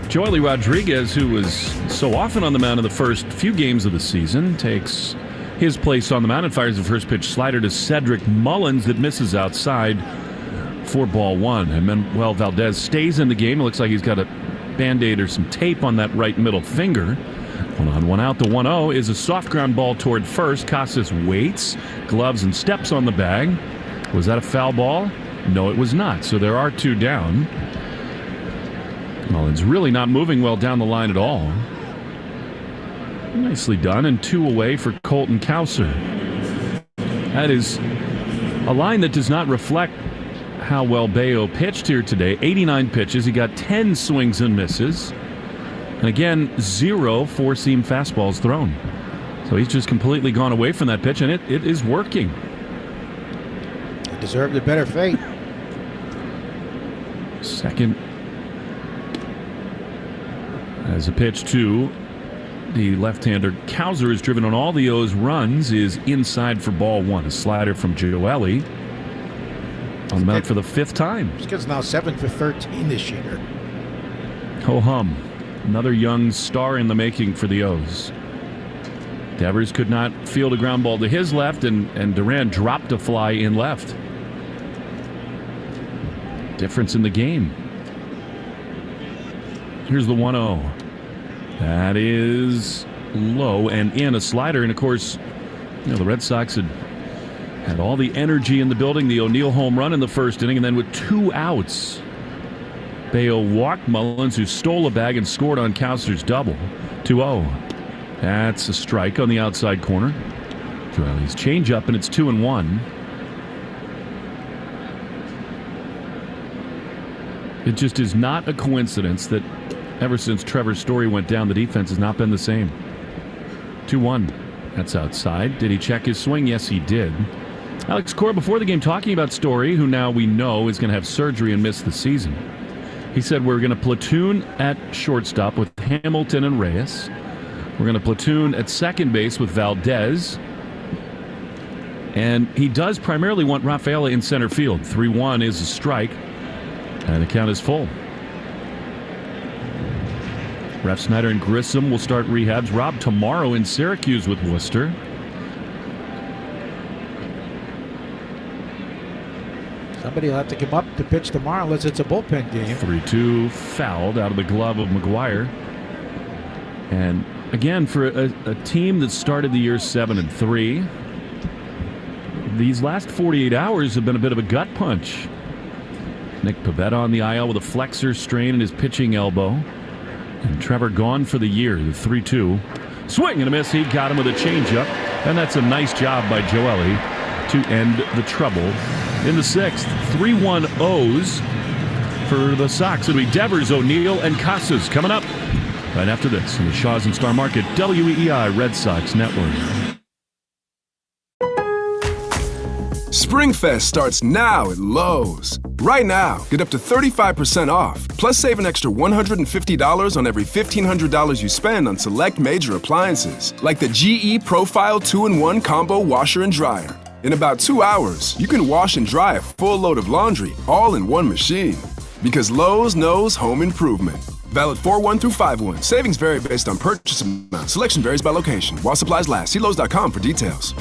Joely Rodriguez, who was so often on the mound in the first few games of the season, takes his place on the mound and fires the first pitch slider to Cedric Mullins that misses outside for ball 1. And Manuel Valdez stays in the game. It looks like he's got a Band-Aid or some tape on that right middle finger. 1 out. The 1-0 is a soft ground ball toward first. Casas waits, gloves and steps on the bag. Was that a foul ball? No, it was not. So there are 2 down. Mullins really not moving well down the line at all. Nicely done, and 2 away for Colton Cowser. That is a line that does not reflect how well Bello pitched here today. 89 pitches. He got 10 swings and misses. And again, 0 four-seam fastballs thrown. So he's just completely gone away from that pitch, and it is working. He deserved a better fate. Second. As a pitch to the left-hander, Cowser is driven on all the O's runs, is inside for ball one. A slider from Joely on the mound for the 5th time. This kid's now 7 for 13 this year. Ho hum. Another young star in the making for the O's. Devers could not field a ground ball to his left, and Duran dropped a fly in left. Difference in the game. Here's the 1-0. That is low and in, a slider. And of course, the Red Sox had all the energy in the building. The O'Neill home run in the first inning, and then with 2 outs, Bello walked Mullins, who stole a bag and scored on Cowser's double. 2-0. That's a strike on the outside corner. Joely's changeup, and it's 2-1. It just is not a coincidence that ever since Trevor Story went down, the defense has not been the same. 2-1. That's outside. Did he check his swing? Yes, he did. Alex Cora, before the game, talking about Story, who now we know is going to have surgery and miss the season. He said, we're going to platoon at shortstop with Hamilton and Reyes. We're going to platoon at second base with Valdez. And he does primarily want Rafaela in center field. 3-1 is a strike. And the count is full. Ref Snyder and Grissom will start rehabs. Rob tomorrow in Syracuse with Worcester. Somebody will have to come up to pitch tomorrow unless it's a bullpen game. 3-2 fouled out of the glove of McGuire. And again, for a team that started the year 7-3, these last 48 hours have been a bit of a gut punch. Nick Pivetta on the IL with a flexor strain in his pitching elbow. And Trevor gone for the year, the 3-2. Swing and a miss. He got him with a changeup. And that's a nice job by Joely to end the trouble in the 6th. 3-1 O's for the Sox. It'll be Devers, O'Neill, and Casas coming up right after this in the Shaw's and Star Market WEEI Red Sox Network. SpringFest starts now at Lowe's. Right now, get up to 35% off, plus save an extra $150 on every $1,500 you spend on select major appliances, like the GE Profile 2-in-1 Combo Washer and Dryer. In about 2 hours, you can wash and dry a full load of laundry, all in one machine. Because Lowe's knows home improvement. Valid 4/1 through 5/1. Savings vary based on purchase amount. Selection varies by location. While supplies last, see Lowe's.com for details.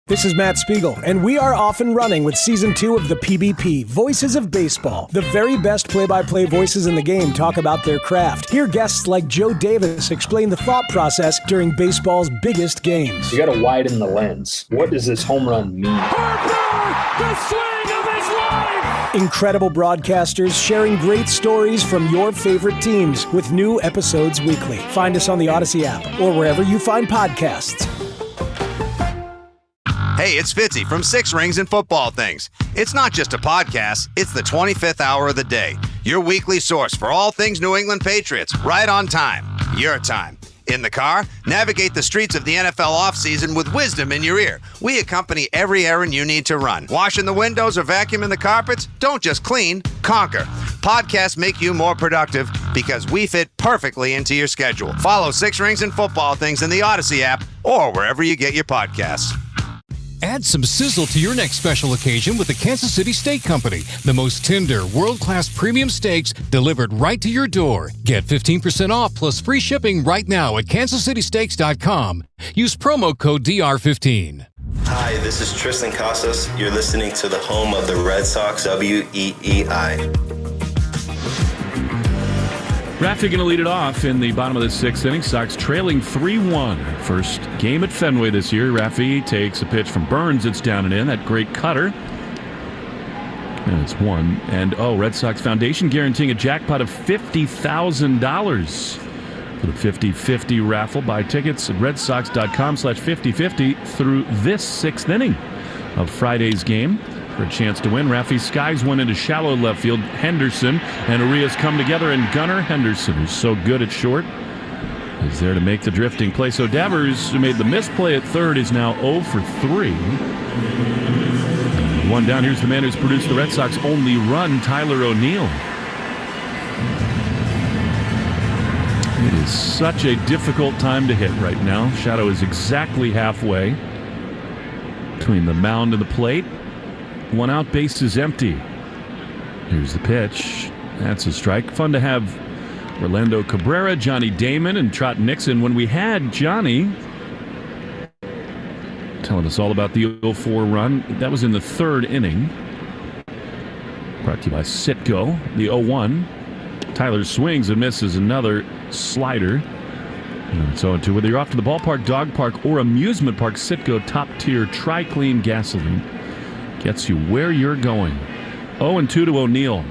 This is Matt Spiegel, and we are off and running with Season 2 of the PBP, Voices of Baseball. The very best play-by-play voices in the game talk about their craft. Hear guests like Joe Davis explain the thought process during baseball's biggest games. You got to widen the lens. What does this home run mean? The swing of his life! Incredible broadcasters sharing great stories from your favorite teams with new episodes weekly. Find us on the Odyssey app or wherever you find podcasts. Hey, it's Fitzy from Six Rings and Football Things. It's not just a podcast, it's the 25th hour of the day. Your weekly source for all things New England Patriots, right on time. Your time. In the car, navigate the streets of the NFL offseason with wisdom in your ear. We accompany every errand you need to run. Washing the windows or vacuuming the carpets? Don't just clean, conquer. Podcasts make you more productive because we fit perfectly into your schedule. Follow Six Rings and Football Things in the Odyssey app or wherever you get your podcasts. Add some sizzle to your next special occasion with the Kansas City Steak Company. The most tender, world-class premium steaks delivered right to your door. Get 15% off plus free shipping right now at kansascitysteaks.com. Use promo code DR15. Hi, this is Tristan Casas. You're listening to the home of the Red Sox, WEEI. Raffy going to lead it off in the bottom of the 6th inning. Sox trailing 3-1. First game at Fenway this year. Raffy takes a pitch from Burnes. It's down and in. That great cutter. And it's one. And, Red Sox Foundation guaranteeing a jackpot of $50,000 for the 50-50 raffle. Buy tickets at redsox.com/5050 through this 6th inning of Friday's game. for a chance to win. Rafi skies one into shallow left field. Henderson and Urias come together, and Gunnar Henderson, who's so good at short, is there to make the drifting play. So Devers, who made the missed play at third, is now 0 for 3. One down. Here's the man who's produced the Red Sox only run, Tyler O'Neill. It is such a difficult time to hit right now. Shadow is exactly halfway between the mound and the plate. One out, base is empty. Here's the pitch. That's a strike. Fun to have Orlando Cabrera, Johnny Damon, and Trot Nixon. When we had Johnny telling us all about the 0-4 run, that was in the third inning. Brought to you by Citgo. The 0-1. Tyler swings and misses another slider. And it's 0-2. Whether you're off to the ballpark, dog park, or amusement park, Citgo top-tier Tri-Clean gasoline gets you where you're going. 0-2 to O'Neill.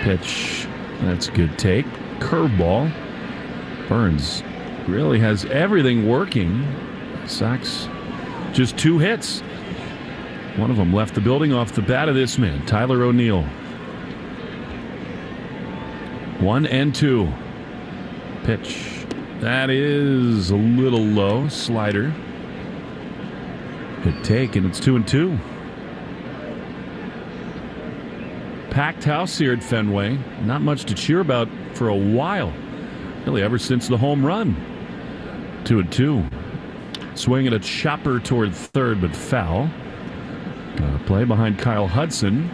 Pitch. That's a good take. Curveball. Burnes really has everything working. Sox just 2 hits. One of them left the building off the bat of this man, Tyler O'Neill. 1-2. Pitch. That is a little low. Slider. Good take, and it's 2-2. Packed house here at Fenway. Not much to cheer about for a while. Really, ever since the home run. 2-2. Swing at a chopper toward third, but foul. Play behind Kyle Hudson.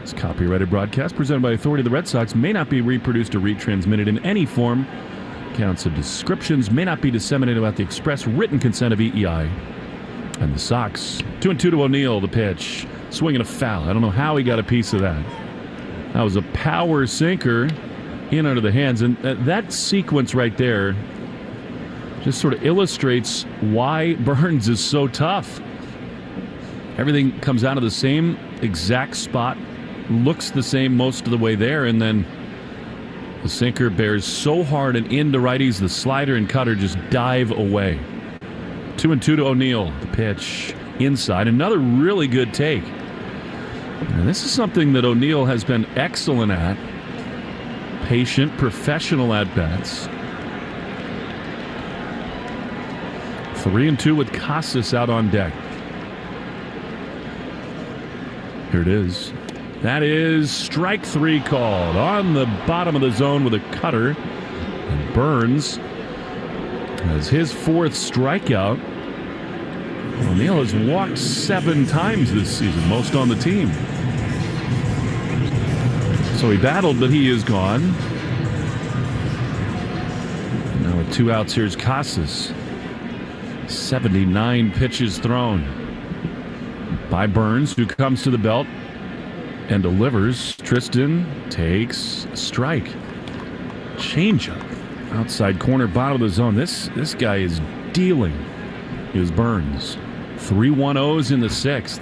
This copyrighted broadcast presented by authority of the Red Sox may not be reproduced or retransmitted in any form. Accounts of descriptions may not be disseminated without the express written consent of EEI and the Sox. 2-2 to O'Neill, the pitch. Swinging a foul. I don't know how he got a piece of that. That was a power sinker in under the hands. And that sequence right there just sort of illustrates why Burnes is so tough. Everything comes out of the same exact spot, looks the same most of the way there, and then the sinker bears so hard and into righties, the slider and cutter just dive away. 2-2 to O'Neill. The pitch inside. Another really good take. And this is something that O'Neill has been excellent at. Patient, professional at-bats. 3-2 with Casas out on deck. Here it is. That is strike 3 called on the bottom of the zone with a cutter. And Burnes has his 4th strikeout. O'Neill has walked 7 times this season, most on the team. So he battled, but he is gone. Now with 2 outs, here's Casas. 79 pitches thrown by Burnes, who comes to the belt and delivers. Tristan takes a strike. Changeup. Outside corner, bottom of the zone. This guy is dealing. Is Burnes. 3 1-0s in the 6th.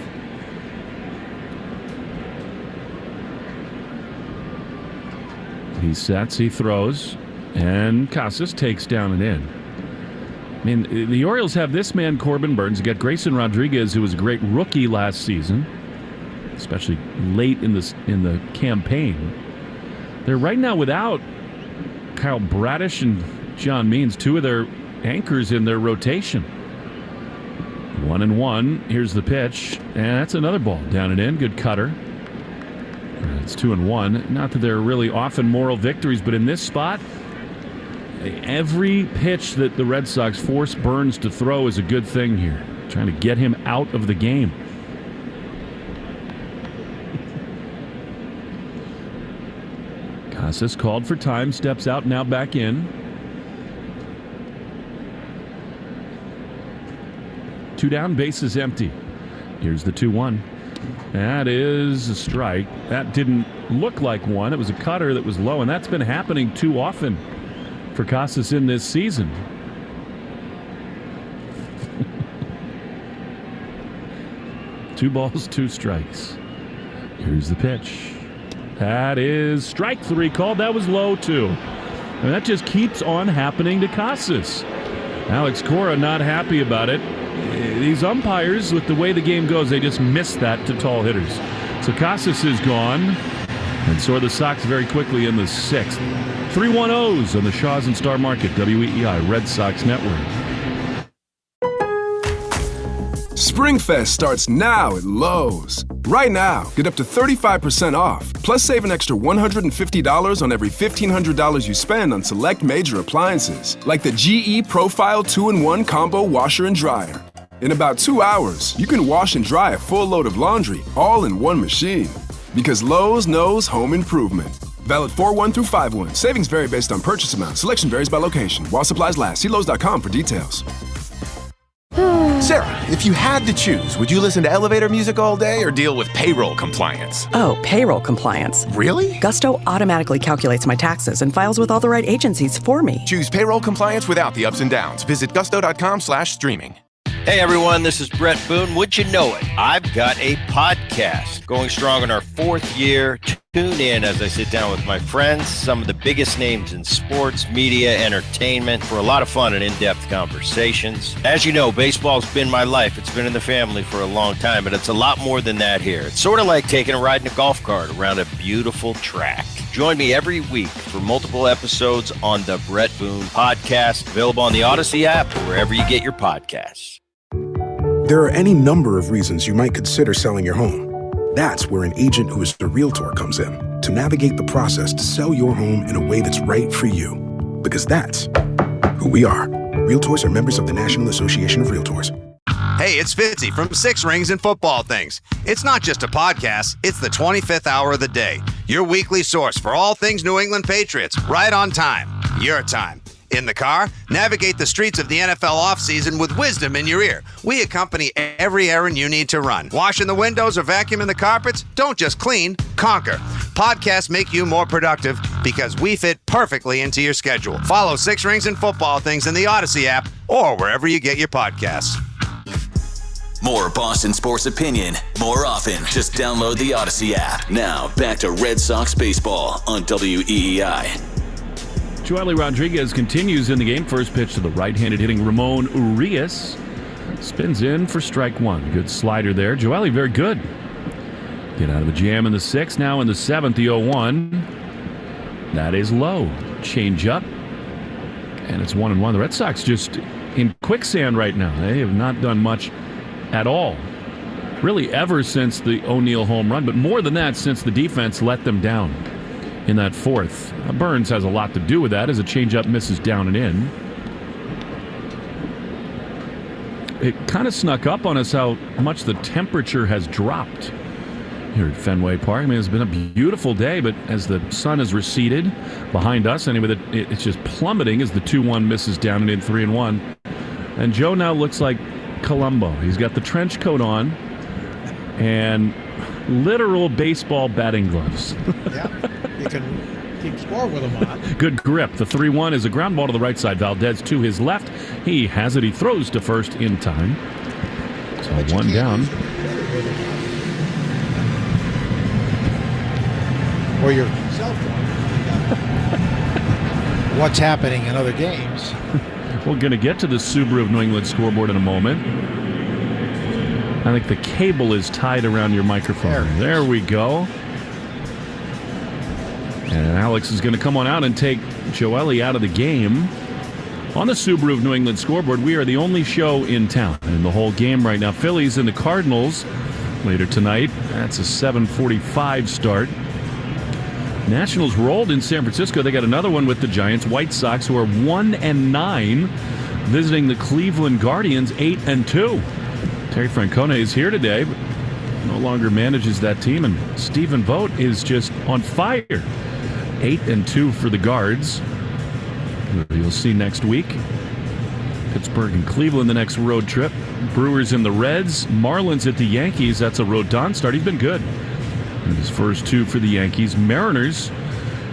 He sets, he throws, and Casas takes down and in. I mean, the Orioles have this man, Corbin Burnes. You got Grayson Rodriguez, who was a great rookie last season, especially late in the campaign. They're right now without Kyle Bradish and John Means, 2 of their anchors in their rotation. 1-1. Here's the pitch, and that's another ball down and in. Good cutter. It's 2-1. Not that they're really often moral victories, but in this spot, every pitch that the Red Sox force Burnes to throw is a good thing here. Trying to get him out of the game. Casas called for time, steps out, now back in. 2 down, base is empty. Here's the 2-1. That is a strike. That didn't look like one. It was a cutter that was low, and that's been happening too often for Casas in this season. Two balls, 2 strikes. Here's the pitch. That is strike 3 called. That was low, too. And that just keeps on happening to Casas. Alex Cora not happy about it. these umpires, with the way the game goes, they just miss that to tall hitters. So Casas is gone, and so are the Sox very quickly in the 6th. 3-1-0s on the Shaws and Star Market, WEEI Red Sox Network. Springfest starts now at Lowe's. Right now, get up to 35% off, plus save an extra $150 on every $1,500 you spend on select major appliances, like the GE Profile 2-in-1 Combo Washer and Dryer. In about 2 hours, you can wash and dry a full load of laundry, all in one machine. Because Lowe's knows home improvement. Valid 4/1 through 5/1. Savings vary based on purchase amount. Selection varies by location. While supplies last. See Lowe's.com for details. Sarah, if you had to choose, would you listen to elevator music all day or deal with payroll compliance? Oh, payroll compliance. Really? Gusto automatically calculates my taxes and files with all the right agencies for me. Choose payroll compliance without the ups and downs. Visit gusto.com/streaming. Hey everyone, this is Brett Boone. Would you know it? I've got a podcast going strong in our 4th year. Tune in as I sit down with my friends, some of the biggest names in sports, media, entertainment, for a lot of fun and in-depth conversations. As you know, baseball's been my life. It's been in the family for a long time, but it's a lot more than that here. It's sort of like taking a ride in a golf cart around a beautiful track. Join me every week for multiple episodes on the Brett Boone Podcast, available on the Odyssey app or wherever you get your podcasts. There are any number of reasons you might consider selling your home. That's where an agent who is a realtor comes in to navigate the process to sell your home in a way that's right for you. Because that's who we are. Realtors are members of the National Association of Realtors. Hey, it's Fitzy from Six Rings and Football Things. It's not just a podcast, it's the 25th hour of the day. Your weekly source for all things New England Patriots, right on time. Your time. In the car, navigate the streets of the NFL offseason with wisdom in your ear. We accompany every errand you need to run. Washing the windows or vacuuming the carpets? Don't just clean, conquer. Podcasts make you more productive because we fit perfectly into your schedule. Follow Six Rings and Football Things in the Odyssey app or wherever you get your podcasts. More Boston sports opinion, more often. Just download the Odyssey app. Now, back to Red Sox baseball on WEEI. Joely Rodriguez continues in the game. First pitch to the right-handed hitting Ramon Urias. Spins in for strike one. Good slider there. Joely very good. Get out of the jam in the 6th. Now in the 7th, the 0-1. That is low. Change up. And it's 1-1. The Red Sox just in quicksand right now. They have not done much at all. Really ever since the O'Neill home run. But more than that, since the defense let them down in that 4th. Burnes has a lot to do with that as a changeup misses down and in. It kind of snuck up on us how much the temperature has dropped here at Fenway Park. I mean, it's been a beautiful day, but as the sun has receded behind us, anyway, it's just plummeting as the 2-1 misses down and in 3-1. And Joe now looks like Columbo. He's got the trench coat on and literal baseball batting gloves. Yeah, you can keep score with them on. Good grip. The 3-1 is a ground ball to the right side. Valdez to his left. He has it. He throws to first in time. So one down. Or your cell phone. What's happening in other games? We're going to get to the Subaru of New England scoreboard in a moment. I think the cable is tied around your microphone. There we go. And Alex is going to come on out and take Joely out of the game. On the Subaru of New England scoreboard, we are the only show in town in the whole game right now. Phillies and the Cardinals later tonight. That's a 7:45 start. Nationals rolled in San Francisco. They got another one with the Giants. White Sox, who are 1-9, visiting the Cleveland Guardians, 8-2. Terry Francona is here today, but no longer manages that team, and Stephen Vogt is just on fire. 8-2 for the Guards. You'll see next week. Pittsburgh and Cleveland the next road trip. Brewers and the Reds. Marlins at the Yankees. That's a Rodon start. He's been good. And his first 2 for the Yankees. Mariners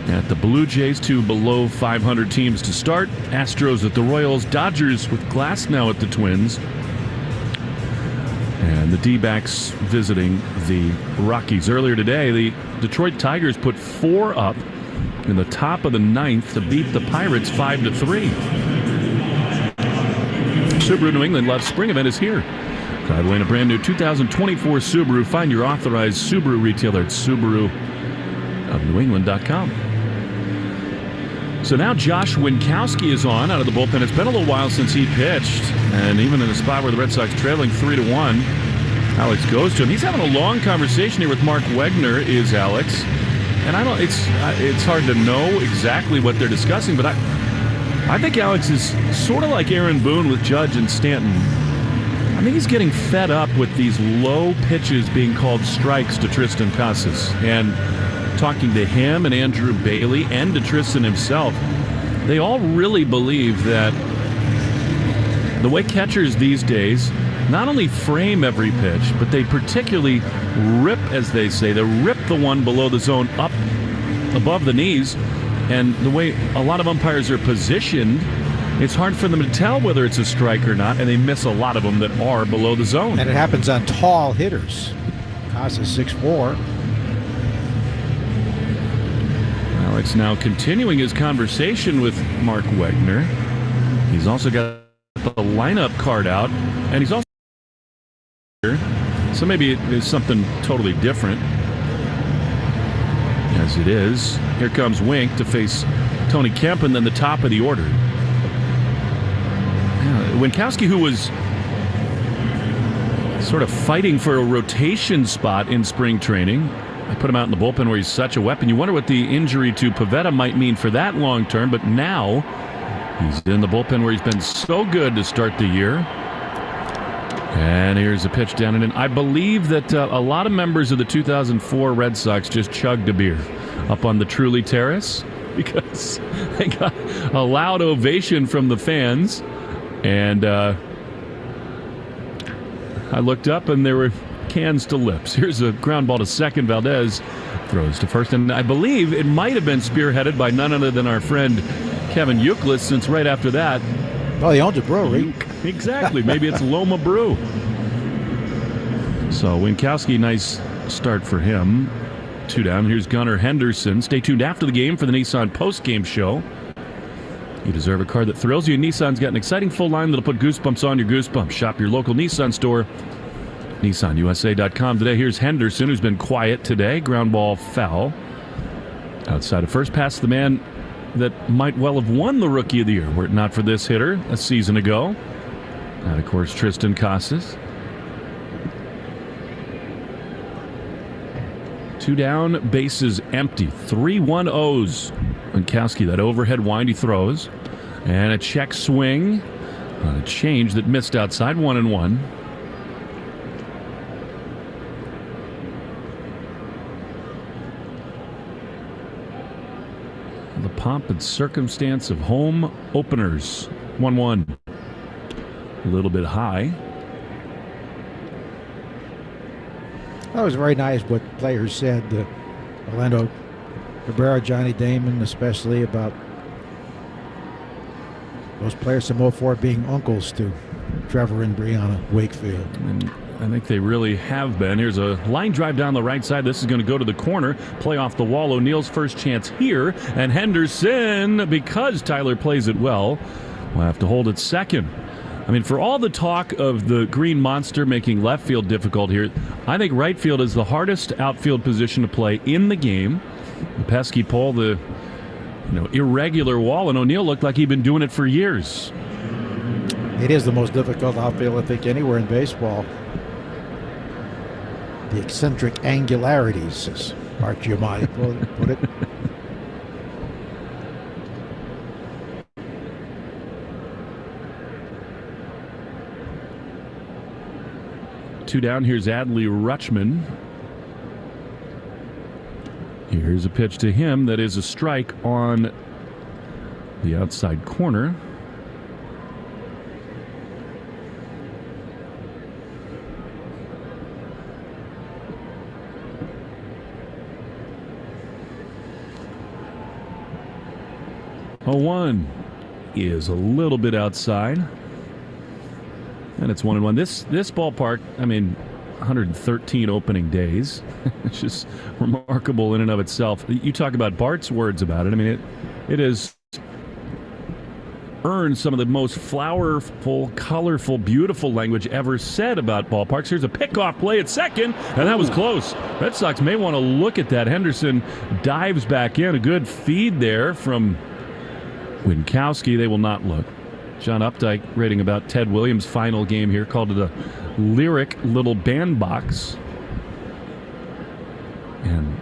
at the Blue Jays, 2 below 500 teams to start. Astros at the Royals. Dodgers with Glass now at the Twins. And the D-backs visiting the Rockies. Earlier today, the Detroit Tigers put 4 up in the top of the 9th to beat the Pirates 5-3. Subaru New England Love Spring Event is here. Drive away in a brand new 2024 Subaru. Find your authorized Subaru retailer at SubaruofNewEngland.com. So now Josh Winkowski is on out of the bullpen. It's been a little while since he pitched, and even in a spot where the Red Sox trailing 3-1, Alex goes to him. He's having a long conversation here with Mark Wegner, is Alex. And I don't. It's hard to know exactly what they're discussing, but I think Alex is sort of like Aaron Boone with Judge and Stanton. I think he's getting fed up with these low pitches being called strikes to Tristan Casas. And talking to him and Andrew Bailey and to Tristan himself, they all really believe that the way catchers these days not only frame every pitch, but they particularly rip, as they say, they rip the one below the zone up above the knees. And the way a lot of umpires are positioned, it's hard for them to tell whether it's a strike or not, and they miss a lot of them that are below the zone. And it happens on tall hitters. Casas 6'4". Alex now continuing his conversation with Mark Wegner. He's also got the lineup card out, and he's also so maybe it is something totally different. As it is, here comes Wink to face Tony Kemp, and then the top of the order. Winkowski, who was sort of fighting for a rotation spot in spring training. I put him out in the bullpen where he's such a weapon. You wonder what the injury to Pivetta might mean for that long term, but now he's in the bullpen where he's been so good to start the year. And here's a pitch down and in. I believe that a lot of members of the 2004 Red Sox just chugged a beer up on the Truly Terrace because they got a loud ovation from the fans. And I looked up and there were cans to lips. Here's a ground ball to second. Valdez throws to first. And I believe it might have been spearheaded by none other than our friend Kevin Euclid, since right after that, he owns a brewery. Exactly. Maybe it's Loma Brew. So Winkowski, nice start for him. 2 down. Here's Gunnar Henderson. Stay tuned after the game for the Nissan post-game show. You deserve a car that thrills you. Nissan's got an exciting full line that'll put goosebumps on your goosebumps. Shop your local Nissan store. NissanUSA.com today. Here's Henderson, who's been quiet today. Ground ball foul. Outside of first, past the man that might well have won the Rookie of the Year were it not for this hitter a season ago. And, of course, Tristan Casas. 2 down, bases empty. 3-1 O's. Winkowski, that overhead wind he throws. And a check swing on a change that missed outside. 1-1. The pomp and circumstance of home openers. 1-1. A little bit high. That was very nice what players said. Orlando Cabrera, Johnny Damon, especially about those players from 04 being uncles to Trevor and Brianna Wakefield. And I think they really have been. Here's a line drive down the right side. This is going to go to the corner. Play off the wall. O'Neill's first chance here. And Henderson, because Tyler plays it well, will have to hold it second. I mean, for all the talk of the Green Monster making left field difficult here, I think right field is the hardest outfield position to play in the game. The pesky pole, the irregular wall, and O'Neill looked like he'd been doing it for years. It is the most difficult outfield, I think, anywhere in baseball. The eccentric angularities, as Art Giamatti put it. Two down. Here's Adley Rutschman. Here's a pitch to him that is a strike on the outside corner. Oh, 1 is a little bit outside. And it's 1-1. This ballpark, I mean, 113 opening days. It's just remarkable in and of itself. You talk about Bart's words about it. I mean, it is earned some of the most flowerful, colorful, beautiful language ever said about ballparks. Here's a pickoff play at second, and that was close. Red Sox may want to look at that. Henderson dives back in. A good feed there from Winkowski. They will not look. John Updike writing about Ted Williams' final game here, called it a lyric little bandbox. And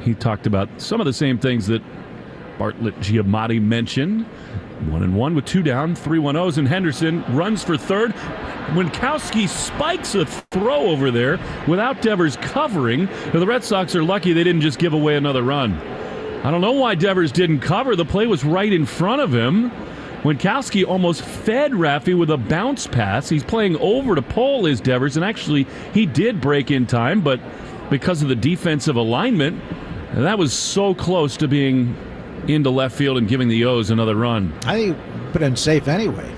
he talked about some of the same things that Bartlett Giamatti mentioned. 1-1 with 2 down, 3-1-0s, and Henderson runs for third. Winkowski spikes a throw over there without Devers covering. Now, the Red Sox are lucky they didn't just give away another run. I don't know why Devers didn't cover. The play was right in front of him. Winkowski almost fed Raffy with a bounce pass. He's playing over to Pole is Devers, and actually he did break in time, but because of the defensive alignment, that was so close to being into left field and giving the O's another run. I think he put in safe anyway.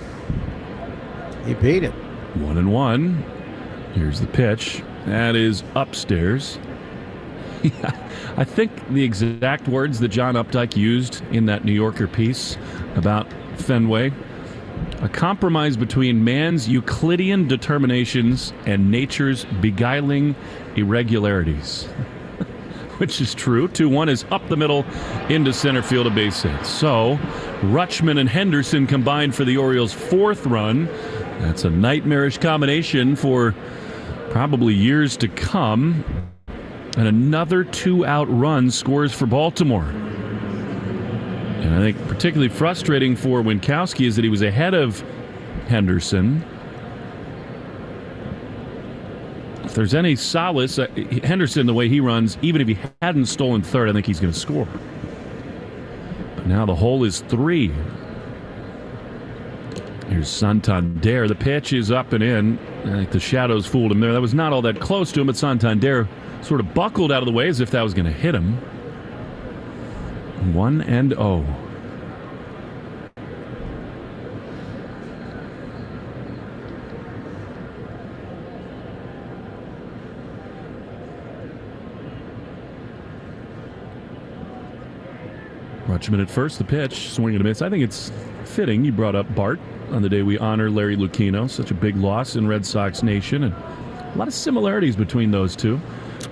He beat it. 1-1. Here's the pitch. That is upstairs. I think the exact words that John Updike used in that New Yorker piece about Fenway: a compromise between man's Euclidean determinations and nature's beguiling irregularities. Which is true. 2-1 is up the middle into center field, a base hit. So Rutschman and Henderson combined for the Orioles' 4th run. That's a nightmarish combination for probably years to come. And another 2-out run scores for Baltimore. And I think particularly frustrating for Winkowski is that he was ahead of Henderson. If there's any solace, Henderson, the way he runs, even if he hadn't stolen third, I think he's going to score. But now the hole is 3. Here's Santander. The pitch is up and in. I think the shadows fooled him there. That was not all that close to him, but Santander sort of buckled out of the way as if that was going to hit him. 1-0. Rutschman at first, the pitch, swing and a miss. I think it's fitting you brought up Bart on the day we honor Larry Lucchino. Such a big loss in Red Sox Nation, and a lot of similarities between those two.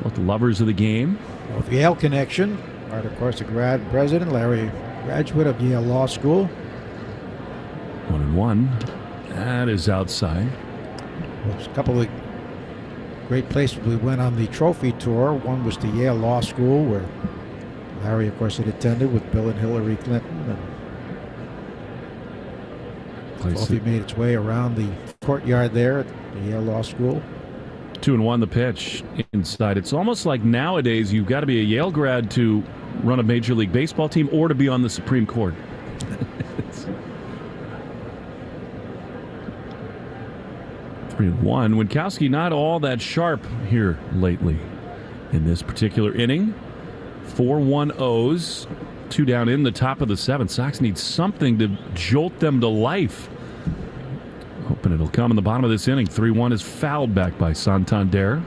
Both lovers of the game. Both Yale connection. Bart, of course, a grad president. Larry, graduate of Yale Law School. 1-1. That is outside. Well, a couple of great places we went on the trophy tour. One was to Yale Law School, where Larry, of course, had attended with Bill and Hillary Clinton. And trophy made its way around the courtyard there at the Yale Law School. 2-1 the pitch inside. It's almost like nowadays you've got to be a Yale grad to run a Major League Baseball team or to be on the Supreme Court. 3-1. Winkowski not all that sharp here lately in this particular inning. 4-1-0s, 2 down in the top of the 7th. Sox need something to jolt them to life. Hoping it'll come in the bottom of this inning. 3-1 is fouled back by Santander.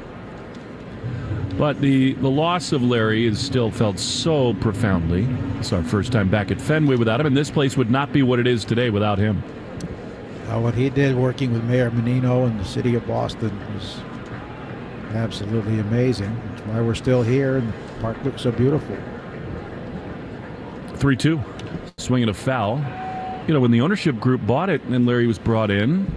But the loss of Larry is still felt so profoundly. It's our first time back at Fenway without him, and this place would not be what it is today without him. What he did working with Mayor Menino and the city of Boston was absolutely amazing. That's why we're still here, and the park looks so beautiful. 3-2. Swinging a foul. You know, when the ownership group bought it and Larry was brought in,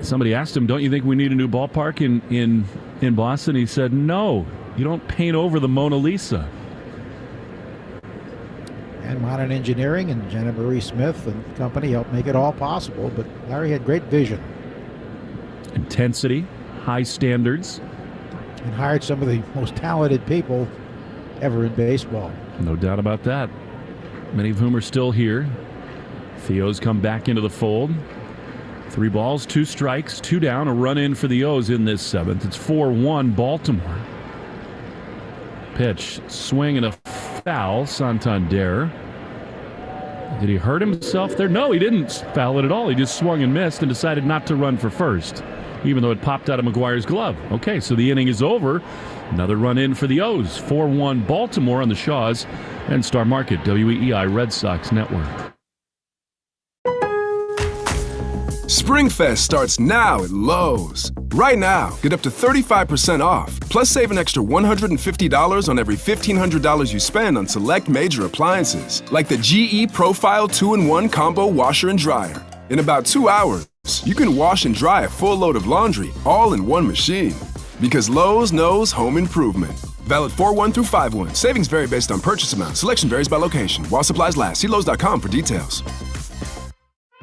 somebody asked him, don't you think we need a new ballpark in Boston? He said, no, you don't paint over the Mona Lisa. And modern engineering and Jenna Marie Smith and company helped make it all possible, but Larry had great vision. Intensity, high standards. And hired some of the most talented people ever in baseball. No doubt about that. Many of whom are still here. Theo's come back into the fold. 3 balls, 2 strikes, 2 down, a run in for the O's in this 7th. It's 4-1 Baltimore. Pitch, swing and a foul. Santander. Did he hurt himself there? No, he didn't foul it at all. He just swung and missed and decided not to run for first. even though it popped out of McGuire's glove. Okay, so the inning is over. Another run in for the O's. 4-1 Baltimore on the Shaws and Star Market, WEEI Red Sox Network. SpringFest starts now at Lowe's. Right now, get up to 35% off, plus save an extra $150 on every $1,500 you spend on select major appliances, like the GE Profile 2-in-1 Combo Washer and Dryer. In about 2 hours, you can wash and dry a full load of laundry all in one machine. Because Lowe's knows home improvement. Valid 4/1 through 5/1. Savings vary based on purchase amount. Selection varies by location. While supplies last. See Lowe's.com for details.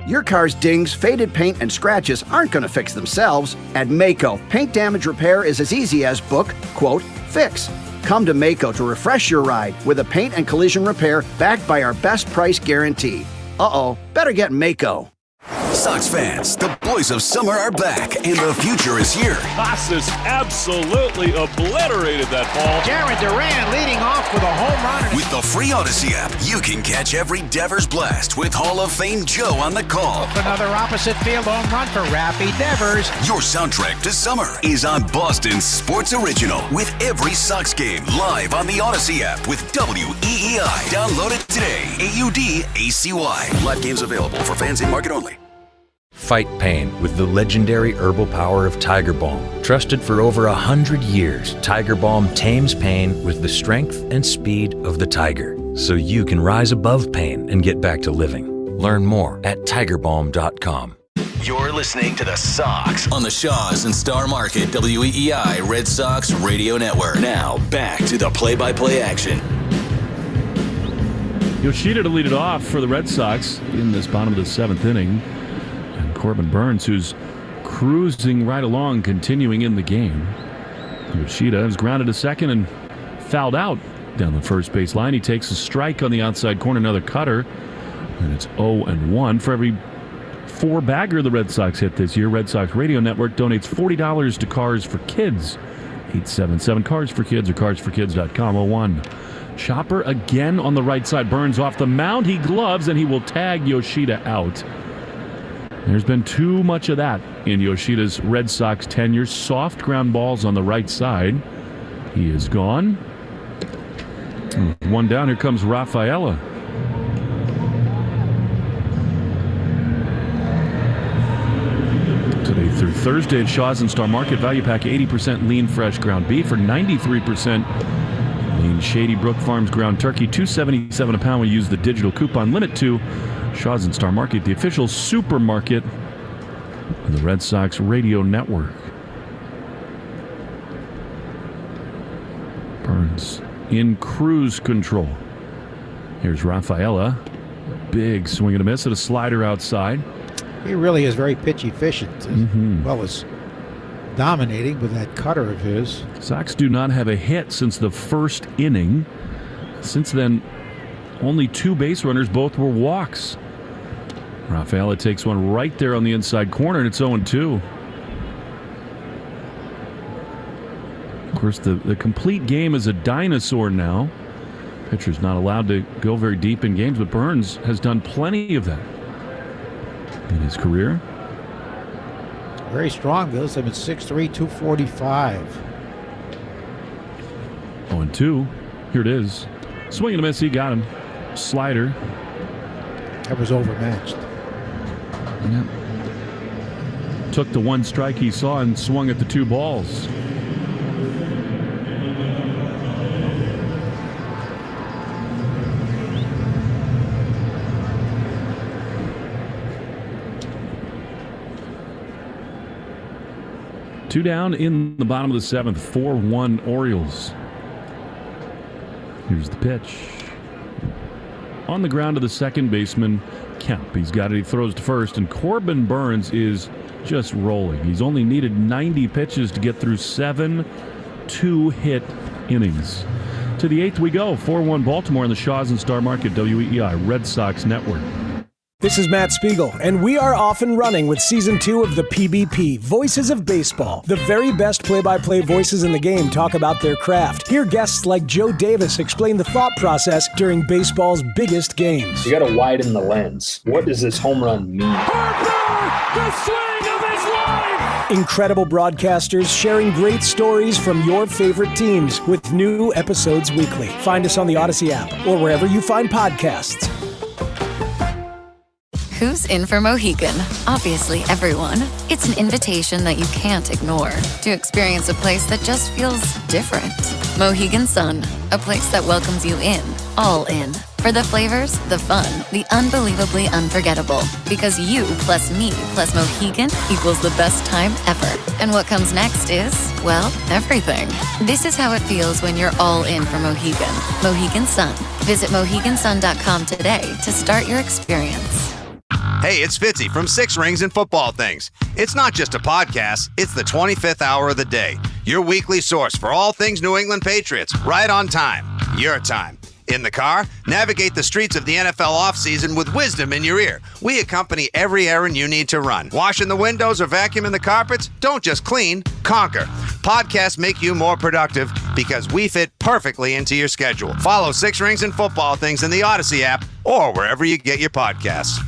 Your car's dings, faded paint, and scratches aren't going to fix themselves. At Maaco, paint damage repair is as easy as book, quote, fix. Come to Maaco to refresh your ride with a paint and collision repair backed by our best price guarantee. Uh-oh, better get Maaco. Sox fans, the boys of summer are back, and the future is here. Casas absolutely obliterated that ball. Jarren Duran leading off with a home run. With the free Odyssey app, you can catch every Devers blast with Hall of Fame Joe on the call. Another opposite field home run for Raffy Devers. Your soundtrack to summer is on Boston's Sports Original with every Sox game live on the Odyssey app with WEEI. Download it today. AUDACY. Live games available for fans in market only. Fight pain with the legendary herbal power of Tiger Balm. Trusted for over 100 years, Tiger Balm tames pain with the strength and speed of the tiger, so you can rise above pain and get back to living. Learn more at tigerbalm.com. You're listening to the Sox on the Shaws and Star Market WEEI Red Sox Radio Network. Now back to the play-by-play action. Yoshida to lead it off for the Red Sox in this bottom of the 7th inning. Corbin Burnes, who's cruising right along, continuing in the game. Yoshida is grounded to second and fouled out down the first base line. He takes a strike on the outside corner, another cutter, and it's 0-1. For every 4-bagger the Red Sox hit this year, Red Sox Radio Network donates $40 to Cars for Kids. 877 Cars for Kids or carsforkids.com. 0-1. Chopper again on the right side. Burnes off the mound. He gloves and he will tag Yoshida out. There's been too much of that in Yoshida's Red Sox tenure. Soft ground balls on the right side. He is gone. One down. Here comes Rafaela. Today through Thursday at Shaw's and Star Market, value pack 80% lean fresh ground beef or 93% lean Shady Brook Farms ground turkey. $2.77 a pound. We use the digital coupon. Limit to Shaw's and Star Market, the official supermarket of the Red Sox Radio Network. Burnes in cruise control. Here's Rafaela. Big swing and a miss at a slider outside. He really is very pitch efficient, as well as dominating with that cutter of his. Sox do not have a hit since the first inning. Since then, only 2 base runners, both were walks. Rafaela takes one right there on the inside corner, and it's 0-2. Of course, the complete game is a dinosaur now. Pitcher's not allowed to go very deep in games, but Burnes has done plenty of that in his career. Very strong, Bills. They've been 6'3", 245. 0-2. Here it is. Swing and a miss. He got him. Slider. That was overmatched. Yep. Took the one strike he saw and swung at the 2 balls. Two down in the bottom of the 7th. 4-1 Orioles. Here's the pitch. On the ground to the second baseman, Kemp. He's got it. He throws to first, and Corbin Burnes is just rolling. He's only needed 90 pitches to get through 7 2-hit innings. To the 8th we go. 4-1 Baltimore in the Shaws and Star Market WEEI Red Sox Network. This is Matt Spiegel, and we are off and running with Season 2 of the PBP, Voices of Baseball. The very best play-by-play voices in the game talk about their craft. Hear guests like Joe Davis explain the thought process during baseball's biggest games. You got to widen the lens. What does this home run mean? The swing of his life! Incredible broadcasters sharing great stories from your favorite teams with new episodes weekly. Find us on the Odyssey app or wherever you find podcasts. Who's in for Mohegan? Obviously everyone. It's an invitation that you can't ignore to experience a place that just feels different. Mohegan Sun, a place that welcomes you in, all in. For the flavors, the fun, the unbelievably unforgettable. Because you plus me plus Mohegan equals the best time ever. And what comes next is, well, everything. This is how it feels when you're all in for Mohegan. Mohegan Sun. Visit MoheganSun.com today to start your experience. Hey, it's Fitzy from Six Rings and Football Things. It's not just a podcast, it's the 25th hour of the day. Your weekly source for all things New England Patriots, right on time. Your time. In the car, navigate the streets of the NFL offseason with wisdom in your ear. We accompany every errand you need to run. Washing the windows or vacuuming the carpets? Don't just clean, conquer. Podcasts make you more productive because we fit perfectly into your schedule. Follow Six Rings and Football Things in the Odyssey app or wherever you get your podcasts.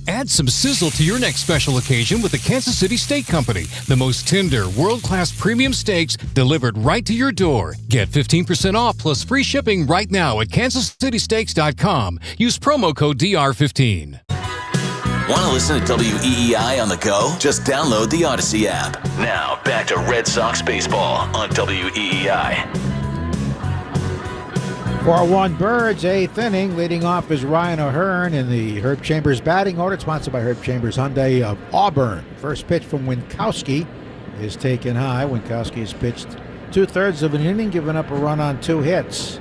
Add some sizzle to your next special occasion with the Kansas City Steak Company. The most tender, world-class premium steaks delivered right to your door. Get 15% off plus free shipping right now at kansascitysteaks.com. Use promo code DR15. Want to listen to WEEI on the go? Just download the Odyssey app. Now, back to Red Sox baseball on WEEI. 4-1 Birds, 8th inning. Leading off is Ryan O'Hearn in the Herb Chambers batting order, sponsored by Herb Chambers Hyundai of Auburn. First pitch from Winkowski is taken high. Winkowski has pitched 2/3 of an inning, giving up a run on 2 hits.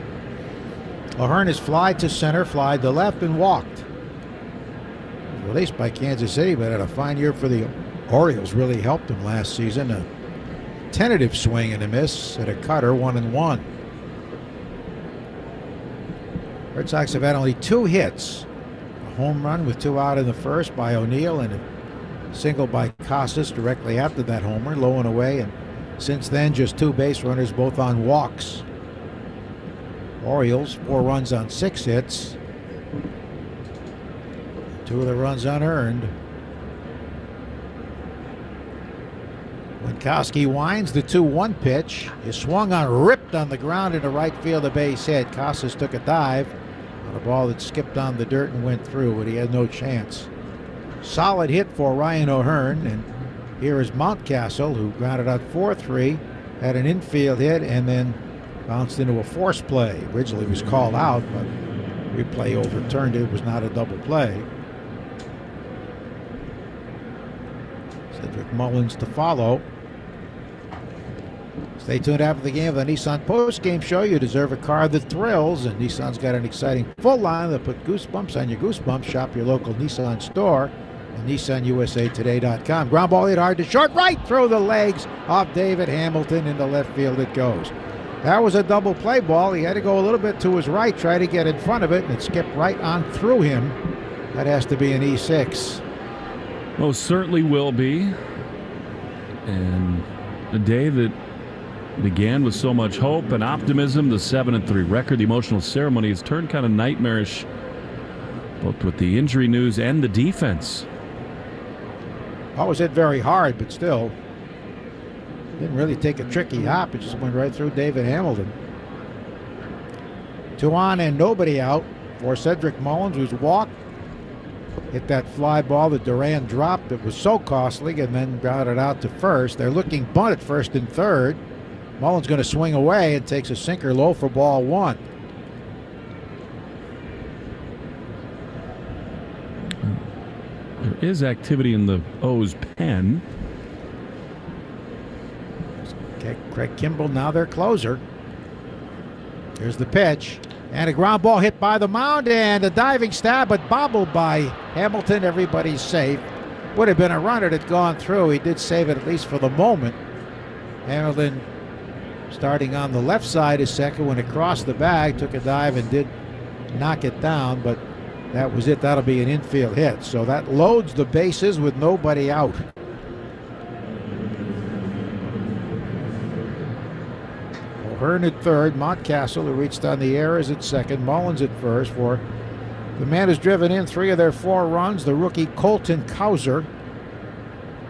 O'Hearn has flied to center, flied to left, and walked. Released by Kansas City, but had a fine year for the Orioles. Really helped him last season. A tentative swing and a miss at a cutter, 1-1. Red Sox have had only 2 hits. A home run with 2 out in the first by O'Neill and a single by Casas directly after that homer, low and away. And since then, just 2 base runners, both on walks. Orioles, 4 runs on 6 hits. 2 of the runs unearned. Winkowski winds the 2-1 pitch. Is swung on, ripped on the ground into right field, a base hit. Casas took a dive on a ball that skipped on the dirt and went through, but he had no chance. Solid hit for Ryan O'Hearn, and here is Mountcastle, who grounded out 4-3, had an infield hit, and then bounced into a force play. Originally was called out, but replay overturned it. It was not a double play. Cedric Mullins to follow. Stay tuned after the game of the Nissan post-game show. You deserve a car that thrills, and Nissan's got an exciting full line that put goosebumps on your goosebumps. Shop your local Nissan store at NissanUSAToday.com. Ground ball hit hard to short, right through the legs of David Hamilton. Into left field it goes. That was a double play ball. He had to go a little bit to his right, try to get in front of it, and it skipped right on through him. That has to be an E6. Most certainly will be. And a day that began with so much hope and optimism, the 7-3 record, the emotional ceremony has turned kind of nightmarish, both with the injury news and the defense. Always hit very hard, but still didn't really take a tricky hop. It just went right through David Hamilton. 2 on and nobody out for Cedric Mullins, who's walked. Hit that fly ball that Duran dropped. It was so costly, and then grounded out to first. They're looking bunt at first and third. Mullins going to swing away and takes a sinker low for ball 1. There is activity in the O's pen. Craig Kimbrell now their closer. Here's the pitch. And a ground ball hit by the mound, and a diving stab, but bobbled by Hamilton. Everybody's safe. Would have been a run. It had gone through. He did save it, at least for the moment. Hamilton starting on the left side is second. When it crossed the bag, took a dive and did knock it down, but That was it. That'll be an infield hit. So that loads the bases with nobody out. O'Hearn at third. Mountcastle, who reached on the air, is at second. Mullins at first. For the man who's driven in 3 of their 4 runs, the rookie Colton Cowser,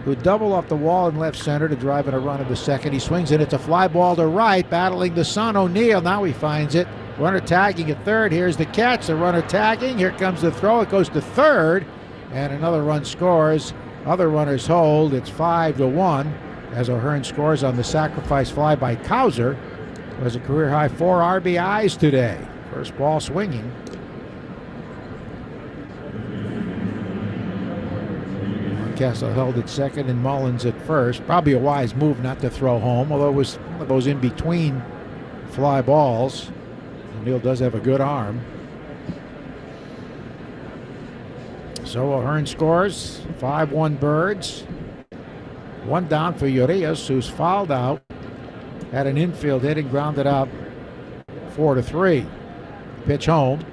who doubled off the wall in left center to drive in a run in the second. He swings it. It's a fly ball to right, battling the son O'Neill. Now he finds it. Runner tagging at third. Here's the catch. The runner tagging. Here comes the throw. It goes to third, and another run scores. Other runners hold. It's 5-1 as O'Hearn scores on the sacrifice fly by Cowser, who has a career-high 4 RBIs today. First ball swinging. Castle held at second and Mullins at first. Probably a wise move not to throw home, although it was one of those in-between fly balls. O'Neill does have a good arm. So O'Hearn scores. 5-1 Birds. 1 down for Urias, who's fouled out. Had an infield hit and grounded out 4-3. Pitch home.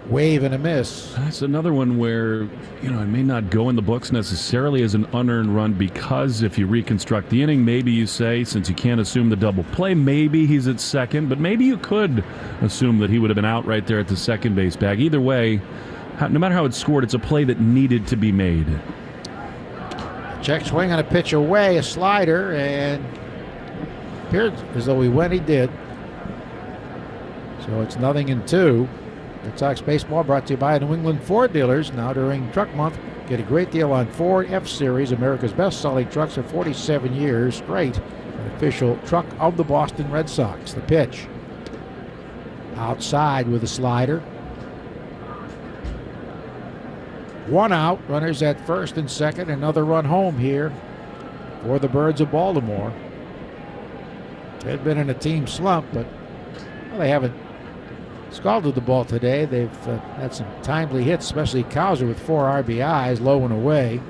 Wave and a miss. That's another one where, it may not go in the books necessarily as an unearned run, because if you reconstruct the inning, maybe you say, since you can't assume the double play, maybe he's at second, but maybe you could assume that he would have been out right there at the second base bag. Either way, no matter how it's scored, it's a play that needed to be made. Check swing on a pitch away, a slider, and appeared as though he went, he did. So it's 0-2. Red Sox baseball brought to you by New England Ford dealers. Now during Truck Month, get a great deal on Ford F-Series, America's best-selling trucks for 47 years straight. An official truck of the Boston Red Sox. The pitch. Outside with a slider. 1 out. Runners at first and second. Another run home here for the Birds of Baltimore. They've been in a team slump, but they haven't scalded the ball today. They've had some timely hits, especially Cowser with 4 RBIs, low and away.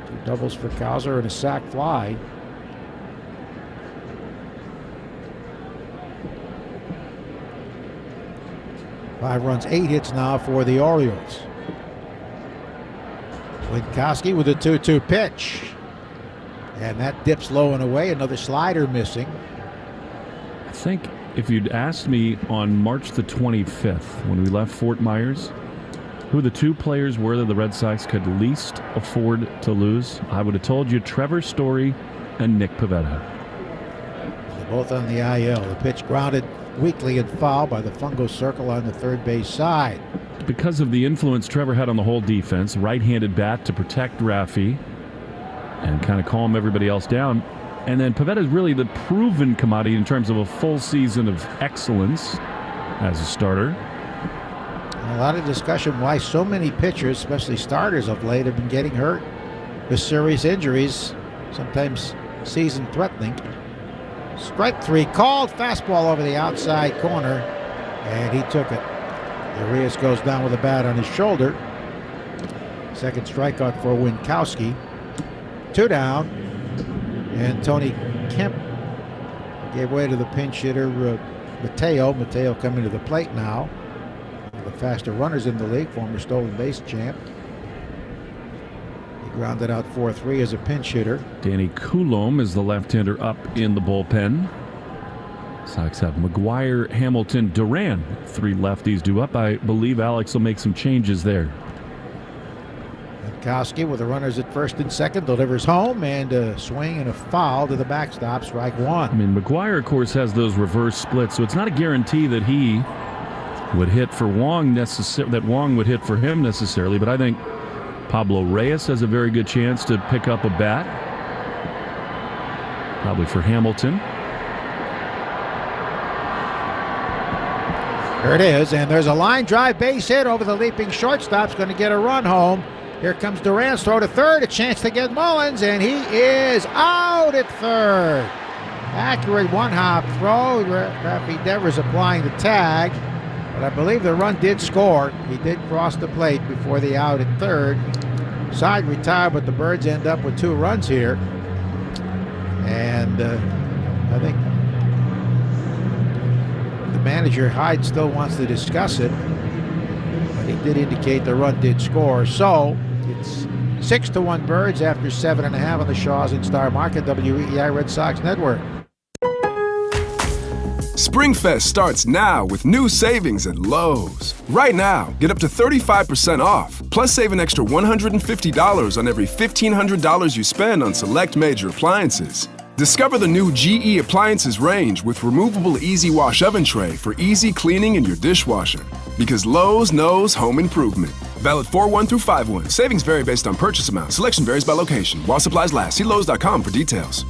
2 doubles for Cowser and a sac fly. Five runs, 8 hits now for the Orioles. Winkowski with a 2-2 pitch. And that dips low and away. Another slider missing. I think if you'd asked me on March the 25th, when we left Fort Myers, who the 2 players were that the Red Sox could least afford to lose, I would have told you Trevor Story and Nick Pivetta. They're both on the IL. The pitch grounded weakly and foul by the fungo circle on the third base side. Because of the influence Trevor had on the whole defense, right-handed bat to protect Raffy and kind of calm everybody else down. And then Pivetta is really the proven commodity in terms of a full season of excellence as a starter. And a lot of discussion why so many pitchers, especially starters of late, have been getting hurt with serious injuries, sometimes season-threatening. Strike 3 called. Fastball over the outside corner, and he took it. Urias goes down with a bat on his shoulder. Second strikeout for Winkowski. 2 down. And Tony Kemp gave way to the pinch hitter, Mateo. Mateo coming to the plate now. One of the faster runners in the league, former stolen base champ. He grounded out 4-3 as a pinch hitter. Danny Coulombe is the left-hander up in the bullpen. Sox have McGuire, Hamilton, Duran. 3 lefties due up. I believe Alex will make some changes there. Winkowski with the runners at first and second delivers home, and a swing and a foul to the backstop, strike 1. I mean, McGuire, of course, has those reverse splits, so it's not a guarantee that he would hit for Wong that Wong would hit for him necessarily, but I think Pablo Reyes has a very good chance to pick up a bat. Probably for Hamilton. There it is, and there's a line drive base hit over the leaping shortstop's going to get a run home. Here comes Duran's throw to third, a chance to get Mullins, and he is out at third. Accurate one-hop throw. Raffy Devers applying the tag, but I believe the run did score. He did cross the plate before the out at third. Side retired, but the Birds end up with 2 runs here. And I think the manager, Hyde, still wants to discuss it. did indicate the run did score. So it's 6-1 Birds after 7.5 on the Shaws and Star Market, WEEI Red Sox Network. Springfest starts now with new savings at Lowe's. Right now, get up to 35% off, plus save an extra $150 on every $1,500 you spend on select major appliances. Discover the new GE Appliances range with removable Easy Wash oven tray for easy cleaning in your dishwasher. Because Lowe's knows home improvement. Valid 4/1 through 5/1. Savings vary based on purchase amount. Selection varies by location. While supplies last, see Lowes.com for details.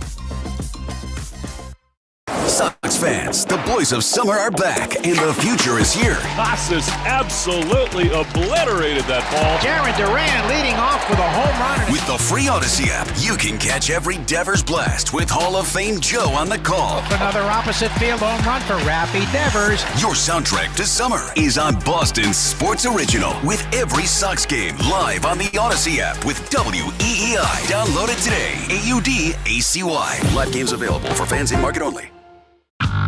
Sox fans, the boys of summer are back, and the future is here. Casas absolutely obliterated that ball. Jarren Duran leading off with a home run. With the free Odyssey app, you can catch every Devers blast with Hall of Fame Joe on the call. Another opposite field home run for Rappy Devers. Your soundtrack to summer is on Boston Sports Original with every Sox game live on the Odyssey app with WEEI. Download it today. AUDACY. Live games available for fans in market only.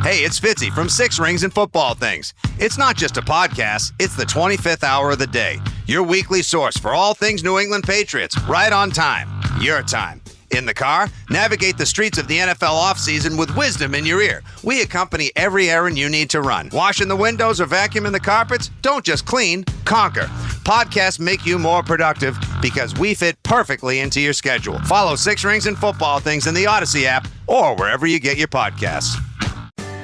Hey, it's Fitzy from Six Rings and Football Things. It's not just a podcast, it's the 25th hour of the day. Your weekly source for all things New England Patriots, right on time. Your time. In the car, navigate the streets of the NFL offseason with wisdom in your ear. We accompany every errand you need to run. Washing the windows or vacuuming the carpets? Don't just clean, conquer. Podcasts make you more productive because we fit perfectly into your schedule. Follow Six Rings and Football Things in the Odyssey app or wherever you get your podcasts.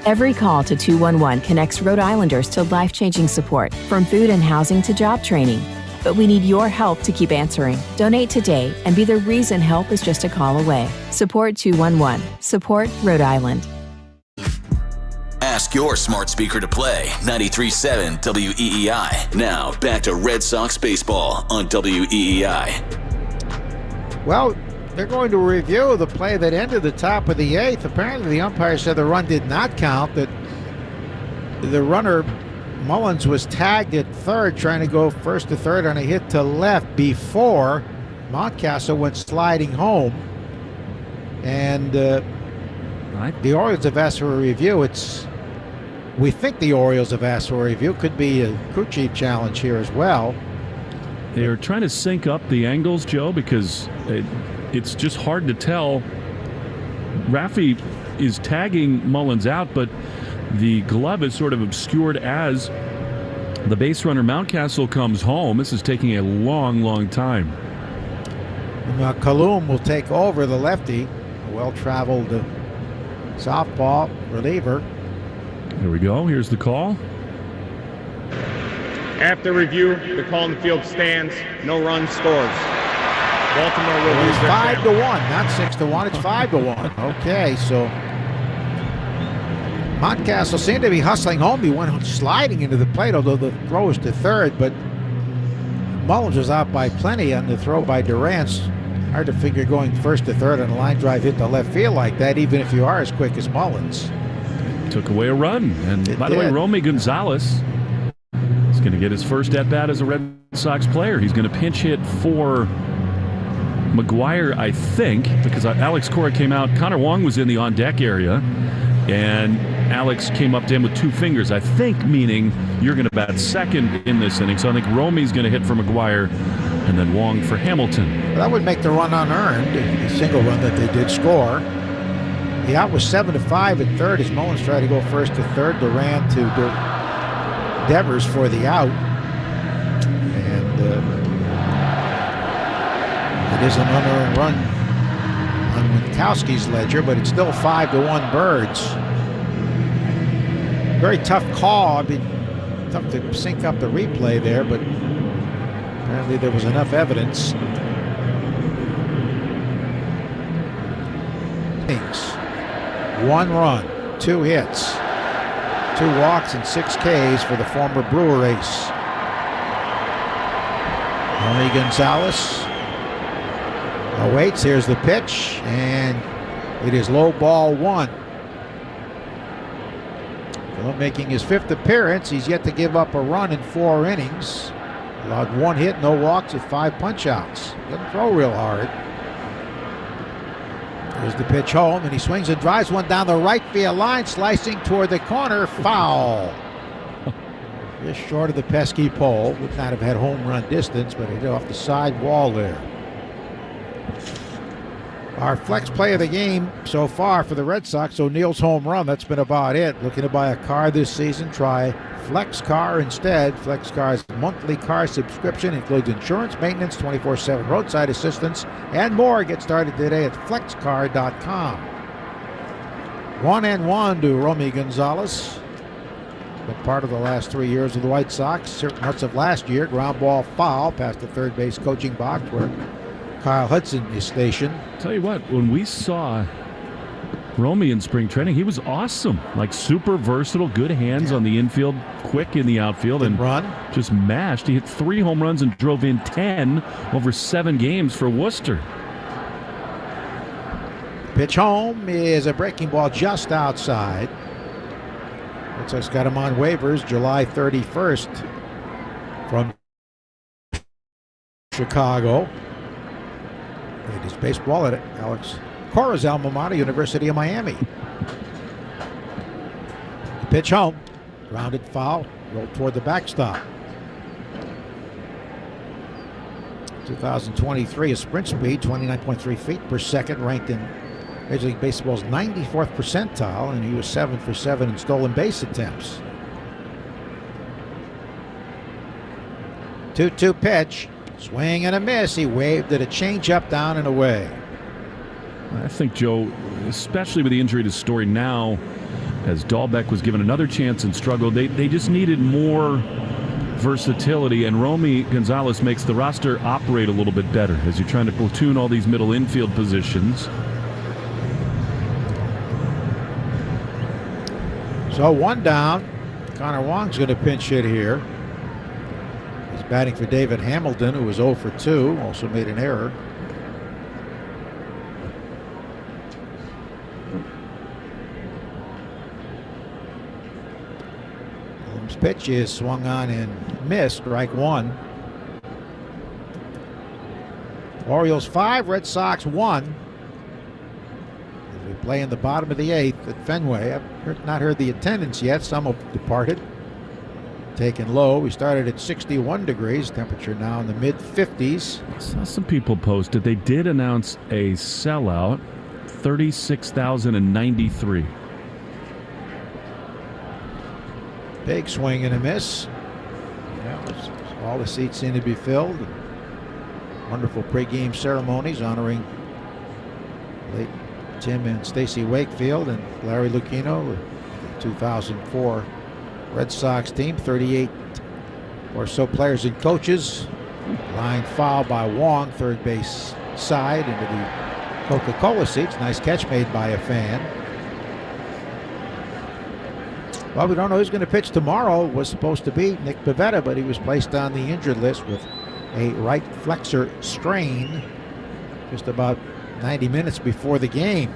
Every call to 211 connects Rhode Islanders to life-changing support, from food and housing to job training. But we need your help to keep answering. Donate today and be the reason help is just a call away. Support 211. Support Rhode Island. Ask your smart speaker to play 93.7 WEEI. Now, back to Red Sox baseball on WEEI. Well, they're going to review the play that ended the top of the 8th. Apparently, the umpire said the run did not count, that the runner, Mullins, was tagged at third, trying to go first to third on a hit to left before Mountcastle went sliding home. And the Orioles have asked for a review. We think the Orioles have asked for a review. Could be a crew chief challenge here as well. They're trying to sync up the angles, Joe, because it's just hard to tell. Raffy is tagging Mullins out, but the glove is sort of obscured as the base runner Mountcastle comes home. This is taking a long, long time. Kaloum will take over, the lefty, a well-traveled softball reliever. There we go. Here's the call. After review, the call in the field stands. No run scores. Baltimore will It's 5-1, not 6-1. It's 5-1. Okay, so Mountcastle seemed to be hustling home. He went sliding into the plate, although the throw was to third. But Mullins was out by plenty on the throw by Durant. Hard to figure going first to third on a line drive hit to left field like that, even if you are as quick as Mullins. Took away a run. And by the way, Romy Gonzalez is going to get his first at-bat as a Red Sox player. He's going to pinch hit for McGuire, I think, because Alex Cora came out. Connor Wong was in the on-deck area, and Alex came up to him with two fingers, I think, meaning you're going to bat second in this inning. So I think Romy's going to hit for McGuire, and then Wong for Hamilton. Well, that would make the run unearned, the single run that they did score. The out was 7-5 at third as Mullins tried to go first to third. Durant to Devers for the out. And it is an unearned run on Winkowski's ledger, but it's still 5-1 Birds. Very tough call. I mean, tough to sync up the replay there, but apparently there was enough evidence. One run, 2 hits, 2 walks, and 6 Ks for the former Brewer ace. Romy Gonzalez awaits. Here's the pitch, and it is low ball 1. Phillip making his 5th appearance. He's yet to give up a run in 4 innings. Allowed 1 hit, no walks, with 5 punch-outs. Doesn't throw real hard. There's the pitch home, and he swings and drives one down the right field line, slicing toward the corner. Foul. Just short of the pesky pole. Would not have had home run distance, but it hit off the side wall there. Our flex play of the game so far for the Red Sox, O'Neill's home run. That's been about it. Looking to buy a car this season? Try Flex Car instead. Flex Car's monthly car subscription includes insurance, maintenance, 24/7 roadside assistance, and more. Get started today at flexcar.com. 1-1 to Romy Gonzalez. Been part of the last 3 years of the White Sox. Certain parts of last year, ground ball foul past the third base coaching box where Kyle Hudson is stationed. Tell you what, when we saw Romy in spring training, he was awesome. Like super versatile, good hands on the infield, quick in the outfield, and run. Just mashed. He hit 3 home runs and drove in 10 over 7 games for Worcester. Pitch home is a breaking ball just outside. Looks like it's got him on waivers July 31st from Chicago. Played his baseball at Alex Cora's alma mater, University of Miami. The pitch home, grounded foul, rolled toward the backstop. 2023, a sprint speed, 29.3 feet per second, ranked in Major League Baseball's 94th percentile, and he was 7 for 7 in stolen base attempts. 2-2 pitch, swing and a miss. He waved at a changeup down and away. I think, Joe, especially with the injury to Story now, as Dahlbeck was given another chance and struggled, they just needed more versatility, and Romy Gonzalez makes the roster operate a little bit better as you're trying to platoon all these middle infield positions. So 1 down. Connor Wong's going to pinch hit here. He's batting for David Hamilton, who was 0 for 2, also made an error. Holmes' pitch is swung on and missed, strike 1. Orioles 5, Red Sox 1. We play in the bottom of the 8th at Fenway. I've not heard the attendance yet. Some have departed. Taken low. We started at 61 degrees. Temperature now in the mid-50s. I saw some people posted. They did announce a sellout. 36,093. Big swing and a miss. Yeah, all the seats seem to be filled. Wonderful pregame ceremonies honoring late Tim and Stacy Wakefield and Larry Lucchino, the 2004 Red Sox team. 38 or so players and coaches. Line foul by Wong, third base side into the Coca-Cola seats. Nice catch made by a fan. Well, we don't know who's going to pitch tomorrow. Was supposed to be Nick Pivetta, but he was placed on the injured list with a right flexor strain just about 90 minutes before the game.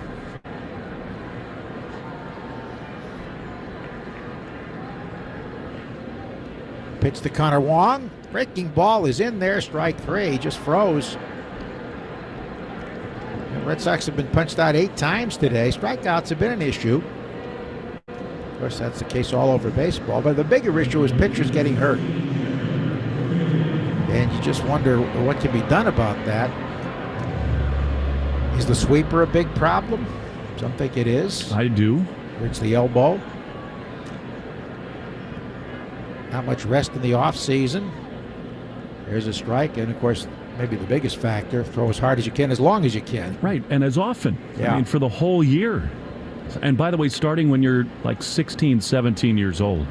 Pitch to Connor Wong. Breaking ball is in there. Strike 3. Just froze. The Red Sox have been punched out 8 times today. Strikeouts have been an issue. Of course, that's the case all over baseball. But the bigger issue is pitchers getting hurt. And you just wonder what can be done about that. Is the sweeper a big problem? Some think it is. I do. It's the elbow. Not much rest in the offseason. There's a strike, and of course, maybe the biggest factor, throw as hard as you can, as long as you can. Right, and as often. Yeah. I mean, for the whole year. And by the way, starting when you're like 16, 17 years old.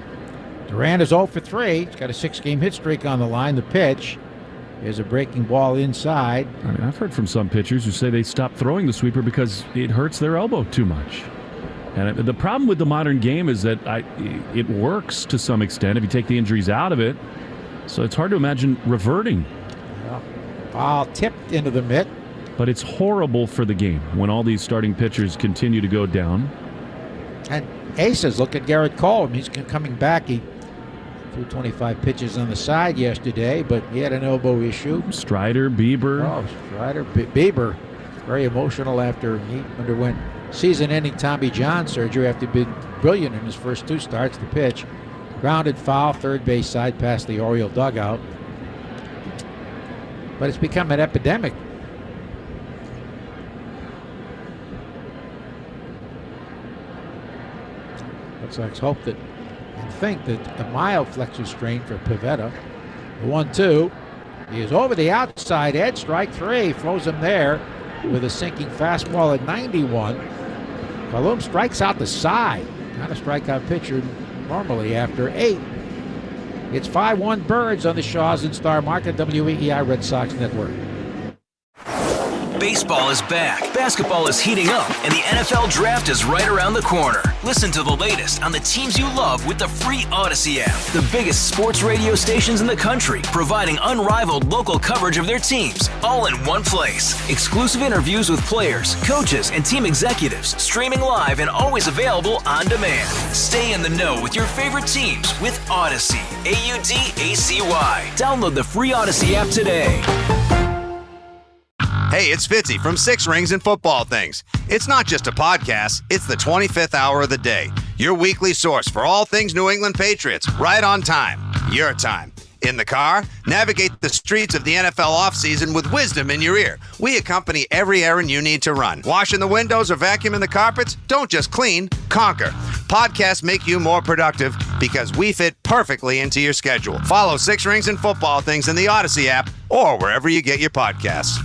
Durant is 0 for 3. He's got a 6-game hit streak on the line. The pitch is a breaking ball inside. I mean, I've heard from some pitchers who say they stop throwing the sweeper because it hurts their elbow too much. And the problem with the modern game is that it works to some extent if you take the injuries out of it. So it's hard to imagine reverting. Yeah. Ball tipped into the mitt. But it's horrible for the game when all these starting pitchers continue to go down. And aces, look at Garrett Cole. He's coming back. He threw 25 pitches on the side yesterday, but he had an elbow issue. Strider, Bieber. Oh, Strider, Bieber. Very emotional after he underwent season-ending Tommy John surgery after being brilliant in his first 2 starts. The pitch Grounded foul, third base side past the Oriole dugout. But it's become an epidemic. Red Sox hope that and think that a mild flexor strain for Pivetta. The 1-2. He is over the outside edge. Strike three. Throws him there with a sinking fastball at 91. Colum strikes out the side. Not a strikeout pitcher normally after 8. It's 5-1 Birds on the Shaws and Star Market, WEEI Red Sox Network. Baseball is back, basketball is heating up, and the NFL Draft is right around the corner. Listen to the latest on the teams you love with the free Odyssey app. The biggest sports radio stations in the country, providing unrivaled local coverage of their teams, all in one place. Exclusive interviews with players, coaches, and team executives, streaming live and always available on demand. Stay in the know with your favorite teams with Odyssey, AUDACY. Download the free Odyssey app today. Hey, it's Fitzy from Six Rings and Football Things. It's not just a podcast, it's the 25th hour of the day. Your weekly source for all things New England Patriots, right on time, your time. In the car, navigate the streets of the NFL offseason with wisdom in your ear. We accompany every errand you need to run. Washing the windows or vacuuming the carpets? Don't just clean, conquer. Podcasts make you more productive because we fit perfectly into your schedule. Follow Six Rings and Football Things in the Odyssey app or wherever you get your podcasts.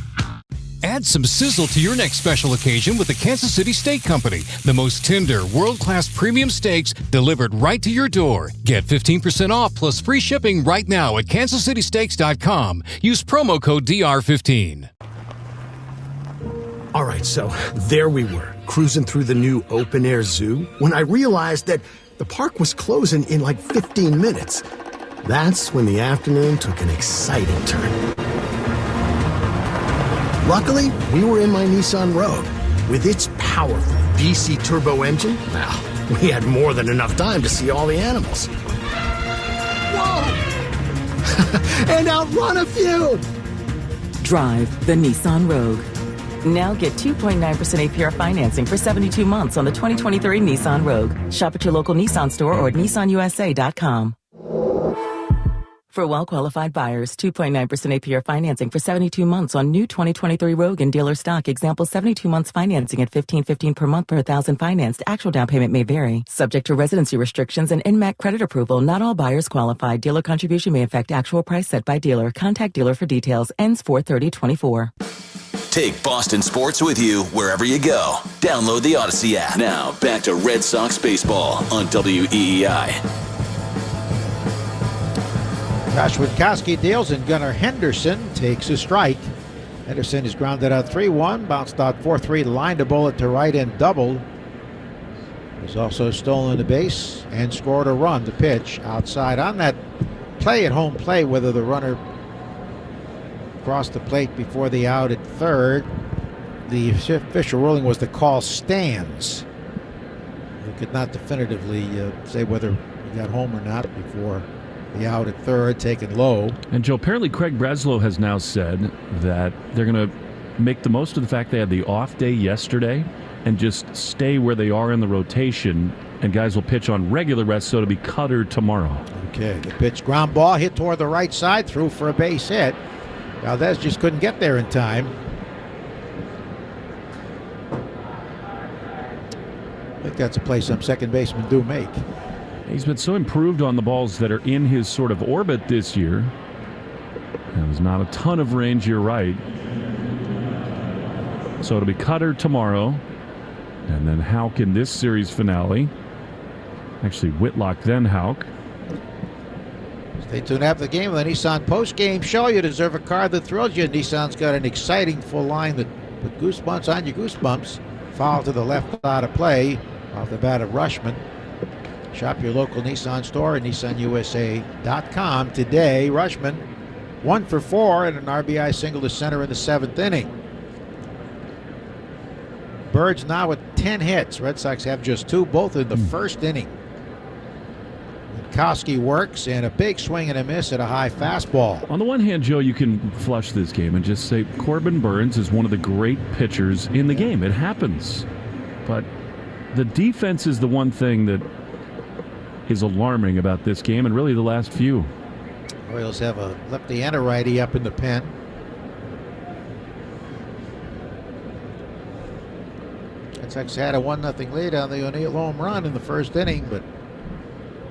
Add some sizzle to your next special occasion with the Kansas City Steak Company. The most tender, world-class premium steaks delivered right to your door. Get 15% off plus free shipping right now at kansascitysteaks.com. Use promo code DR15. All right, so there we were, cruising through the new open-air zoo, when I realized that the park was closing in like 15 minutes. That's when the afternoon took an exciting turn. Luckily, we were in my Nissan Rogue. With its powerful VC turbo engine, well, we had more than enough time to see all the animals. Whoa! And outrun a few! Drive the Nissan Rogue. Now get 2.9% APR financing for 72 months on the 2023 Nissan Rogue. Shop at your local Nissan store or at nissanusa.com. For well-qualified buyers, 2.9% APR financing for 72 months on new 2023 Rogue and dealer stock. Example, 72 months financing at $15.15 per month per 1,000 financed. Actual down payment may vary. Subject to residency restrictions and NMAC credit approval. Not all buyers qualify. Dealer contribution may affect actual price set by dealer. Contact dealer for details. Ends 4/30/24. Take Boston sports with you wherever you go. Download the Odyssey app. Now, back to Red Sox baseball on WEEI. Josh Witkowski deals and Gunnar Henderson takes a strike. Henderson is grounded out 3-1, bounced out 4-3, lined a bullet to right and doubled. He's also stolen the base and scored a run. The pitch outside on that play at home play, whether the runner crossed the plate before the out at third. The official ruling was the call stands. We could not definitively say whether he got home or not before the out at third, taken low. And Joe, apparently Craig Breslow has now said that they're going to make the most of the fact they had the off day yesterday and just stay where they are in the rotation, and guys will pitch on regular rest, so it'll be Cutter tomorrow. Okay, the pitch, ground ball, hit toward the right side, through for a base hit. Valdez just couldn't get there in time. I think that's a play some second basemen do make. He's been so improved on the balls that are in his sort of orbit this year. There's not a ton of range, you're right. So it'll be Cutter tomorrow, and then Houck in this series finale. Actually, Whitlock, then Houck. Stay tuned after the game with the Nissan post-game show. You deserve a car that thrills you. Nissan's got an exciting full line that put goosebumps on your goosebumps. Foul to the left side of play off the bat of Rushman. Shop your local Nissan store at nissanusa.com today. Rushman 1 for 4 and an RBI single to center in the 7th inning. Birds now with 10 hits. Red Sox have just 2, both in the first inning. Witkowski works and a big swing and a miss at a high fastball. On the one hand, Joe, you can flush this game and just say Corbin Burnes is one of the great pitchers in the game. It happens. But the defense is the one thing that is alarming about this game and really the last few. Orioles have a lefty and a righty up in the pen. Red Sox had a 1-0 lead on the O'Neill home run in the first inning, but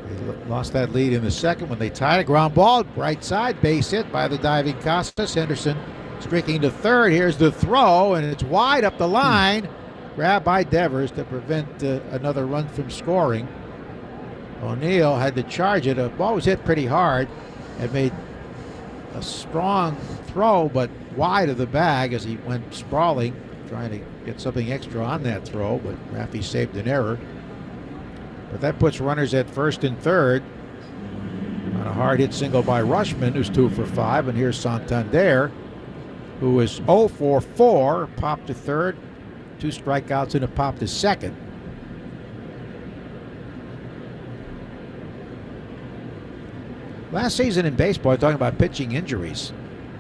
they lost that lead in the second when they tied a ground ball. Right side, base hit by the diving Costas. Henderson streaking to third. Here's the throw, and it's wide up the line. Grabbed by Devers to prevent another run from scoring. O'Neill had to charge it. The ball was hit pretty hard and made a strong throw, but wide of the bag as he went sprawling, trying to get something extra on that throw, but Raffy saved an error. But that puts runners at first and third on a hard hit single by Rushman, who's 2 for 5. And here's Santander, who is 0 for 4, popped to third, 2 strikeouts and a pop to second. Last season in baseball, talking about pitching injuries,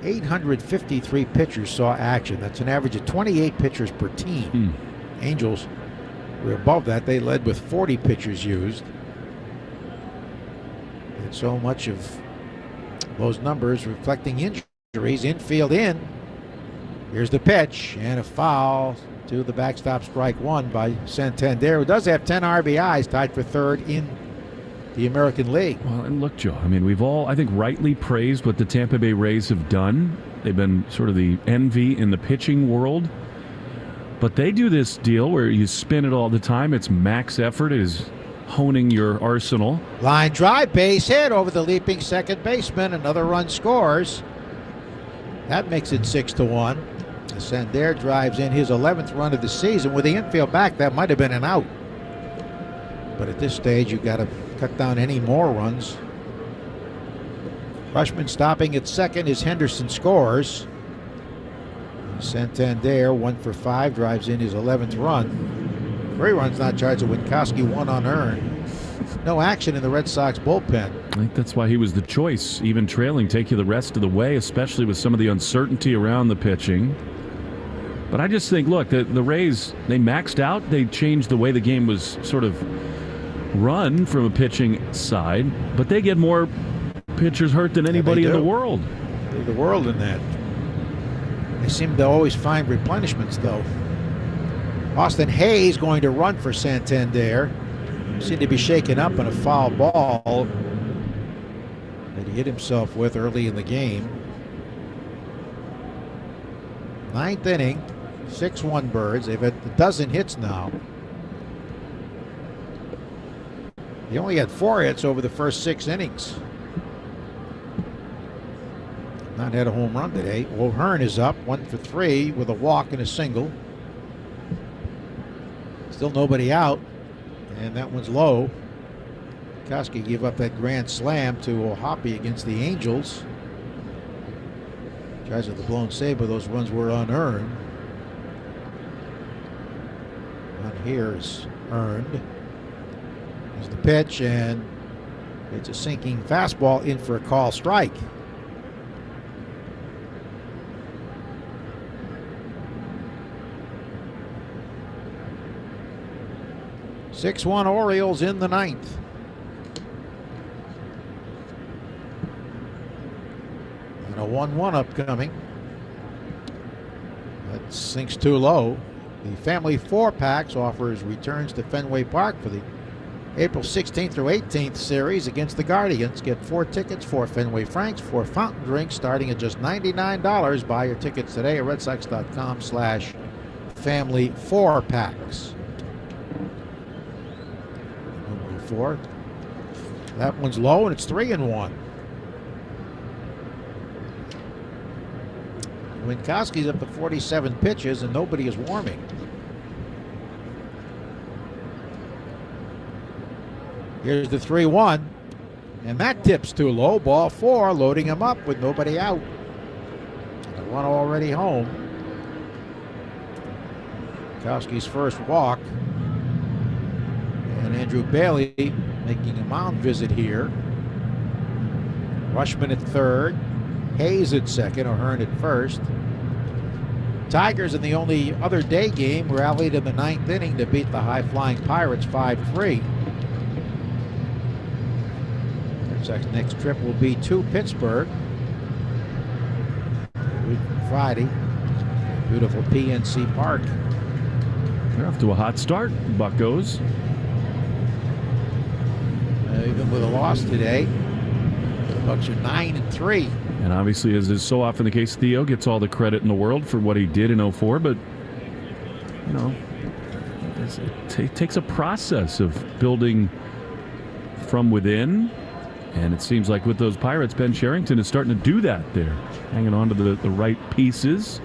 853 pitchers saw action. That's an average of 28 pitchers per team. Angels were above that. They led with 40 pitchers used. And so much of those numbers reflecting injuries. Infield in. Here's the pitch and a foul to the backstop, strike one by Santander, who does have 10 RBIs, tied for third in the American League. Well, and look, Joe, I mean, we've all, I think, rightly praised what the Tampa Bay Rays have done. They've been sort of the envy in the pitching world. But they do this deal where you spin it all the time. It's max effort. It is honing your arsenal. Line drive, base hit over the leaping second baseman. Another run scores. That makes it 6-1. Santander drives in his 11th run of the season. With the infield back, that might have been an out. But at this stage, you've got to cut down any more runs. Rushman stopping at second as Henderson scores. Santander, 1 for 5, drives in his 11th run. 3 runs not charged to Winkowski, 1 unearned. No action in the Red Sox bullpen. I think that's why he was the choice. Even trailing, take you the rest of the way, especially with some of the uncertainty around the pitching. But I just think, look, the Rays, they maxed out. They changed the way the game was sort of run from a pitching side. But they get more pitchers hurt than anybody in the world. They're the world in that. They seem to always find replenishments, though. Austin Hayes going to run for Santander. Seemed to be shaken up in a foul ball that he hit himself with early in the game. 9th inning, 6-1 Birds. They've had a dozen hits now. He only had 4 hits over the first 6 innings. Not had a home run today. O'Hearn is up 1 for 3 with a walk and a single. Still nobody out, and that one's low. Koski gave up that grand slam to O'Hoppe against the Angels. Tries with the blown save, but those runs were unearned. One here is earned. Here's the pitch, and it's a sinking fastball in for a call strike. (6-1) Orioles in the 9th. And a 1-1 upcoming. That sinks too low. The Family 4-Packs offers returns to Fenway Park for the April 16th through 18th series against the Guardians. Get 4 tickets, 4 Fenway Franks, 4 fountain drinks starting at just $99. Buy your tickets today at redsox.com/Family 4-Packs. 4. That one's low, and it's 3-1. Winkowski's up to 47 pitches, and nobody is warming. Here's the 3-1, and that tips too low. Ball 4, loading him up with nobody out. The run already home. Winkowski's first walk. And Andrew Bailey making a mound visit here. Rushman at third. Hayes at second. O'Hearn at first. Tigers in the only other day game rallied in the 9th inning to beat the high-flying Pirates 5-3. Sox next trip will be to Pittsburgh. Friday. Beautiful PNC Park. They're off to a hot start, Buccos. Even with a loss today, the Bucks are 9-3. And obviously, as is so often the case, Theo gets all the credit in the world for what he did in 04, but, you know, it takes a process of building from within, and it seems like with those Pirates, Ben Cherington is starting to do that there, hanging on to the right pieces.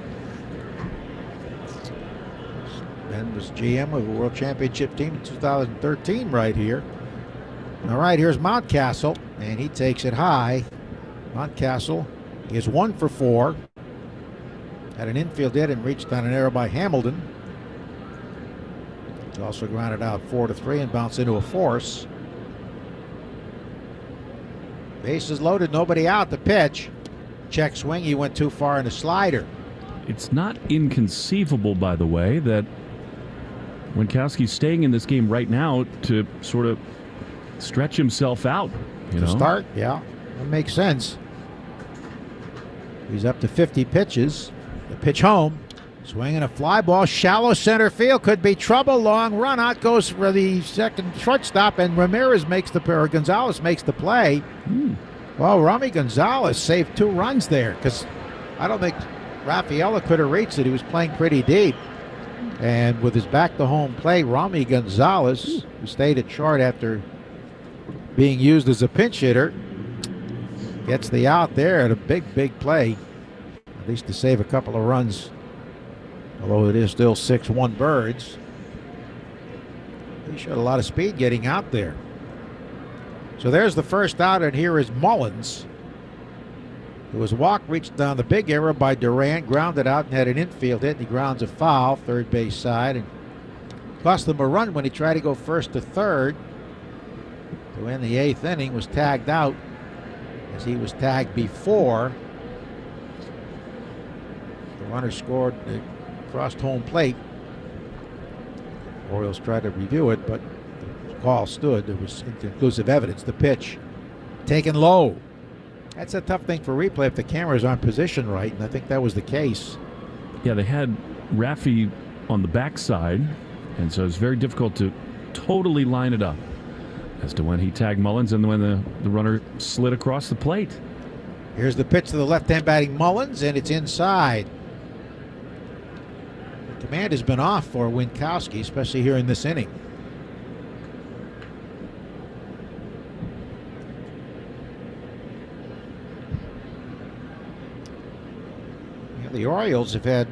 Ben was GM of a World Championship team in 2013 right here. All right, here's Mountcastle, and he takes it high. Mountcastle is 1 for 4. Had an infield hit and reached on an error by Hamilton. He's also grounded out 4-3 and bounced into a force. Bases loaded, nobody out. The pitch. Check swing, he went too far in the slider. It's not inconceivable, by the way, that Winkowski's staying in this game right now to sort of stretch himself out. To start, yeah, that makes sense. He's up to 50 pitches. The pitch home. Swinging a fly ball, shallow center field, could be trouble. Long run out goes for the second shortstop, and Gonzalez makes the play. Well, Rami Gonzalez saved 2 runs there because I don't think Rafaela could have reached it. He was playing pretty deep. And with his back to home play, Rami Gonzalez, who stayed at short after being used as a pinch hitter, gets the out there at a big play, at least to save a couple of runs. Although it is still 6-1 Birds. He showed a lot of speed getting out there. So there's the first out, and here is Mullins. It was walked, reached down the big error by Durant, grounded out and had an infield hit, and he grounds a foul, third base side, and cost them a run when he tried to go first to third. To end the 8th inning, was tagged out as he was tagged before. The runner scored, crossed home plate. Orioles tried to review it, but the call stood. There was inconclusive evidence. The pitch taken low. That's a tough thing for replay if the cameras aren't positioned right, and I think that was the case. Yeah, they had Raffy on the backside, and so it's very difficult to totally line it up as to when he tagged Mullins and when the runner slid across the plate. Here's the pitch to the left-hand batting Mullins, and it's inside. The command has been off for Winkowski, especially here in this inning. The Orioles have had,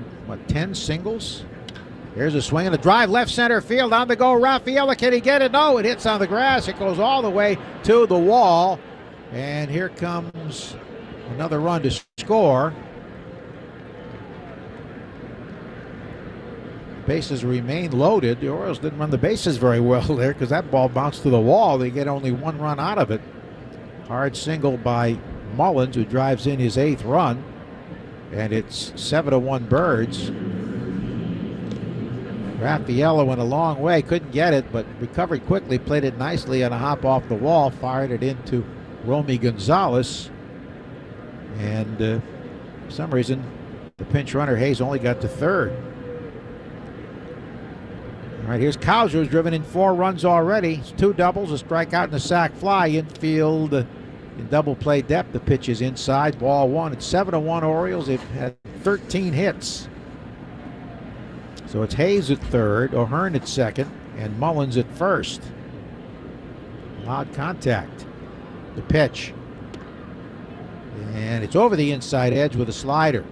10 singles? Here's a swing and a drive, left center field, on the go, Rafaela, can he get it? No, it hits on the grass, it goes all the way to the wall, and here comes another run to score. Bases remain loaded. The Orioles didn't run the bases very well there because that ball bounced to the wall. They get only 1 run out of it. Hard single by Mullins, who drives in his 8th run. And it's 7-1 Birds. Rafaela went a long way, couldn't get it, but recovered quickly, played it nicely on a hop off the wall, fired it into Romy Gonzalez. And for some reason, the pinch runner Hayes only got to third. All right, here's Cowser, who's driven in 4 runs already. It's 2 doubles, a strikeout, and a sac fly. Infield in double play depth. The pitch is inside, ball 1. It's 7-1 Orioles. They've had 13 hits. So it's Hayes at third, O'Hearn at second, and Mullins at first. Loud contact. The pitch. And it's over the inside edge with a slider.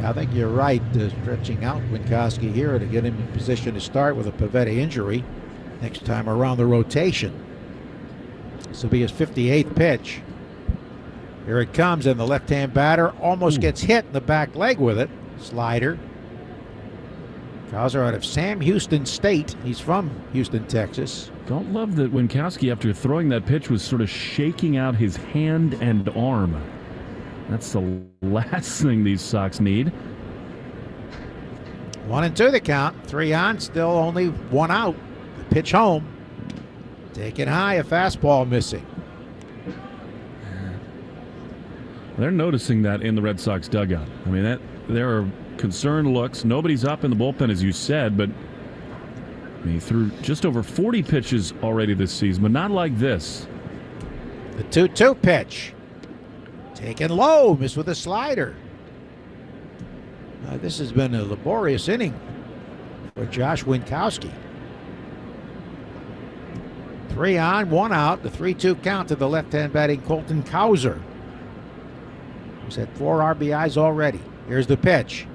I think you're right, stretching out Winkowski here to get him in position to start with a Pavetta injury next time around the rotation. This will be his 58th pitch. Here it comes, and the left-hand batter almost gets hit in the back leg with it. Slider. Cowser out of Sam Houston State. He's from Houston, Texas. Don't love that Winkowski, after throwing that pitch, was sort of shaking out his hand and arm. That's the last thing these Sox need. 1-2 the count. 3 on, still only 1 out. The pitch home. Taken high, a fastball missing. They're noticing that in the Red Sox dugout. I mean, there are concerned looks. Nobody's up in the bullpen, as you said, but he threw just over 40 pitches already this season, but not like this. The 2-2 pitch. Taken low, missed with a slider. This has been a laborious inning for Josh Winkowski. 3 on, 1 out. The 3-2 count to the left-hand batting Colton Cowser. He's had 4 RBIs already. Here's the pitch.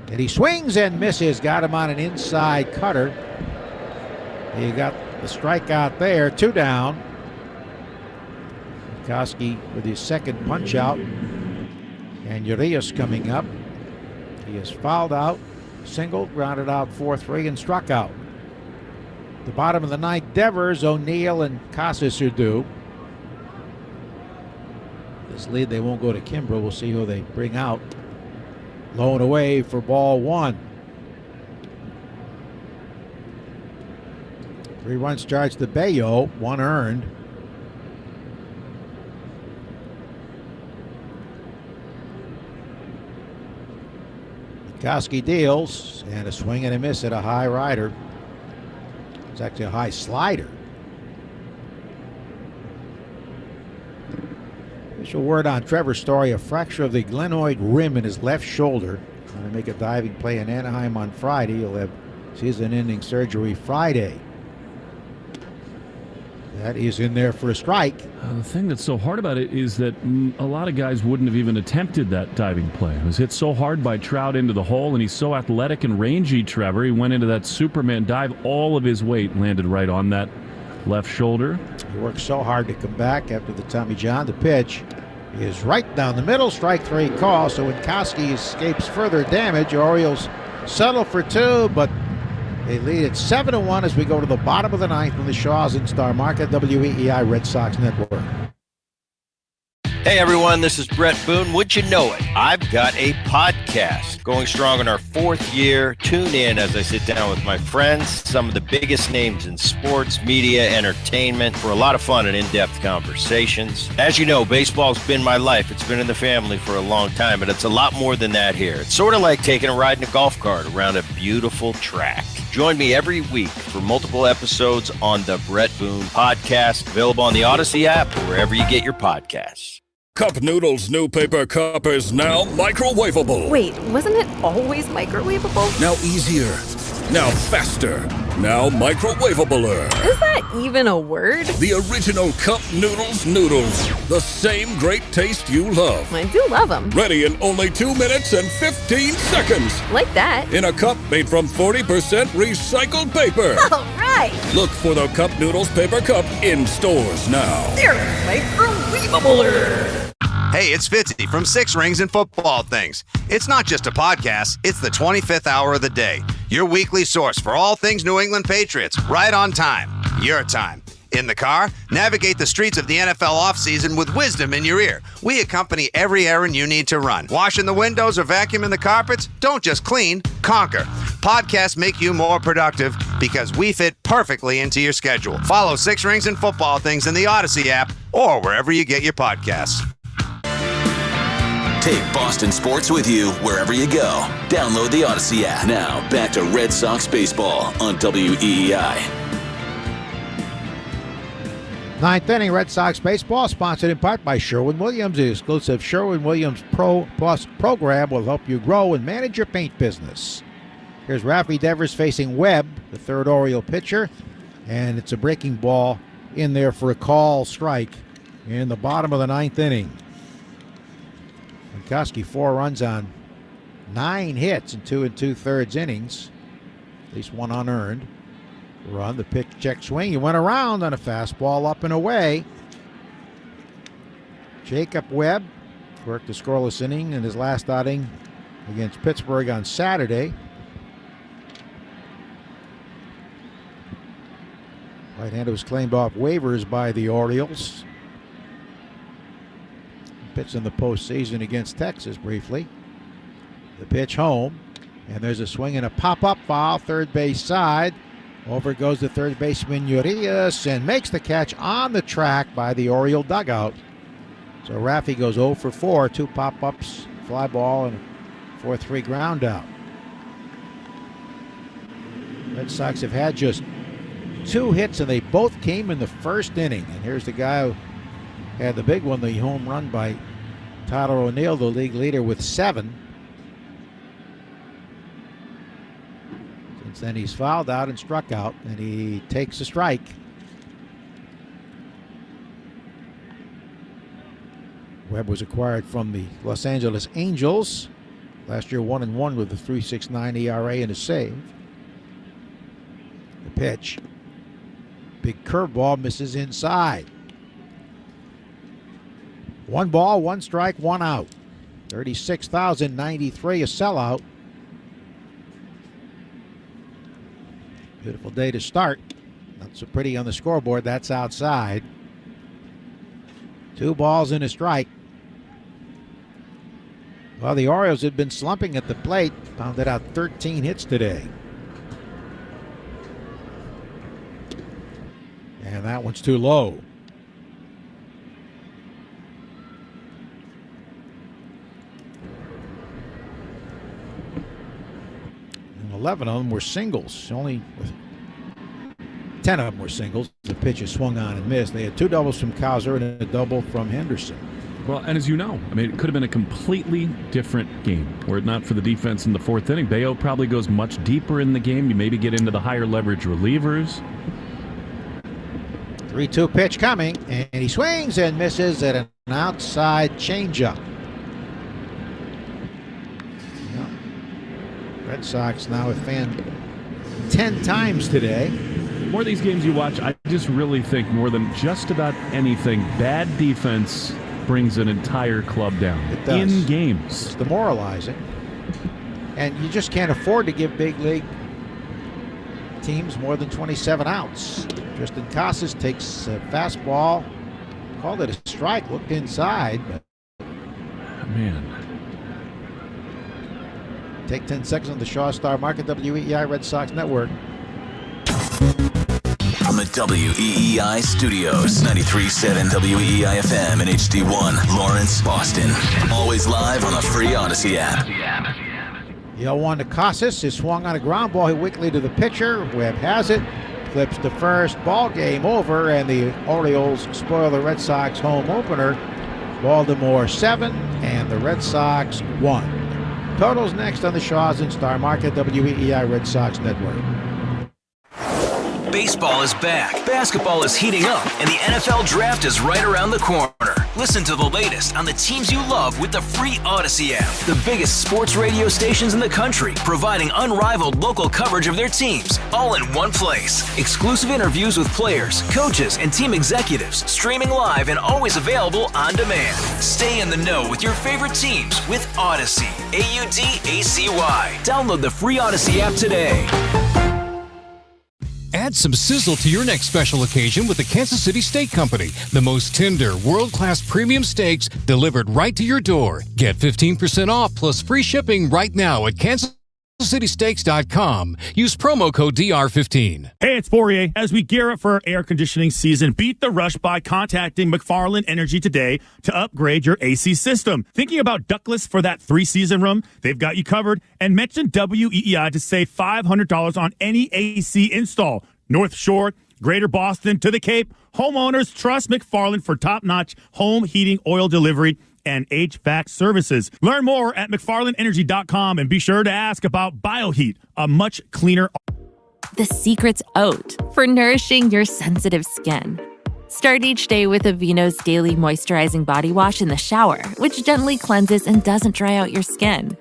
And he swings and misses. Got him on an inside cutter. He got the strikeout there. 2 down. Winkowski with his second punch out. And Urias coming up. He is fouled out, singled, grounded out 4-3, and struck out. The bottom of the ninth, Devers, O'Neill, and Casas are due. This lead, they won't go to Kimbrough. We'll see who they bring out. Low and away for ball 1. 3 runs charged to Bello, 1 earned. Winkowski deals, and a swing and a miss at a high rider. It's actually a high slider. Official word on Trevor Story, a fracture of the glenoid rim in his left shoulder. Trying to make a diving play in Anaheim on Friday. He'll have season-ending surgery Friday. That is in there for a strike. The thing that's so hard about it is that a lot of guys wouldn't have even attempted that diving play. It was hit so hard by Trout into the hole, and he's so athletic and rangy, Trevor. He went into that Superman dive. All of his weight landed right on that left shoulder. He worked so hard to come back after the Tommy John. The pitch is right down the middle. Strike 3 call, so Winkowski escapes further damage. Orioles settle for 2, but they lead at 7-1 as we go to the bottom of the ninth from the Shaws and Star Market, WEEI Red Sox Network. Hey everyone, this is Brett Boone. Would you know it? I've got a podcast going strong in our 4th year. Tune in as I sit down with my friends, some of the biggest names in sports, media, entertainment, for a lot of fun and in-depth conversations. As you know, baseball's been my life. It's been in the family for a long time, but it's a lot more than that here. It's sort of like taking a ride in a golf cart around a beautiful track. Join me every week for multiple episodes on the Brett Boone Podcast, available on the Odyssey app or wherever you get your podcasts. Cup Noodles' new paper cup is now microwavable. Wait, wasn't it always microwavable? Now easier. Now faster. Now microwavabler. Is that even a word? The original Cup Noodles noodles. The same great taste you love. I do love them. Ready in only 2 minutes and 15 seconds. Like that. In a cup made from 40% recycled paper. All right. Look for the Cup Noodles paper cup in stores now. They're microwavabler. Hey, it's Fitzy from 6 Rings and Football Things. It's not just a podcast, it's the 25th hour of the day. Your weekly source for all things New England Patriots, right on time. Your time. In the car, navigate the streets of the NFL offseason with wisdom in your ear. We accompany every errand you need to run. Washing the windows or vacuuming the carpets? Don't just clean, conquer. Podcasts make you more productive because we fit perfectly into your schedule. Follow 6 Rings and Football Things in the Odyssey app or wherever you get your podcasts. Take Boston sports with you wherever you go. Download the Odyssey app. Now, back to Red Sox baseball on WEEI. Ninth inning, Red Sox baseball, sponsored in part by Sherwin-Williams. The exclusive Sherwin-Williams Pro Plus program will help you grow and manage your paint business. Here's Rafi Devers facing Webb, the third Oriole pitcher, and it's a breaking ball in there for a call strike in the bottom of the ninth inning. Winkowski 4 runs on 9 hits in 2 2/3 innings. At least 1 unearned run. The pitch check swing. He went around on a fastball up and away. Jacob Webb worked the scoreless inning in his last outing against Pittsburgh on Saturday. Right-hander was claimed off waivers by the Orioles. Pitched in the postseason against Texas briefly. The pitch home, and there's a swing and a pop-up foul, third base side. Over goes the third baseman Urias and makes the catch on the track by the Oriole dugout. So Raffy goes 0 for 4, 2 pop-ups, fly ball, and 4-3 ground out. Red Sox have had just 2 hits, and they both came in the first inning. And here's the guy who had the big one, the home run by Tyler O'Neill, the league leader, with 7. Since then, he's fouled out and struck out, and he takes a strike. Webb was acquired from the Los Angeles Angels. Last year, 1-1 with a 3.69 ERA and a save. The pitch. Big curveball misses inside. 1 ball, 1 strike, 1 out. 36,093, a sellout. Beautiful day to start. Not so pretty on the scoreboard. That's outside. 2 balls and a strike. Well, the Orioles had been slumping at the plate. Pounded out 13 hits today. And that one's too low. And 11 of them were singles. Only 10 of them were singles. The pitch is swung on and missed. They had 2 doubles from Cowser and a double from Henderson. Well, and as you know, I mean, it could have been a completely different game were it not for the defense in the 4th inning. Bello probably goes much deeper in the game. You maybe get into the higher leverage relievers. 3-2 pitch coming, and he swings and misses at an outside changeup. Yeah. Red Sox now have fanned 10 times today. The more of these games you watch, I just really think more than just about anything, bad defense brings an entire club down. It does. In games. It's demoralizing. And you just can't afford to give big league teams more than 27 outs. Tristan Casas takes a fastball, called it a strike, looked inside. But man. Take 10 seconds on the Shaw Star Market, WEEI Red Sox Network. From the WEEI studios, 93.7 WEEI FM and HD1, Lawrence, Boston. Always live on the free Odyssey app. The 0-1 to Casas is swung on a ground ball. He weakly to the pitcher. Webb has it. Flips to first. Ball game over, and the Orioles spoil the Red Sox home opener. Baltimore 7 and the Red Sox 1. Totals next on the Shaws and Star Market, WEEI Red Sox Network. Baseball is back, basketball is heating up, and the NFL Draft is right around the corner. Listen to the latest on the teams you love with the free Odyssey app. The biggest sports radio stations in the country, providing unrivaled local coverage of their teams, all in one place. Exclusive interviews with players, coaches, and team executives, streaming live and always available on demand. Stay in the know with your favorite teams with Odyssey, AUDACY. Download the free Odyssey app today. Add some sizzle to your next special occasion with the Kansas City Steak Company. The most tender, world-class premium steaks delivered right to your door. Get 15% off plus free shipping right now at kansascitysteaks.com. Use promo code DR15. Hey, it's Fourier. As we gear up for air conditioning season, beat the rush by contacting McFarland Energy today to upgrade your AC system. Thinking about ductless for that 3-season room? They've got you covered. And mention WEEI to save $500 on any AC install. North Shore, Greater Boston to the Cape, homeowners trust McFarland for top-notch home heating oil delivery and HVAC services. Learn more at McFarlandEnergy.com and be sure to ask about BioHeat, a much cleaner. The secret's oat for nourishing your sensitive skin. Start each day with Aveeno's Daily Moisturizing Body Wash in the shower, which gently cleanses and doesn't dry out your skin.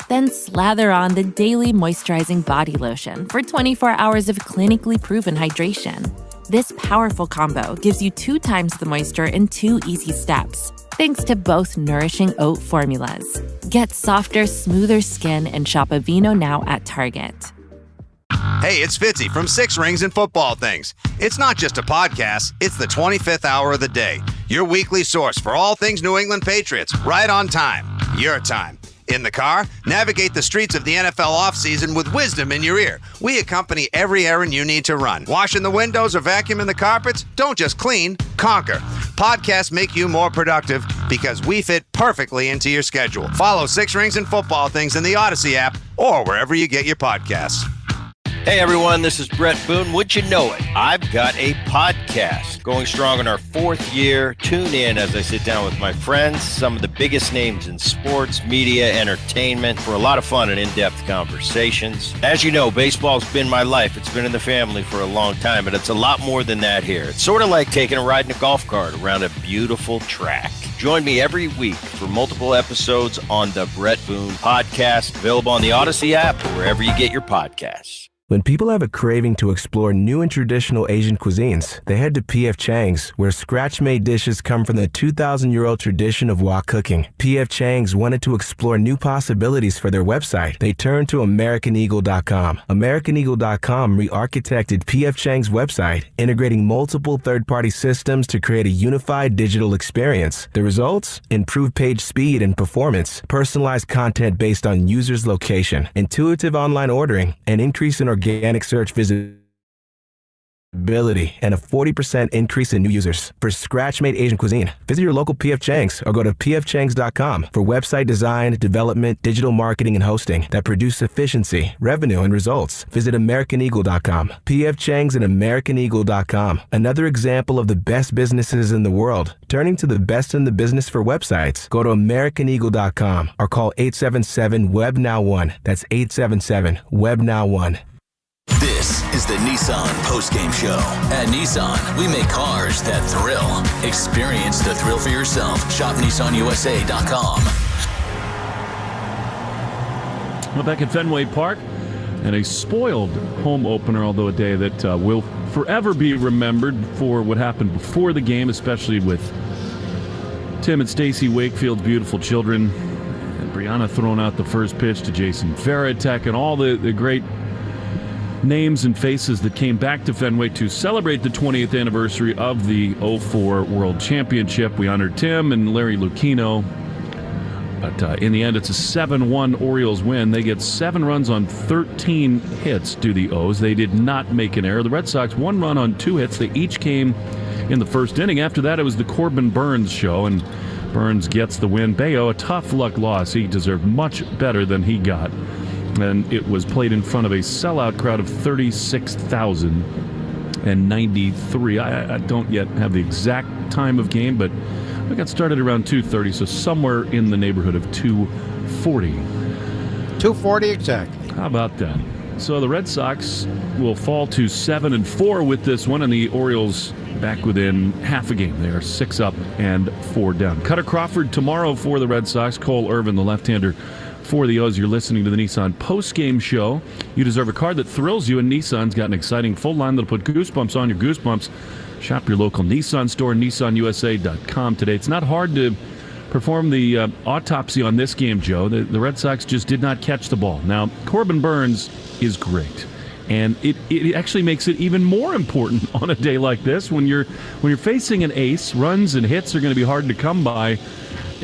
Then slather on the Daily Moisturizing Body Lotion for 24 hours of clinically proven hydration. This powerful combo gives you 2 times the moisture in 2 easy steps, thanks to both nourishing oat formulas. Get softer, smoother skin and shop Aveeno now at Target. Hey, it's Fitzy from 6 Rings and Football Things. It's not just a podcast, it's the 25th hour of the day. Your weekly source for all things New England Patriots, right on time. Your time. In the car, navigate the streets of the NFL offseason with wisdom in your ear. We accompany every errand you need to run. Washing the windows or vacuuming the carpets? Don't just clean, conquer. Podcasts make you more productive because we fit perfectly into your schedule. Follow Six Rings and Football Things in the Odyssey app or wherever you get your podcasts. Hey everyone, this is Brett Boone. Would you know it? I've got a podcast going strong in our 4th year. Tune in as I sit down with my friends, some of the biggest names in sports, media, entertainment, for a lot of fun and in-depth conversations. As you know, baseball's been my life. It's been in the family for a long time, but it's a lot more than that here. It's sort of like taking a ride in a golf cart around a beautiful track. Join me every week for multiple episodes on the Brett Boone Podcast, available on the Odyssey app or wherever you get your podcasts. When people have a craving to explore new and traditional Asian cuisines, they head to P.F. Chang's, where scratch-made dishes come from the 2,000-year-old tradition of wok cooking. P.F. Chang's wanted to explore new possibilities for their website. They turned to AmericanEagle.com. AmericanEagle.com re-architected P.F. Chang's website, integrating multiple third-party systems to create a unified digital experience. The results? Improved page speed and performance, personalized content based on users' location, intuitive online ordering, and increase in organic search visibility, and a 40% increase in new users. For scratch-made Asian cuisine, visit your local P.F. Chang's or go to pfchangs.com for website design, development, digital marketing, and hosting that produce efficiency, revenue, and results. Visit AmericanEagle.com. P.F. Chang's and AmericanEagle.com. Another example of the best businesses in the world, turning to the best in the business for websites. Go to AmericanEagle.com or call 877-WEB-NOW1. That's 877-WEB-NOW1. This is the Nissan postgame show. At Nissan, we make cars that thrill. Experience the thrill for yourself. Shop NissanUSA.com. Well, back at Fenway Park, and a spoiled home opener, although a day that will forever be remembered for what happened before the game, especially with Tim and Stacy Wakefield's beautiful children, and Brianna throwing out the first pitch to Jason Varitek, and all the great names and faces that came back to Fenway to celebrate the 20th anniversary of the 04 World Championship. We honored Tim and Larry Lucchino. But in the end, it's a 7-1 Orioles win. They get 7 runs on 13 hits, do the O's. They did not make an error. The Red Sox, 1 run on 2 hits. They each came in the first inning. After that, it was the Corbin Burnes show, and Burnes gets the win. Bello, a tough luck loss. He deserved much better than he got. And it was played in front of a sellout crowd of 36,093. I don't yet have the exact time of game, but I got started around 2:30, so somewhere in the neighborhood of 2:40. 2:40 exactly. How about that? So the Red Sox will fall to 7-4 with this one, and the Orioles back within half a game. They are 6 up and 4 down. Cutter Crawford tomorrow for the Red Sox. Cole Irvin, the left-hander, for the O's. You're listening to the Nissan postgame show. You deserve a car that thrills you, and Nissan's got an exciting full line that'll put goosebumps on your goosebumps. Shop your local Nissan store, NissanUSA.com today. It's not hard to perform the autopsy on this game, Joe. The Red Sox just did not catch the ball. Now, Corbin Burnes is great, and it actually makes it even more important on a day like this when you're facing an ace. Runs and hits are going to be hard to come by.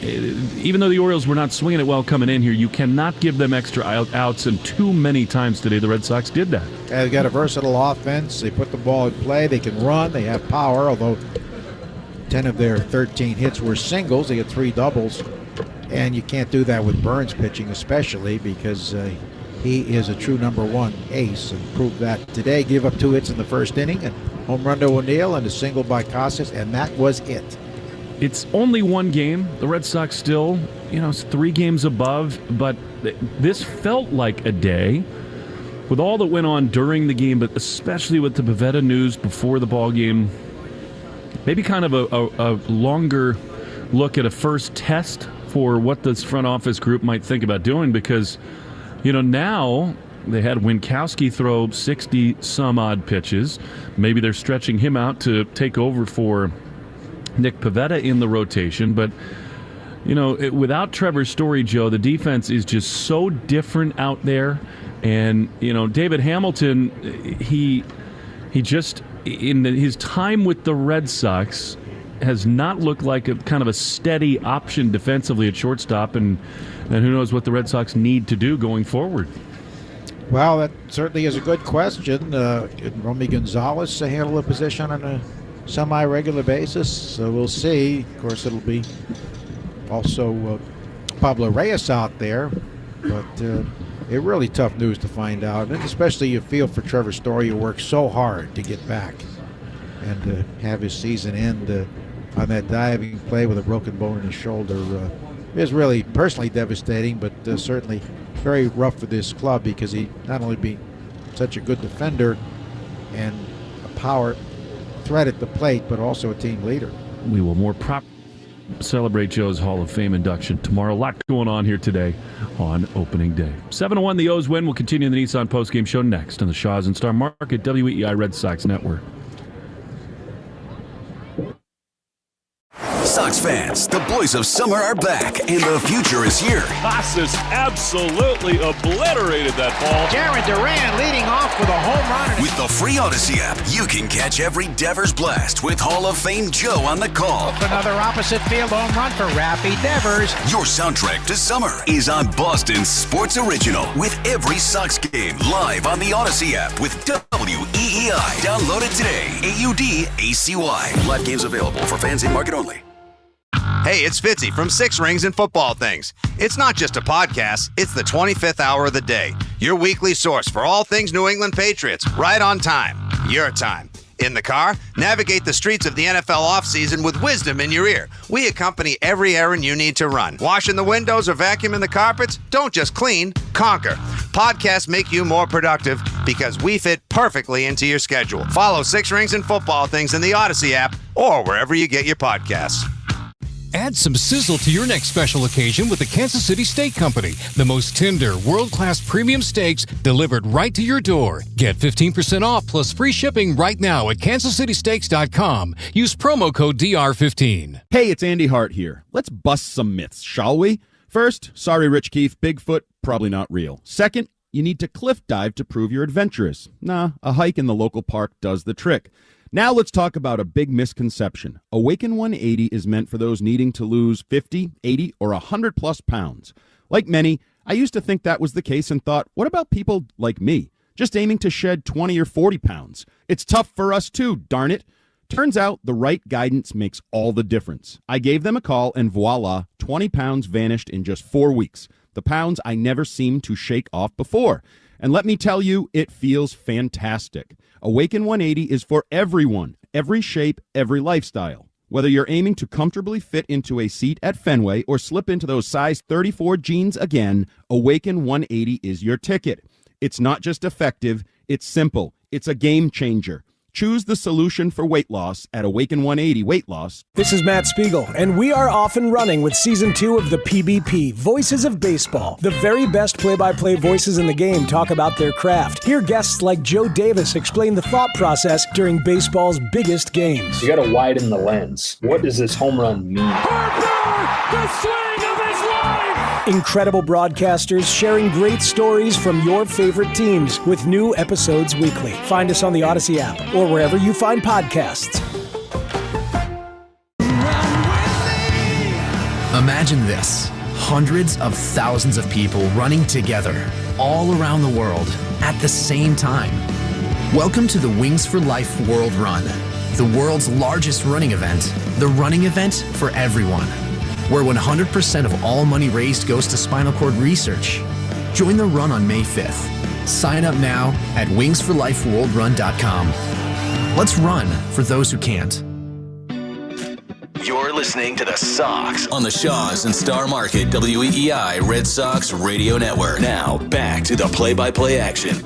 Even though the Orioles were not swinging it well coming in here, you cannot give them extra outs, and too many times today the Red Sox did that. They've got a versatile offense. They put the ball in play. They can run. They have power, although 10 of their 13 hits were singles. They get 3 doubles, and you can't do that with Burnes pitching, especially because he is a true number 1 ace, and proved that today. Gave up 2 hits in the first inning, and home run to O'Neill and a single by Casas, and that was it. It's only 1 game. The Red Sox still, it's 3 games above, but this felt like a day with all that went on during the game, but especially with the Pivetta news before the ball game. Maybe kind of a longer look at a first test for what this front office group might think about doing, because, now they had Winkowski throw 60-some-odd pitches. Maybe they're stretching him out to take over for Nick Pivetta in the rotation, but without Trevor Story, Joe, the defense is just so different out there. And David Hamilton, he just in his time with the Red Sox has not looked like a kind of a steady option defensively at shortstop, and who knows what the Red Sox need to do going forward. Well, that certainly is a good question. Can Romy Gonzalez handle the position on a semi-regular basis? So we'll see. Of course, it'll be also Pablo Reyes out there, but it's really tough news to find out, and especially you feel for Trevor Story, who worked so hard to get back and have his season end on that diving play with a broken bone in his shoulder. Is really personally devastating, but certainly very rough for this club, because he not only be such a good defender and a power threat at the plate, but also a team leader. We will celebrate Joe's Hall of Fame induction tomorrow. A lot going on here today on opening day. 7-1, the O's win. We'll continue the Nissan postgame show next on the Shaws and Star Market WEEI Red Sox Network. Sox fans, the boys of summer are back, and the future is here. Casas absolutely obliterated that ball. Jarren Duran leading off with a home run. With the free Odyssey app, you can catch every Devers blast with Hall of Fame Joe on the call. Another opposite field home run for Rappy Devers. Your soundtrack to summer is on Boston Sports Original, with every Sox game live on the Odyssey app with WEEI. Download it today. AUDACY. Live games available for fans in market only. Hey, it's Fitzy from Six Rings and Football Things. It's not just a podcast, it's the 25th hour of the day. Your weekly source for all things New England Patriots, right on time. Your time. In the car, navigate the streets of the NFL offseason with wisdom in your ear. We accompany every errand you need to run. Washing the windows or vacuuming the carpets? Don't just clean, conquer. Podcasts make you more productive because we fit perfectly into your schedule. Follow Six Rings and Football Things in the Odyssey app or wherever you get your podcasts. Add some sizzle to your next special occasion with the Kansas City Steak Company. The most tender, world-class premium steaks delivered right to your door. Get 15% off plus free shipping right now at kansascitysteaks.com. Use promo code DR15. Hey, it's Andy Hart here. Let's bust some myths, shall we? First, sorry, Rich Keefe, Bigfoot, probably not real. Second, you need to cliff dive to prove you're adventurous. Nah, a hike in the local park does the trick. Now let's talk about a big misconception. Awaken 180 is meant for those needing to lose 50, 80, or 100 plus pounds. Like many, I used to think that was the case and thought, what about people like me, just aiming to shed 20 or 40 pounds? It's tough for us too, darn it. Turns out the right guidance makes all the difference. I gave them a call and voila, 20 pounds vanished in just 4 weeks. The pounds I never seemed to shake off before. And let me tell you, it feels fantastic. Awaken 180 is for everyone, every shape, every lifestyle. Whether you're aiming to comfortably fit into a seat at Fenway or slip into those size 34 jeans again, Awaken 180 is your ticket. It's not just effective, it's simple. It's a game changer. Choose the solution for weight loss at Awaken 180 Weight Loss. This is Matt Spiegel, and we are off and running with Season 2 of the PBP, Voices of Baseball. The very best play-by-play voices in the game talk about their craft. Hear guests like Joe Davis explain the thought process during baseball's biggest games. You got to widen the lens. What does this home run mean? Harper, the swing of his life! Incredible broadcasters sharing great stories from your favorite teams with new episodes weekly. Find us on the Odyssey app or wherever you find podcasts. Imagine this. Hundreds of thousands of people running together all around the world at the same time. Welcome to the Wings for Life World Run, the world's largest running event, the running event for everyone, where 100% of all money raised goes to spinal cord research. Join the run on May 5th. Sign up now at wingsforlifeworldrun.com. Let's run for those who can't. You're listening to the Sox on the Shaws and Star Market WEEI Red Sox Radio Network. Now back to the play-by-play action.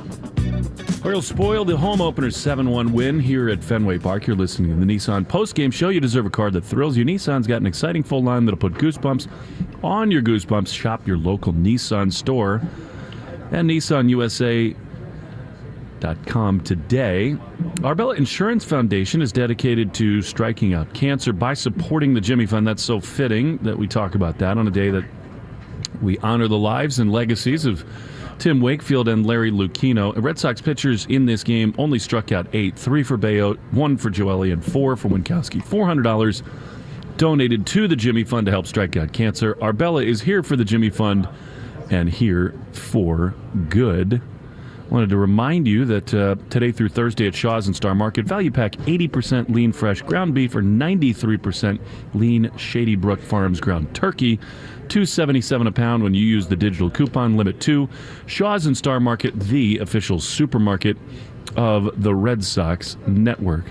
Orioles spoiled the home opener's 7-1 win here at Fenway Park. You're listening to the Nissan postgame show. You deserve a car that thrills you. Nissan's got an exciting full line that'll put goosebumps on your goosebumps. Shop your local Nissan store and NissanUSA.com today. Arbella Insurance Foundation is dedicated to striking out cancer by supporting the Jimmy Fund. That's so fitting that we talk about that on a day that we honor the lives and legacies of Tim Wakefield and Larry Lucchino. Red Sox pitchers in this game only struck out 8, 3 for Bello, 1 for Joely, and 4 for Winkowski. $400 donated to the Jimmy Fund to help strike out cancer. Arbella is here for the Jimmy Fund and here for good. Wanted to remind you that today through Thursday at Shaw's and Star Market, value pack 80% lean fresh ground beef or 93% lean Shady Brook Farms ground turkey. $2.77 a pound when you use the digital coupon limit 2. Shaw's and Star Market, the official supermarket of the Red Sox network.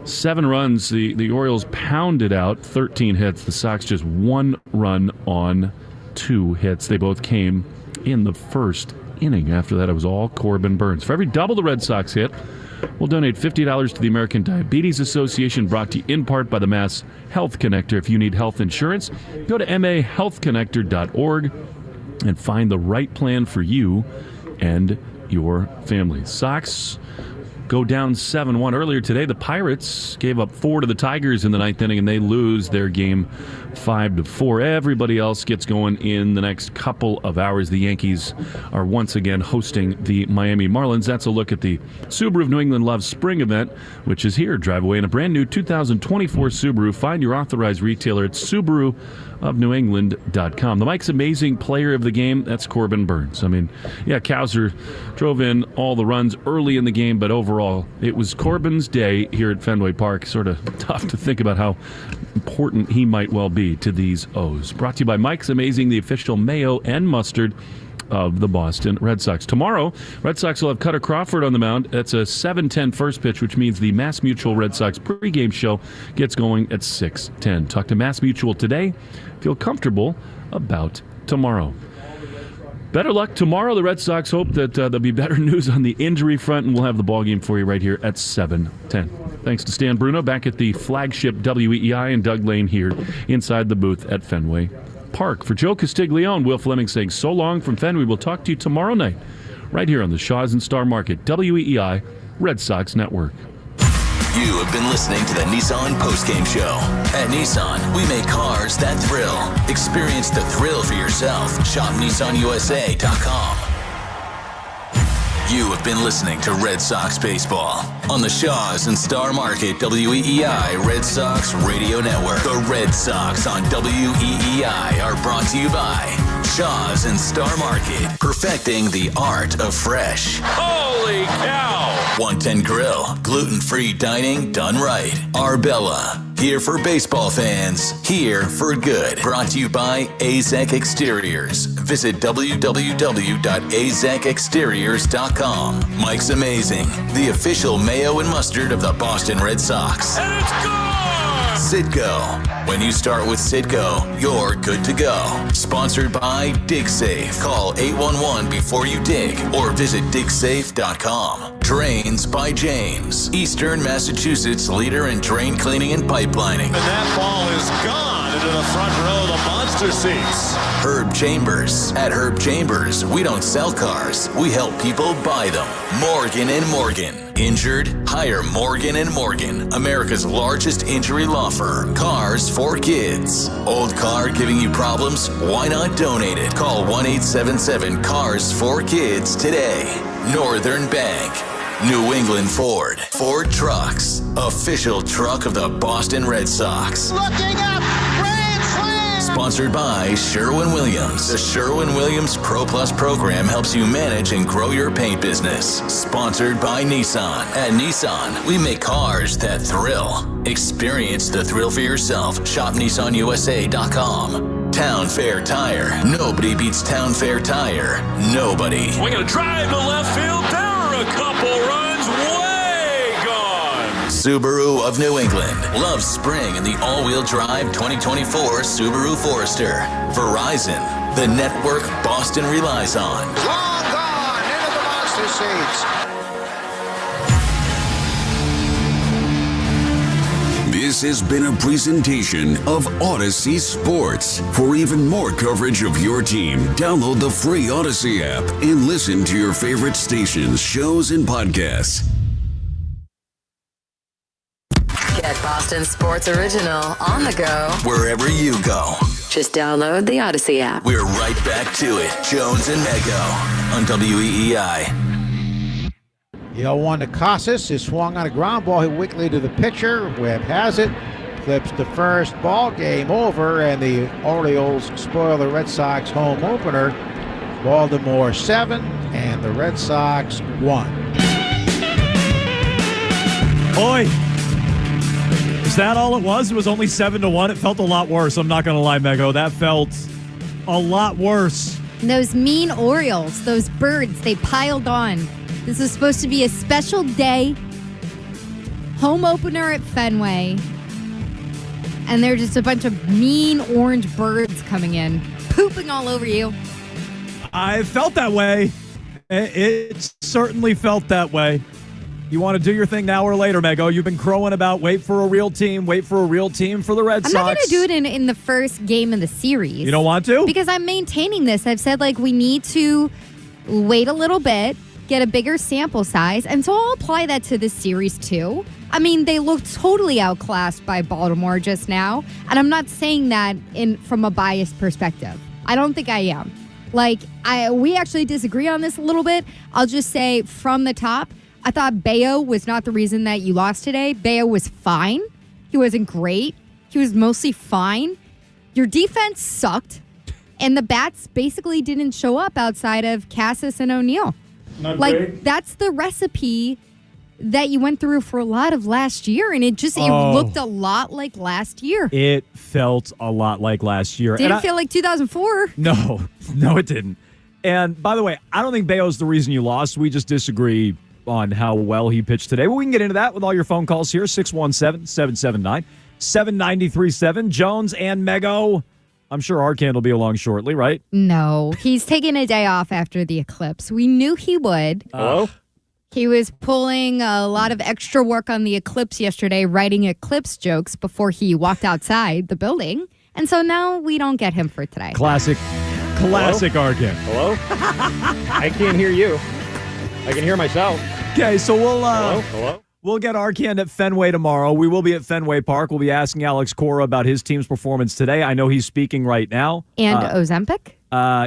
7 runs, the Orioles pounded out 13 hits. The Sox just 1 run on 2 hits. They both came in the first inning. After that, it was all Corbin Burnes. For every double the Red Sox hit, we'll donate $50 to the American Diabetes Association, brought to you in part by the Mass Health Connector. If you need health insurance, go to mahealthconnector.org and find the right plan for you and your family. Sox go down 7-1. Earlier today, the Pirates gave up 4 to the Tigers in the 9th inning, and they lose their game 5-4. Everybody else gets going in the next couple of hours. The Yankees are once again hosting the Miami Marlins. That's a look at the Subaru of New England Love Spring event, which is here. Drive away in a brand new 2024 Subaru. Find your authorized retailer at SubaruofNewEngland.com. The Mike's Amazing player of the game, that's Corbin Burnes. I mean, yeah, Kowser drove in all the runs early in the game, but overall, it was Corbin's day here at Fenway Park. Sort of tough to think about how important he might well be to these O's. Brought to you by Mike's Amazing, the official mayo and mustard of the Boston Red Sox. Tomorrow, Red Sox will have Cutter Crawford on the mound. That's a 7:10 first pitch, which means the Mass Mutual Red Sox pregame show gets going at 6:10. Talk to Mass Mutual today. Feel comfortable about tomorrow. Better luck tomorrow. The Red Sox hope that there'll be better news on the injury front, and we'll have the ballgame for you right here at 7:10. Thanks to Stan Bruno back at the flagship WEEI and Doug Lane here inside the booth at Fenway Park. For Joe Castiglione, Will Fleming saying so long from Fenway. We'll talk to you tomorrow night right here on the Shaw's and Star Market, WEEI Red Sox Network. You have been listening to the Nissan Postgame Show. At Nissan, we make cars that thrill. Experience the thrill for yourself. Shop NissanUSA.com. You have been listening to Red Sox Baseball on the Shaw's and Star Market WEEI Red Sox Radio Network. The Red Sox on WEEI are brought to you by Shaw's and Star Market, perfecting the art of fresh. Holy cow! 110 Grill, gluten-free dining done right. Arbella, here for baseball fans, here for good. Brought to you by AZEK Exteriors. Visit www.azekexteriors.com. Mike's Amazing, the official mayo and mustard of the Boston Red Sox. And it's gone! Citgo. When you start with Citgo, you're good to go. Sponsored by DigSafe. Call 811 before you dig or visit digsafe.com. Drains by James, Eastern Massachusetts leader in drain cleaning and pipelining. And that ball is gone into the front row of the monster seats. Herb Chambers. At Herb Chambers, we don't sell cars. We help people buy them. Morgan & Morgan. Injured? Hire Morgan & Morgan, America's largest injury law firm. Cars for kids. Old car giving you problems? Why not donate it? Call 1-877-CARS-4-KIDS today. Northern Bank. New England Ford. Ford Trucks. Official truck of the Boston Red Sox. Looking up! Grand slam! Sponsored by Sherwin-Williams. The Sherwin-Williams Pro Plus program helps you manage and grow your paint business. Sponsored by Nissan. At Nissan, we make cars that thrill. Experience the thrill for yourself. Shop NissanUSA.com. Town Fair Tire. Nobody beats Town Fair Tire. Nobody. We're going to drive to left field. There are a couple runs way gone. Subaru of New England. Love spring in the all-wheel drive 2024 Subaru Forester. Verizon. The network Boston relies on. Long gone into the monster seats. This has been a presentation of Odyssey Sports. For even more coverage of your team, download the free Odyssey app and listen to your favorite stations, shows, and podcasts. Get Boston Sports Original on the go wherever you go. Just download the Odyssey app. We're right back to it. Jones and Mego. on WEEI. The 0-1 to Casas is swung on a ground ball. He Wickley to the pitcher. Webb has it. Flips to first. Ball game over, and the Orioles spoil the Red Sox home opener. Baltimore 7 and the Red Sox 1. Boy, is that all it was? It was only 7-1. It felt a lot worse. I'm not going to lie, Mego. That felt a lot worse. And those mean Orioles, those birds, they piled on. This was supposed to be a special day. Home opener at Fenway. And they're just a bunch of mean orange birds coming in, pooping all over you. I felt that way. It certainly felt that way. You want to do your thing now or later, Mego. You've been crowing about wait for a real team for the Red Sox. I'm not going to do it in the first game of the series. You don't want to? Because I'm maintaining this. I've said, we need to wait a little bit, get a bigger sample size, and so I'll apply that to this series, too. I mean, they looked totally outclassed by Baltimore just now, and I'm not saying that from a biased perspective. I don't think I am. We actually disagree on this a little bit. I'll just say from the top, I thought Bello was not the reason that you lost today. Bello was fine. He wasn't great. He was mostly fine. Your defense sucked, and the bats basically didn't show up outside of Casas and O'Neill. Not great. That's the recipe that you went through for a lot of last year, and it looked a lot like last year. It felt a lot like last year. Didn't feel like 2004. No, it didn't. And by the way, I don't think Bello's the reason you lost. We just disagree on how well he pitched today. But we can get into that with all your phone calls here, 617-779-7937. Jones and Mego. I'm sure Arcand will be along shortly, right? No, he's taking a day off after the eclipse. We knew he would. Hello? He was pulling a lot of extra work on the eclipse yesterday, writing eclipse jokes before he walked outside the building. And so now we don't get him for today. Classic Arcand. Hello? I can't hear you. I can hear myself. Okay, so Hello? We'll get Arcand at Fenway tomorrow. We will be at Fenway Park. We'll be asking Alex Cora about his team's performance today. I know he's speaking right now. And Ozempic?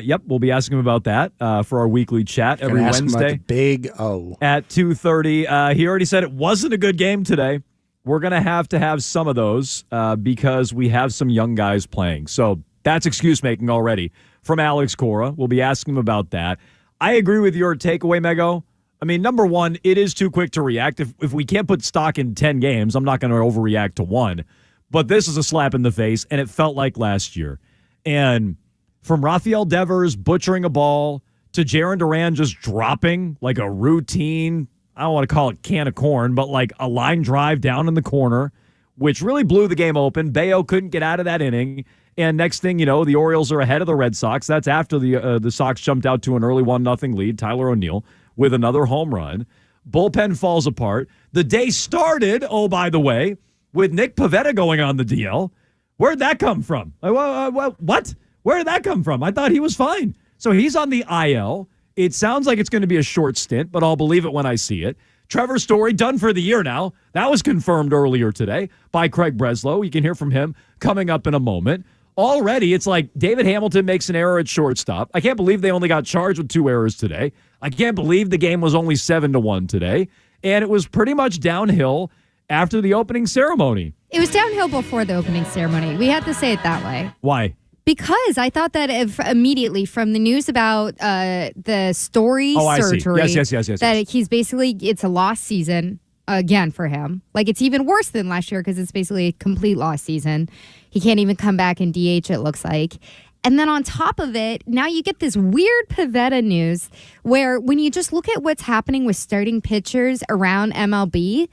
Yep, we'll be asking him about that for our weekly chat every Wednesday. The big O. At 2:30. He already said it wasn't a good game today. We're going to have some of those because we have some young guys playing. So that's excuse making already from Alex Cora. We'll be asking him about that. I agree with your takeaway, Mego. I mean, number one, it is too quick to react. If we can't put stock in 10 games, I'm not going to overreact to one. But this is a slap in the face, and it felt like last year. And from Rafael Devers butchering a ball to Jarren Duran just dropping like a routine, I don't want to call it can of corn, but like a line drive down in the corner, which really blew the game open. Bello couldn't get out of that inning. And next thing you know, the Orioles are ahead of the Red Sox. That's after the Sox jumped out to an early 1-0 lead. Tyler O'Neill with another home run. Bullpen falls apart. The day started, oh, by the way, with Nick Pivetta going on the DL. Where'd that come from? What? Where did that come from? I thought he was fine. So he's on the IL. It sounds like it's going to be a short stint, but I'll believe it when I see it. Trevor Story, done for the year now. That was confirmed earlier today by Craig Breslow. You can hear from him coming up in a moment. Already, it's like David Hamilton makes an error at shortstop. I can't believe they only got charged with 2 errors today. I can't believe the game was only 7-1 today. And it was pretty much downhill after the opening ceremony. It was downhill before the opening ceremony. We had to say it that way. Why? Because I thought that immediately from the news about the Story surgery, I see. Yes. that he's basically, it's a lost season again for him. Like, it's even worse than last year because it's basically a complete lost season. He can't even come back in DH, it looks like. And then on top of it, now you get this weird Pivetta news where when you just look at what's happening with starting pitchers around MLB,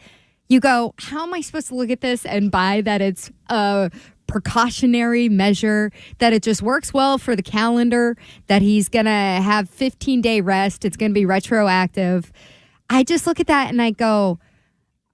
you go, how am I supposed to look at this and buy that it's a precautionary measure, that it just works well for the calendar, that he's going to have 15-day rest, it's going to be retroactive. I just look at that and I go,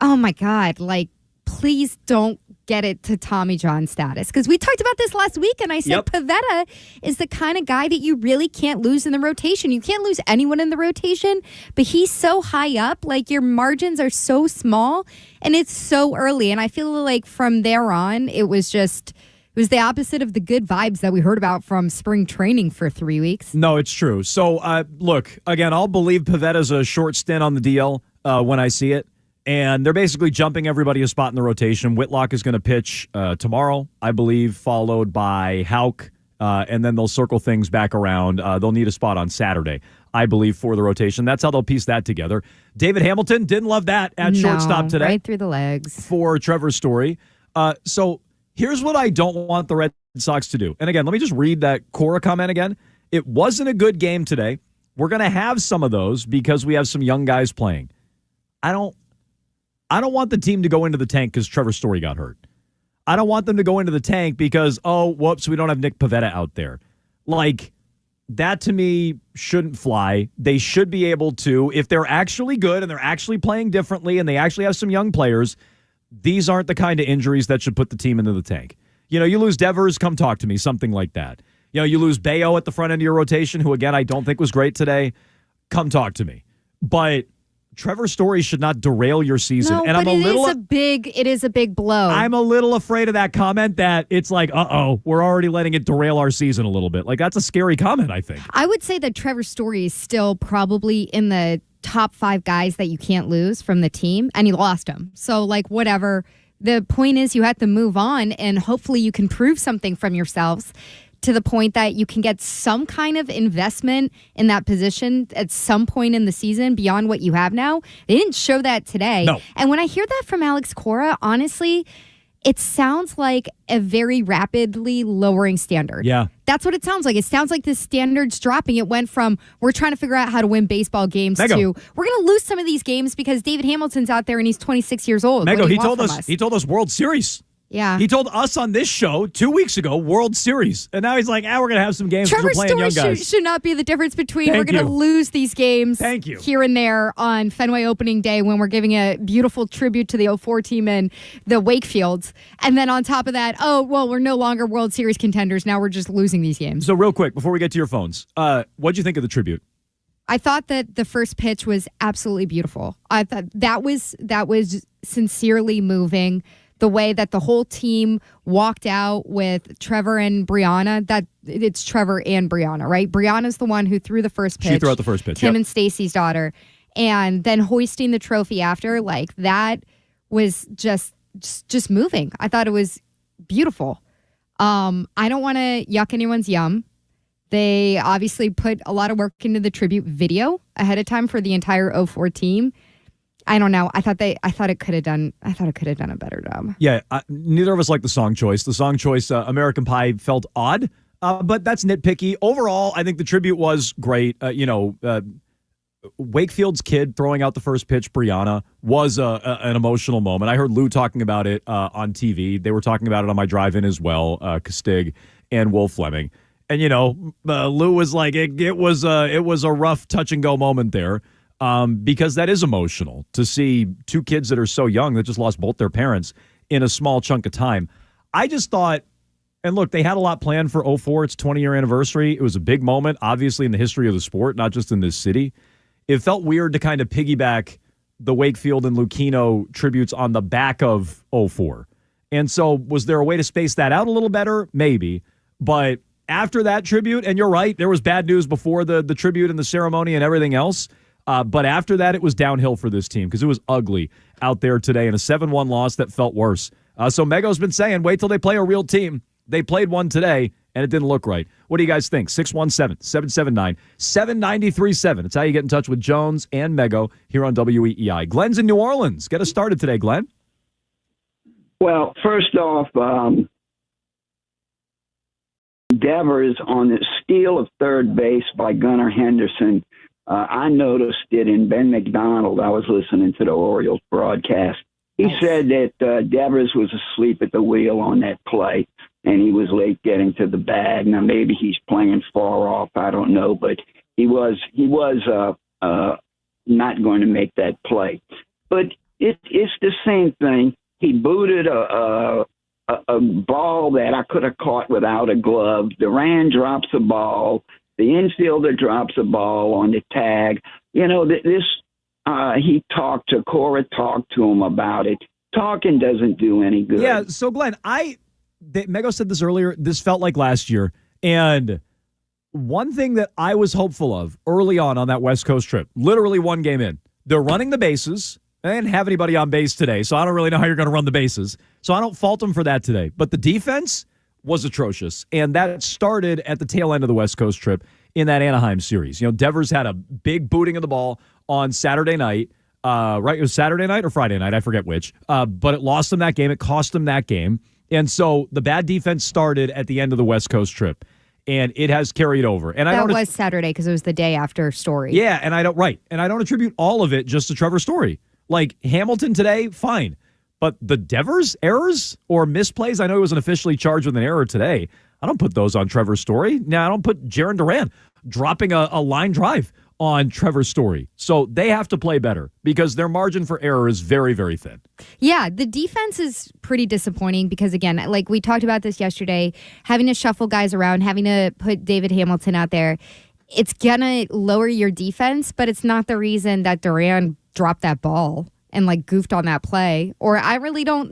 oh my God, like, please don't get it to Tommy John status. Because we talked about this last week, and I said Pivetta is the kind of guy that you really can't lose in the rotation. You can't lose anyone in the rotation, but he's so high up, like your margins are so small, and it's so early. And I feel like from there on, it was just It was the opposite of the good vibes that we heard about from spring training for 3 weeks. No, it's true. So, look, again, I'll believe Pavetta's a short stint on the DL when I see it. And they're basically jumping everybody a spot in the rotation. Whitlock is going to pitch tomorrow, I believe, followed by Houck. And then they'll circle things back around. They'll need a spot on Saturday, I believe, for the rotation. That's how they'll piece that together. David Hamilton didn't love that at shortstop today. Right through the legs. For Trevor Story. So here's what I don't want the Red Sox to do. And again, let me just read that Cora comment again. It wasn't a good game today. We're going to have some of those because we have some young guys playing. I don't want the team to go into the tank because Trevor Story got hurt. I don't want them to go into the tank because, oh, whoops, we don't have Nick Pivetta out there. Like, that to me shouldn't fly. They should be able to, if they're actually good and they're actually playing differently and they actually have some young players, these aren't the kind of injuries that should put the team into the tank. You know, you lose Devers, come talk to me, something like that. You know, you lose Bello at the front end of your rotation, who, again, I don't think was great today. Come talk to me. But Trevor Story should not derail your season. No, and but I'm it is a big blow. I'm a little afraid of that comment that it's like, we're already letting it derail our season a little bit. Like, that's a scary comment, I think. I would say that Trevor Story is still probably in the top 5 guys that you can't lose from the team, and you lost him. So, like, whatever. The point is you have to move on, and hopefully you can prove something from yourselves to the point that you can get some kind of investment in that position at some point in the season beyond what you have now. They didn't show that today. No. And when I hear that from Alex Cora, honestly, it sounds like a very rapidly lowering standard. Yeah. That's what it sounds like. It sounds like the standard's dropping. It went from we're trying to figure out how to win baseball games to we're going to lose some of these games because David Hamilton's out there and he's 26 years old. Mego, he told us World Series. Yeah. He told us on this show 2 weeks ago, World Series. And now he's like, we're going to have some games because Trevor we're playing young Story guys. should not be the difference between Thank we're going to you. lose these games here and there on Fenway opening day when we're giving a beautiful tribute to the 04 team and the Wakefields. And then on top of that, we're no longer World Series contenders. Now we're just losing these games. So real quick, before we get to your phones, what'd you think of the tribute? I thought that the first pitch was absolutely beautiful. I thought that was sincerely moving. The way that the whole team walked out with Trevor and Brianna, that it's Trevor and Brianna, right? Brianna's the one who threw the first pitch. She threw out the first pitch. Tim and Stacy's daughter. And then hoisting the trophy after, like that was just moving. I thought it was beautiful. I don't want to yuck anyone's yum. They obviously put a lot of work into the tribute video ahead of time for the entire 04 team. I don't know. I thought it could have done a better job. Yeah, neither of us like the song choice. The song choice, American Pie, felt odd, but that's nitpicky. Overall, I think the tribute was great. Wakefield's kid throwing out the first pitch, Brianna, was an emotional moment. I heard Lou talking about it on TV. They were talking about it on my drive-in as well, Castig and Wolf Fleming. And, Lou was like, it was a rough touch-and-go moment there. Because that is emotional to see two kids that are so young that just lost both their parents in a small chunk of time. I just thought, and look, they had a lot planned for 04. It's 20-year anniversary. It was a big moment, obviously, in the history of the sport, not just in this city. It felt weird to kind of piggyback the Wakefield and Lucchino tributes on the back of 04. And so was there a way to space that out a little better? Maybe. But after that tribute, and you're right, there was bad news before the tribute and the ceremony and everything else. But after that, it was downhill for this team because it was ugly out there today in a 7-1 loss that felt worse. So Mego's been saying, wait till they play a real team. They played one today, and it didn't look right. What do you guys think? 617-779-7937. It's how you get in touch with Jones and Mego here on WEEI. Glenn's in New Orleans. Get us started today, Glenn. Well, first off, Devers on the steal of third base by Gunnar Henderson. I noticed it in Ben McDonald. I was listening to the Orioles broadcast. He said that Devers was asleep at the wheel on that play, and he was late getting to the bag. Now, maybe he's playing far off. I don't know, but he was not going to make that play. But it's the same thing. He booted a ball that I could have caught without a glove. Duran drops a ball. The infielder drops a ball on the tag. Cora talked to him about it. Talking doesn't do any good. Yeah, so Glenn, Mego said this earlier. This felt like last year. And one thing that I was hopeful of early on that West Coast trip, literally one game in, they're running the bases. They didn't have anybody on base today, so I don't really know how you're going to run the bases. So I don't fault them for that today. But the defense was atrocious, and that started at the tail end of the West Coast trip in that Anaheim series. Devers had a big booting of the ball on Saturday night. Right? It was Saturday night or Friday night. I forget which. But it lost them that game. It cost them that game. And so the bad defense started at the end of the West Coast trip, and it has carried over. And that was Saturday because it was the day after Story. Yeah, and I don't attribute all of it just to Trevor Story. Like Hamilton today, fine. But the Devers errors or misplays, I know he wasn't officially charged with an error today. I don't put those on Trevor Story. Now, I don't put Jarren Duran dropping a line drive on Trevor Story. So they have to play better because their margin for error is very, very thin. Yeah, the defense is pretty disappointing because, again, like we talked about this yesterday, having to shuffle guys around, having to put David Hamilton out there, it's going to lower your defense, but it's not the reason that Duran dropped that ball and like goofed on that play. Or I really don't,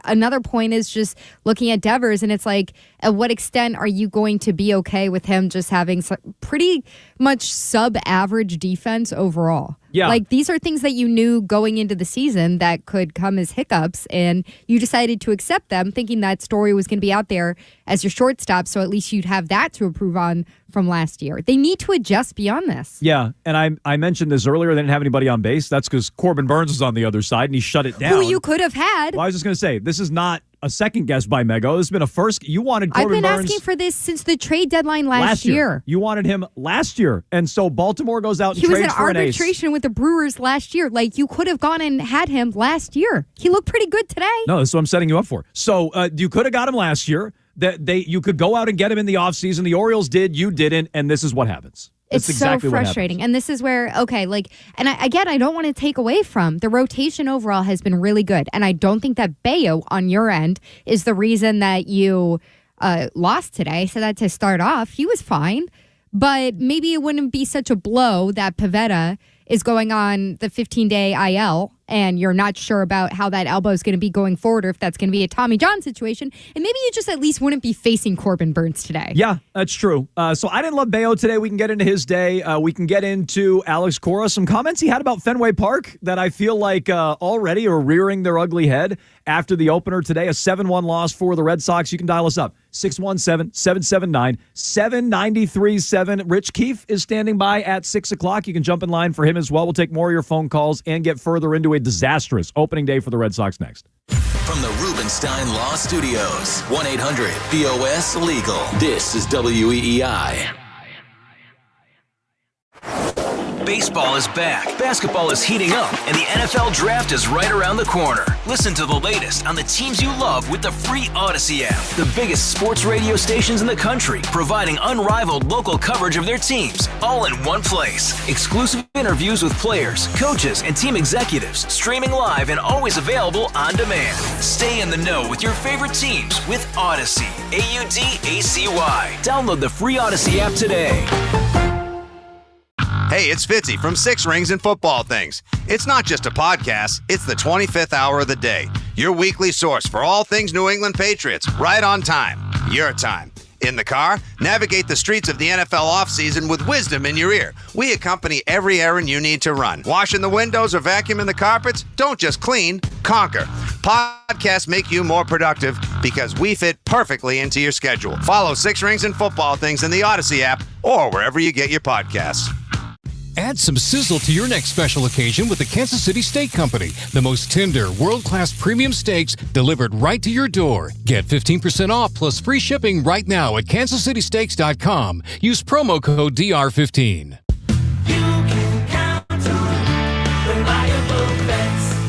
another point is just looking at Devers, and it's like, at what extent are you going to be okay with him just having pretty much sub-average defense overall? Yeah. Like, these are things that you knew going into the season that could come as hiccups, and you decided to accept them, thinking that Story was going to be out there as your shortstop, so at least you'd have that to improve on from last year. They need to adjust beyond this. Yeah, and I mentioned this earlier. They didn't have anybody on base. That's because Corbin Burnes was on the other side, and he shut it down. Who you could have had. Well, I was just going to say, this is not a second guess by Mego. This has been a first. You wanted Corbin Burnes. I've been asking for this since the trade deadline last year. You wanted him last year. And so Baltimore goes out and trades for an ace. He was in arbitration with the Brewers last year. Like, you could have gone and had him last year. He looked pretty good today. No, that's what I'm setting you up for. So you could have got him last year. You could go out and get him in the offseason. The Orioles did. You didn't. And this is what happens. It's exactly so frustrating. And this is where, and I don't want to take away from the rotation overall has been really good. And I don't think that Bello on your end is the reason that you lost today. So that to start off, he was fine. But maybe it wouldn't be such a blow that Pivetta is going on the 15-day IL and you're not sure about how that elbow is going to be going forward or if that's going to be a Tommy John situation. And maybe you just at least wouldn't be facing Corbin Burnes today. Yeah, that's true. So I didn't love Bello today. We can get into his day. We can get into Alex Cora. Some comments he had about Fenway Park that I feel like already are rearing their ugly head after the opener today. A 7-1 loss for the Red Sox. You can dial us up. 617-779-7937. Rich Keefe is standing by at 6 o'clock. You can jump in line for him as well. We'll take more of your phone calls and get further into a disastrous opening day for the Red Sox next. From the Rubenstein Law Studios, 1-800-BOS-LEGAL. This is WEEI. Baseball is back, basketball is heating up, and the NFL Draft is right around the corner. Listen to the latest on the teams you love with the free Odyssey app. The biggest sports radio stations in the country, providing unrivaled local coverage of their teams, all in one place. Exclusive interviews with players, coaches, and team executives, streaming live and always available on demand. Stay in the know with your favorite teams with Odyssey. AUDACY. Download the free Odyssey app today. Hey, it's Fitzy from Six Rings and Football Things. It's not just a podcast, it's the 25th hour of the day. Your weekly source for all things New England Patriots, right on time. Your time. In the car, navigate the streets of the NFL offseason with wisdom in your ear. We accompany every errand you need to run. Washing the windows or vacuuming the carpets? Don't just clean, conquer. Podcasts make you more productive because we fit perfectly into your schedule. Follow Six Rings and Football Things in the Odyssey app or wherever you get your podcasts. Add some sizzle to your next special occasion with the Kansas City Steak Company. The most tender, world-class premium steaks delivered right to your door. Get 15% off plus free shipping right now at kansascitysteaks.com. Use promo code DR15.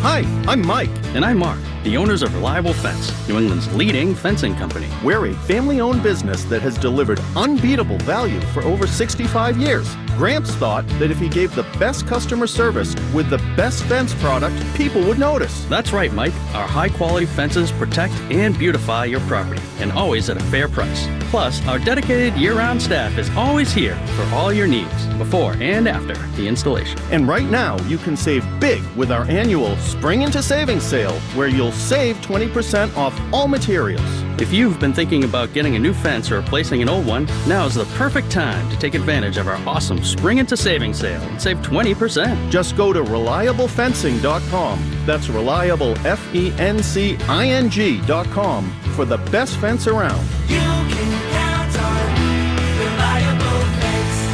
Hi, I'm Mike. And I'm Mark, the owners of Reliable Fence, New England's leading fencing company. We're a family-owned business that has delivered unbeatable value for over 65 years. Gramps thought that if he gave the best customer service with the best fence product, people would notice. That's right, Mike. Our high-quality fences protect and beautify your property, and always at a fair price. Plus, our dedicated year-round staff is always here for all your needs, before and after the installation. And right now, you can save big with our annual Spring into Savings sale, where you'll save 20% off all materials. If you've been thinking about getting a new fence or replacing an old one, now is the perfect time to take advantage of our awesome Spring Into Savings sale and save 20%. Just go to reliablefencing.com. That's reliablefencing.com for the best fence around. You can count on Reliable Fence.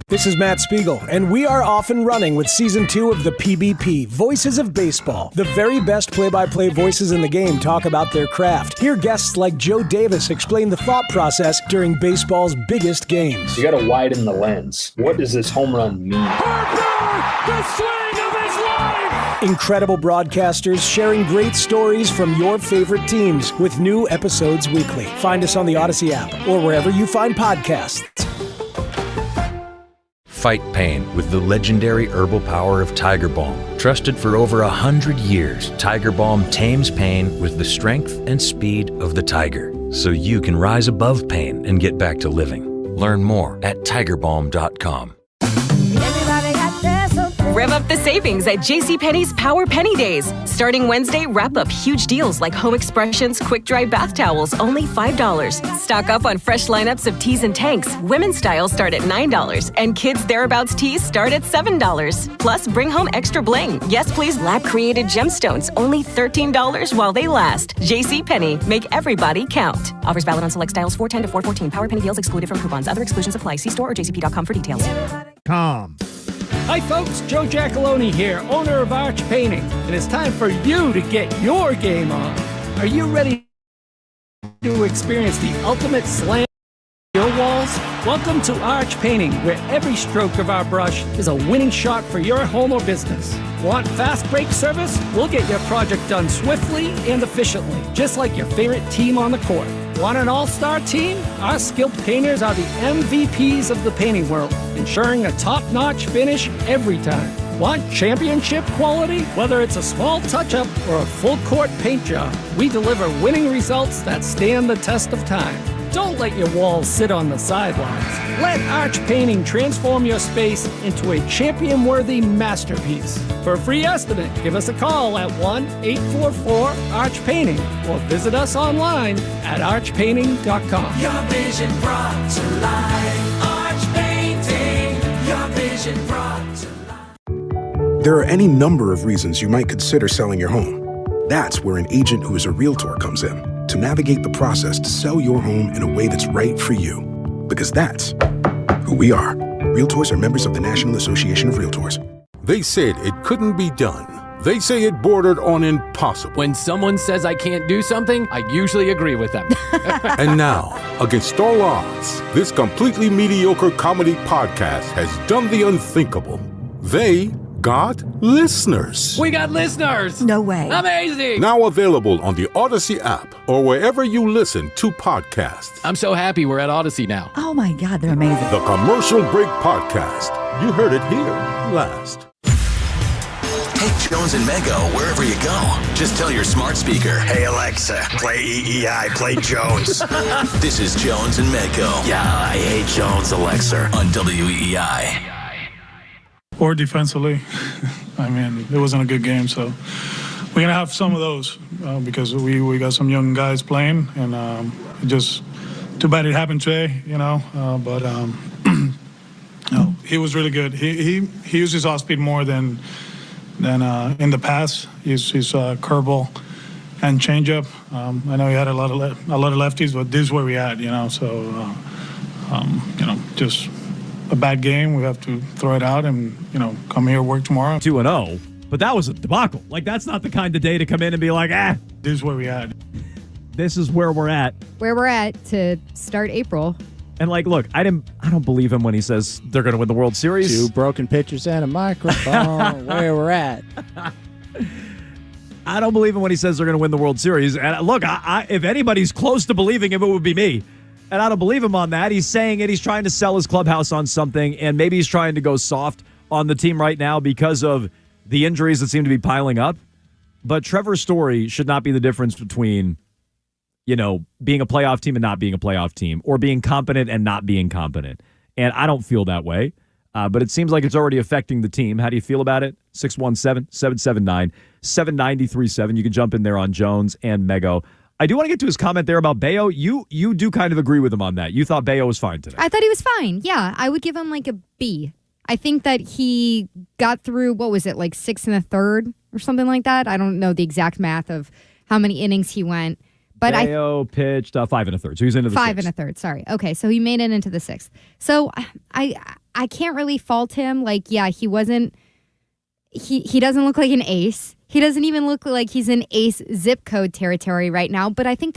This is Matt Spiegel, and we are off and running with Season 2 of the PBP, Voices of Baseball. The very best play-by-play voices in the game talk about their craft. Hear guests like Joe Davis explain the thought process during baseball's biggest games. You got to widen the lens. What does this home run mean? The swing of his life! Incredible broadcasters sharing great stories from your favorite teams with new episodes weekly. Find us on the Odyssey app or wherever you find podcasts. Fight pain with the legendary herbal power of Tiger Balm. Trusted for over 100 years, Tiger Balm tames pain with the strength and speed of the tiger, so you can rise above pain and get back to living. Learn more at tigerbalm.com. Rev up the savings at JCPenney's Power Penny Days. Starting Wednesday, wrap up huge deals like Home Expressions Quick Dry Bath Towels, only $5. Stock up on fresh lineups of tees and tanks. Women's styles start at $9, and kids' thereabouts tees start at $7. Plus, bring home extra bling. Yes, please, lab-created gemstones, only $13 while they last. JCPenney, make everybody count. Offers valid on select styles 4/10 to 4/14. Power Penny deals excluded from coupons. Other exclusions apply. See store or jcp.com for details. Hi folks, Joe Giacalone here, owner of Arch Painting, and it's time for you to get your game on. Are you ready to experience the ultimate slam on your walls? Welcome to Arch Painting, where every stroke of our brush is a winning shot for your home or business. Want fast break service? We'll get your project done swiftly and efficiently, just like your favorite team on the court. Want an all-star team? Our skilled painters are the MVPs of the painting world, ensuring a top-notch finish every time. Want championship quality? Whether it's a small touch-up or a full-court paint job, we deliver winning results that stand the test of time. Don't let your walls sit on the sidelines. Let Arch Painting transform your space into a champion-worthy masterpiece. For a free estimate, give us a call at 1-844-ARCH-PAINTING or visit us online at archpainting.com. Your vision brought to life. Arch Painting. Your vision brought to life. There are any number of reasons you might consider selling your home. That's where an agent who is a realtor comes in to navigate the process to sell your home in a way that's right for you. Because that's who we are. Realtors are members of the National Association of Realtors. They said it couldn't be done. They say it bordered on impossible. When someone says I can't do something, I usually agree with them. And now, against all odds, this completely mediocre comedy podcast has done the unthinkable. They got listeners. We got listeners. No way. Amazing. Now available on the Odyssey app or wherever you listen to podcasts. I'm so happy we're at Odyssey now. Oh my God, they're amazing. The Commercial Break Podcast. You heard it here last. Take Jones and Mego wherever you go. Just tell your smart speaker, "Hey Alexa, play EEI, play Jones." This is Jones and Mego. Yeah, I hate Jones, Alexa, on WEEI. Or defensively. I mean, it wasn't a good game, so we're going to have some of those because we got some young guys playing, and just too bad it happened today, but no, he was really good. He uses off-speed more than in the past. He's curveball and changeup. I know he had a lot of lefties, but this is where we at, so just a bad game. We have to throw it out and, come here, work tomorrow. 2-0, but that was a debacle. Like, that's not the kind of day to come in and be like, this is where we at. This is where we're at. Where we're at to start April. And look, I don't believe him when he says they're going to win the World Series. 2 broken pitchers and a microphone. Where we're at. I don't believe him when he says they're going to win the World Series. And look, if anybody's close to believing him, it would be me. And I don't believe him on that. He's saying it. He's trying to sell his clubhouse on something, and maybe he's trying to go soft on the team right now because of the injuries that seem to be piling up. But Trevor's story should not be the difference between, being a playoff team and not being a playoff team, or being competent and not being competent. And I don't feel that way. But it seems like it's already affecting the team. How do you feel about it? 617-779-7937. You can jump in there on Jones and Mego. I do want to get to his comment there about Bello. You do kind of agree with him on that. You thought Bello was fine today. I thought he was fine. Yeah, I would give him like a B. I think that he got through, what was it, like 6 1/3 or something like that? I don't know the exact math of how many innings he went. But Bello pitched 5 1/3, so he's into the 5 sixth. 1/3. Sorry. Okay, so he made it into the 6th. So I can't really fault him. Like, yeah, he wasn't. He doesn't look like an ace. He doesn't even look like he's in ace zip code territory right now. But I think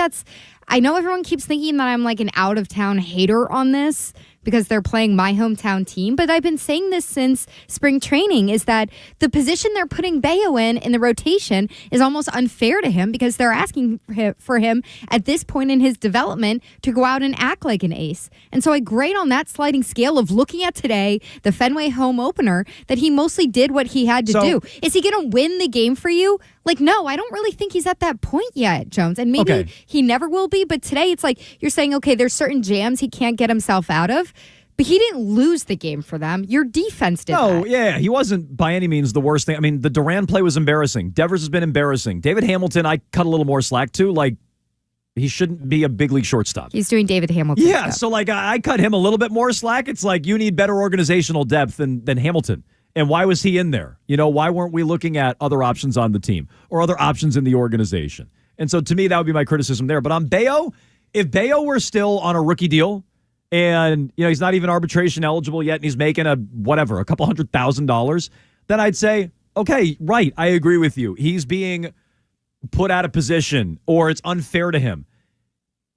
I know everyone keeps thinking that I'm like an out of town hater on this because they're playing my hometown team. But I've been saying this since spring training, is that the position they're putting Bello in the rotation is almost unfair to him because they're asking for him at this point in his development to go out and act like an ace. And so I grade on that sliding scale of looking at today, the Fenway home opener, that he mostly did what he had to do. Is he going to win the game for you? Like, no, I don't really think he's at that point yet, Jones. And maybe he never will be. But today it's like you're saying, okay, there's certain jams he can't get himself out of. But he didn't lose the game for them. Your defense did that. Yeah, he wasn't by any means the worst thing. I mean, the Duran play was embarrassing. Devers has been embarrassing. David Hamilton, I cut a little more slack to. Like, he shouldn't be a big league shortstop. He's doing David Hamilton stuff. So like I cut him a little bit more slack. It's like you need better organizational depth than Hamilton. And why was he in there? You know, why weren't we looking at other options on the team or other options in the organization? And so to me, that would be my criticism there. But on Bello, if Bello were still on a rookie deal and, you know, he's not even arbitration eligible yet and he's making a couple $100,000, then I'd say, okay, right, I agree with you. He's being put out of position or it's unfair to him.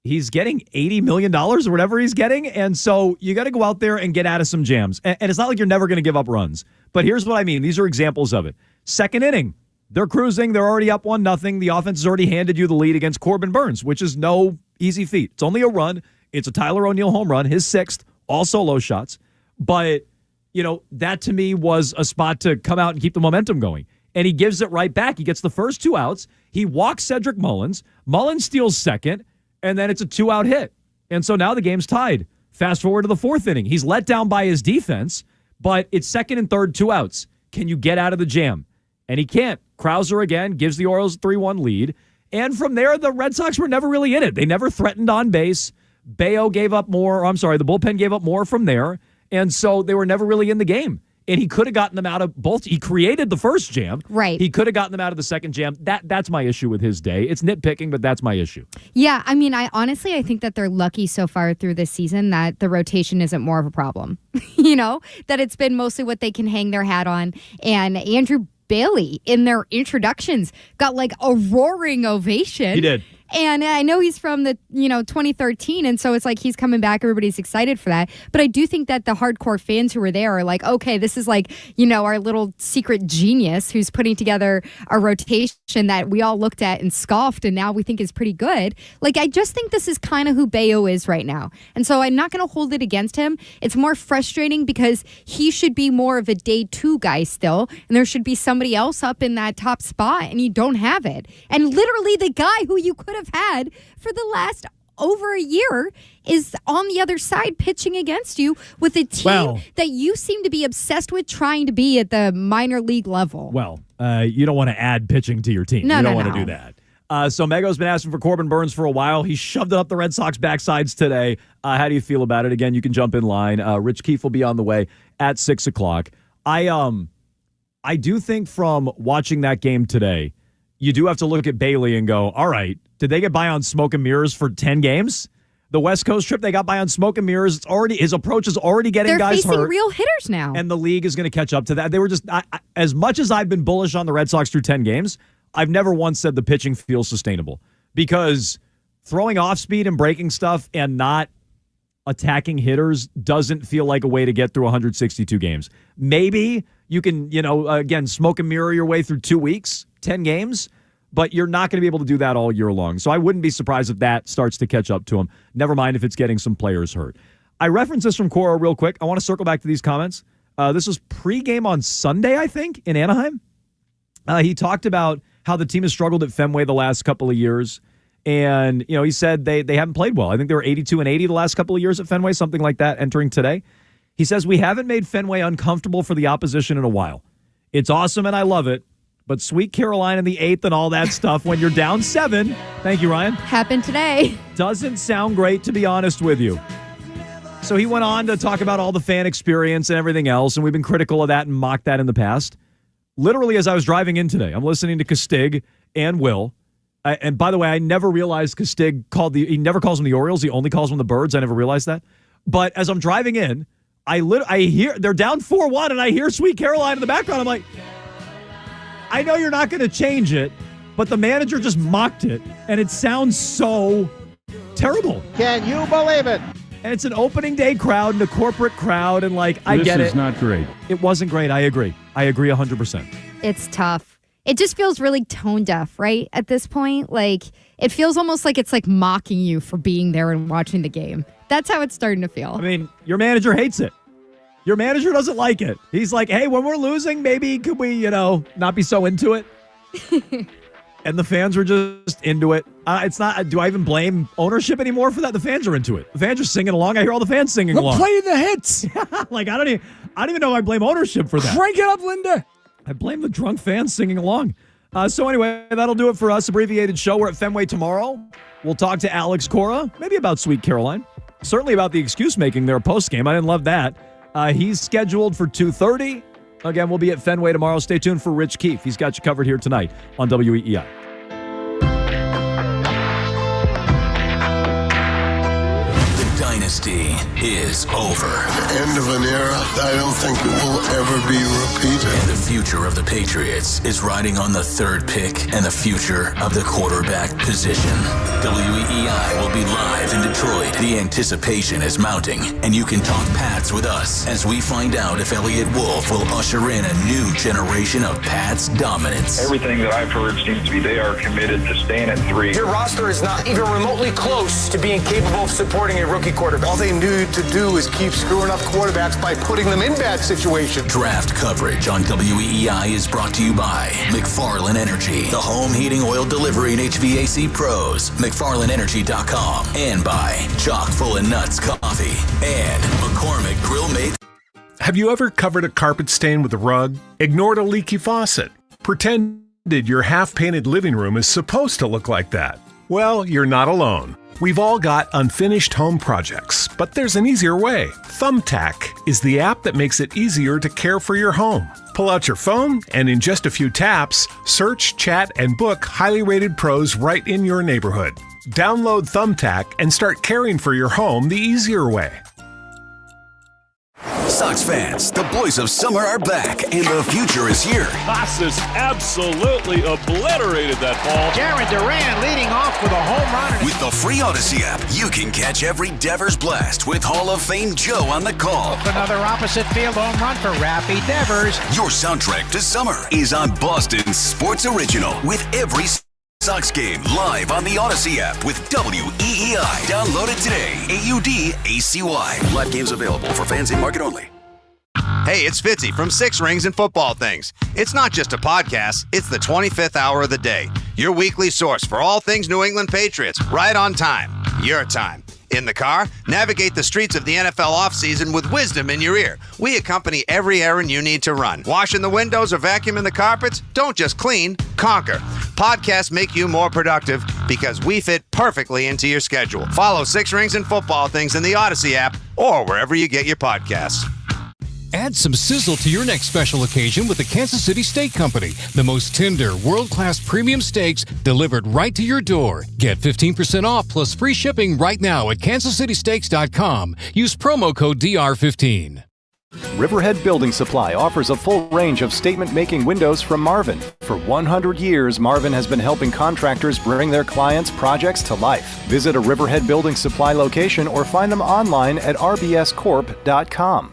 He's getting $80 million or whatever he's getting. And so you got to go out there and get out of some jams. And it's not like you're never going to give up runs. But here's what I mean. These are examples of it. Second inning, they're cruising. They're already up 1-0. The offense has already handed you the lead against Corbin Burnes, which is no easy feat. It's only a run. It's a Tyler O'Neill home run, his 6th, all solo shots. But, you know, that to me was a spot to come out and keep the momentum going. And he gives it right back. He gets the first 2 outs. He walks Cedric Mullins. Mullins steals second. And then it's a 2-out hit. And so now the game's tied. Fast forward to the 4th inning. He's let down by his defense, but it's 2nd and 3rd, 2 outs. Can you get out of the jam? And he can't. Krauser again gives the Orioles a 3-1 lead. And from there, the Red Sox were never really in it. They never threatened on base. Bello gave up more. The bullpen gave up more from there. And so they were never really in the game. And he could have gotten them out of both. He created the first jam. Right. He could have gotten them out of the second jam. That's my issue with his day. It's nitpicking, but that's my issue. Yeah, I mean, I think that they're lucky so far through this season that the rotation isn't more of a problem. You know, that it's been mostly what they can hang their hat on. And Andrew Bailey, in their introductions, got like a roaring ovation. He did. And I know he's from the, 2013, and so it's like he's coming back. Everybody's excited for that. But I do think that the hardcore fans who were there are like, okay, this is like, our little secret genius who's putting together a rotation that we all looked at and scoffed, and now we think is pretty good. Like, I just think this is kind of who Bello is right now. And so I'm not going to hold it against him. It's more frustrating because he should be more of a day 2 guy still, and there should be somebody else up in that top spot, and you don't have it. And literally the guy who you could have had for the last over a year is on the other side pitching against you with a team that you seem to be obsessed with trying to be at the minor league level. Well, you don't want to add pitching to your team. You don't want to do that. So Mego's been asking for Corbin Burnes for a while. He shoved it up the Red Sox backsides today. How do you feel about it? Again, you can jump in line. Rich Keefe will be on the way at 6 o'clock. I do think from watching that game today, you do have to look at Bailey and go, all right, did they get by on smoke and mirrors for 10 games? The West Coast trip, they got by on smoke and mirrors. His approach is already getting guys hurt. They're facing real hitters now. And the league is going to catch up to that. They were just, as much as I've been bullish on the Red Sox through 10 games, I've never once said the pitching feels sustainable. Because throwing off speed and breaking stuff and not attacking hitters doesn't feel like a way to get through 162 games. Maybe you can, again, smoke and mirror your way through 2 weeks, 10 games, but you're not going to be able to do that all year long. So I wouldn't be surprised if that starts to catch up to him. Never mind if it's getting some players hurt. I referenced this from Cora real quick. I want to circle back to these comments. This was pregame on Sunday, I think, in Anaheim. He talked about how the team has struggled at Fenway the last couple of years. And, he said they haven't played well. I think they were 82-80 the last couple of years at Fenway, something like that, entering today. He says, we haven't made Fenway uncomfortable for the opposition in a while. It's awesome and I love it, But Sweet Caroline in the 8th and all that stuff when you're down 7. Thank you, Ryan. Happened today. Doesn't sound great, to be honest with you. So he went on to talk about all the fan experience and everything else, and we've been critical of that and mocked that in the past. Literally, as I was driving in today, I'm listening to Castig and Will. And by the way, I never realized Castig he never calls them the Orioles. He only calls them the Birds. I never realized that. But as I'm driving in, I hear they're down 4-1, and I hear Sweet Caroline in the background. I'm like, I know you're not going to change it, but the manager just mocked it, and it sounds so terrible. Can you believe it? And it's an opening day crowd and a corporate crowd, and I get it. This is not great. It wasn't great. I agree 100%. It's tough. It just feels really tone deaf, right? At this point, it feels almost like it's mocking you for being there and watching the game. That's how it's starting to feel. I mean, your manager hates it. Your manager doesn't like it. He's like, hey, when we're losing, maybe could we, not be so into it? And the fans were just into it. It's not. Do I even blame ownership anymore for that? The fans are into it. The fans are singing along. I hear all the fans singing along. Play the hits. I don't even know if I blame ownership for that. Crank it up, Linda. I blame the drunk fans singing along. So anyway, that'll do it for us. Abbreviated show. We're at Fenway tomorrow. We'll talk to Alex Cora, maybe about Sweet Caroline. Certainly about the excuse making there post game. I didn't love that. He's scheduled for 2:30. Again, we'll be at Fenway tomorrow. Stay tuned for Rich Keefe. He's got you covered here tonight on WEEI. The dynasty is over. The end of an era I don't think will ever be repeated. And the future of the Patriots is riding on the third pick and the future of the quarterback position. WEEI will be live in Detroit. The anticipation is mounting, and you can talk Pats with us as we find out if Elliott Wolf will usher in a new generation of Pats dominance. Everything that I've heard seems to be they are committed to staying at 3. Your roster is not even remotely close to being capable of supporting a rookie quarterback. All they need to do is keep screwing up quarterbacks by putting them in bad situations. Draft coverage on WEEI is brought to you by McFarland Energy, the home heating, oil delivery, and HVAC pros. McFarlandEnergy.com. And by Chock full of Nuts Coffee and McCormick Grill Mate. Have you ever covered a carpet stain with a rug? Ignored a leaky faucet? Pretended your half-painted living room is supposed to look like that? Well, you're not alone. We've all got unfinished home projects, but there's an easier way. Thumbtack is the app that makes it easier to care for your home. Pull out your phone, and in just a few taps, search, chat, and book highly rated pros right in your neighborhood. Download Thumbtack and start caring for your home the easier way. Sox fans, the boys of summer are back, and the future is here. Casas absolutely obliterated that ball. Jaron Duran leading off with a home run. With the free Odyssey app, you can catch every Devers blast with Hall of Fame Joe on the call. Another opposite field home run for Raffy Devers. Your soundtrack to summer is on Boston Sports Original with every Sox game live on the Odyssey app with WEEI. Download it today. AUDACY. Live games available for fans in market only. Hey, it's Fitzy from Six Rings and Football Things. It's not just a podcast, it's the 25th hour of the day. Your weekly source for all things New England Patriots, right on time. Your time. In the car, navigate the streets of the NFL offseason with wisdom in your ear. We accompany every errand you need to run. Washing the windows or vacuuming the carpets? Don't just clean, conquer. Podcasts make you more productive because we fit perfectly into your schedule. Follow Six Rings and Football Things in the Odyssey app or wherever you get your podcasts. Add some sizzle to your next special occasion with the Kansas City Steak Company. The most tender, world-class premium steaks delivered right to your door. Get 15% off plus free shipping right now at kansascitysteaks.com. Use promo code DR15. Riverhead Building Supply offers a full range of statement-making windows from Marvin. For 100 years, Marvin has been helping contractors bring their clients' projects to life. Visit a Riverhead Building Supply location or find them online at rbscorp.com.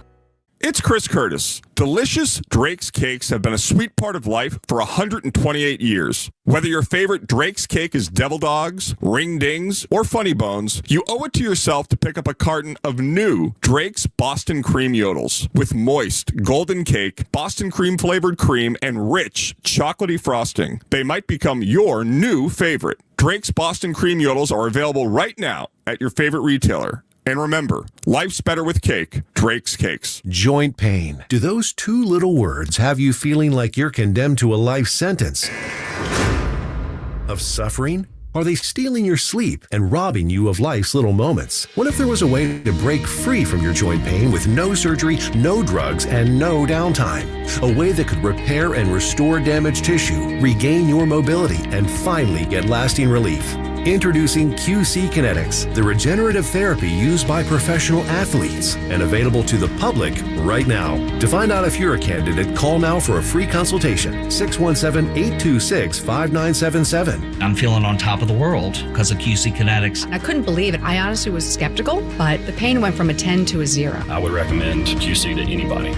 It's Chris Curtis. Delicious Drake's cakes have been a sweet part of life for 128 years. Whether your favorite Drake's cake is Devil Dogs, Ring Dings, or Funny Bones, you owe it to yourself to pick up a carton of new Drake's Boston Cream Yodels. With moist, golden cake, Boston cream flavored cream, and rich, chocolatey frosting, they might become your new favorite. Drake's Boston Cream Yodels are available right now at your favorite retailer. And remember, life's better with cake. Drake's Cakes. Joint pain. Do those two little words have you feeling like you're condemned to a life sentence of suffering? Are they stealing your sleep and robbing you of life's little moments? What if there was a way to break free from your joint pain with no surgery, no drugs, and no downtime? A way that could repair and restore damaged tissue, regain your mobility, and finally get lasting relief. Introducing QC Kinetics, the regenerative therapy used by professional athletes and available to the public right now. To find out if you're a candidate, call now for a free consultation. 617-826-5977. I'm feeling on top of the world because of QC Kinetics. I couldn't believe it. I honestly was skeptical, but the pain went from a 10 to a 0. I would recommend QC to anybody.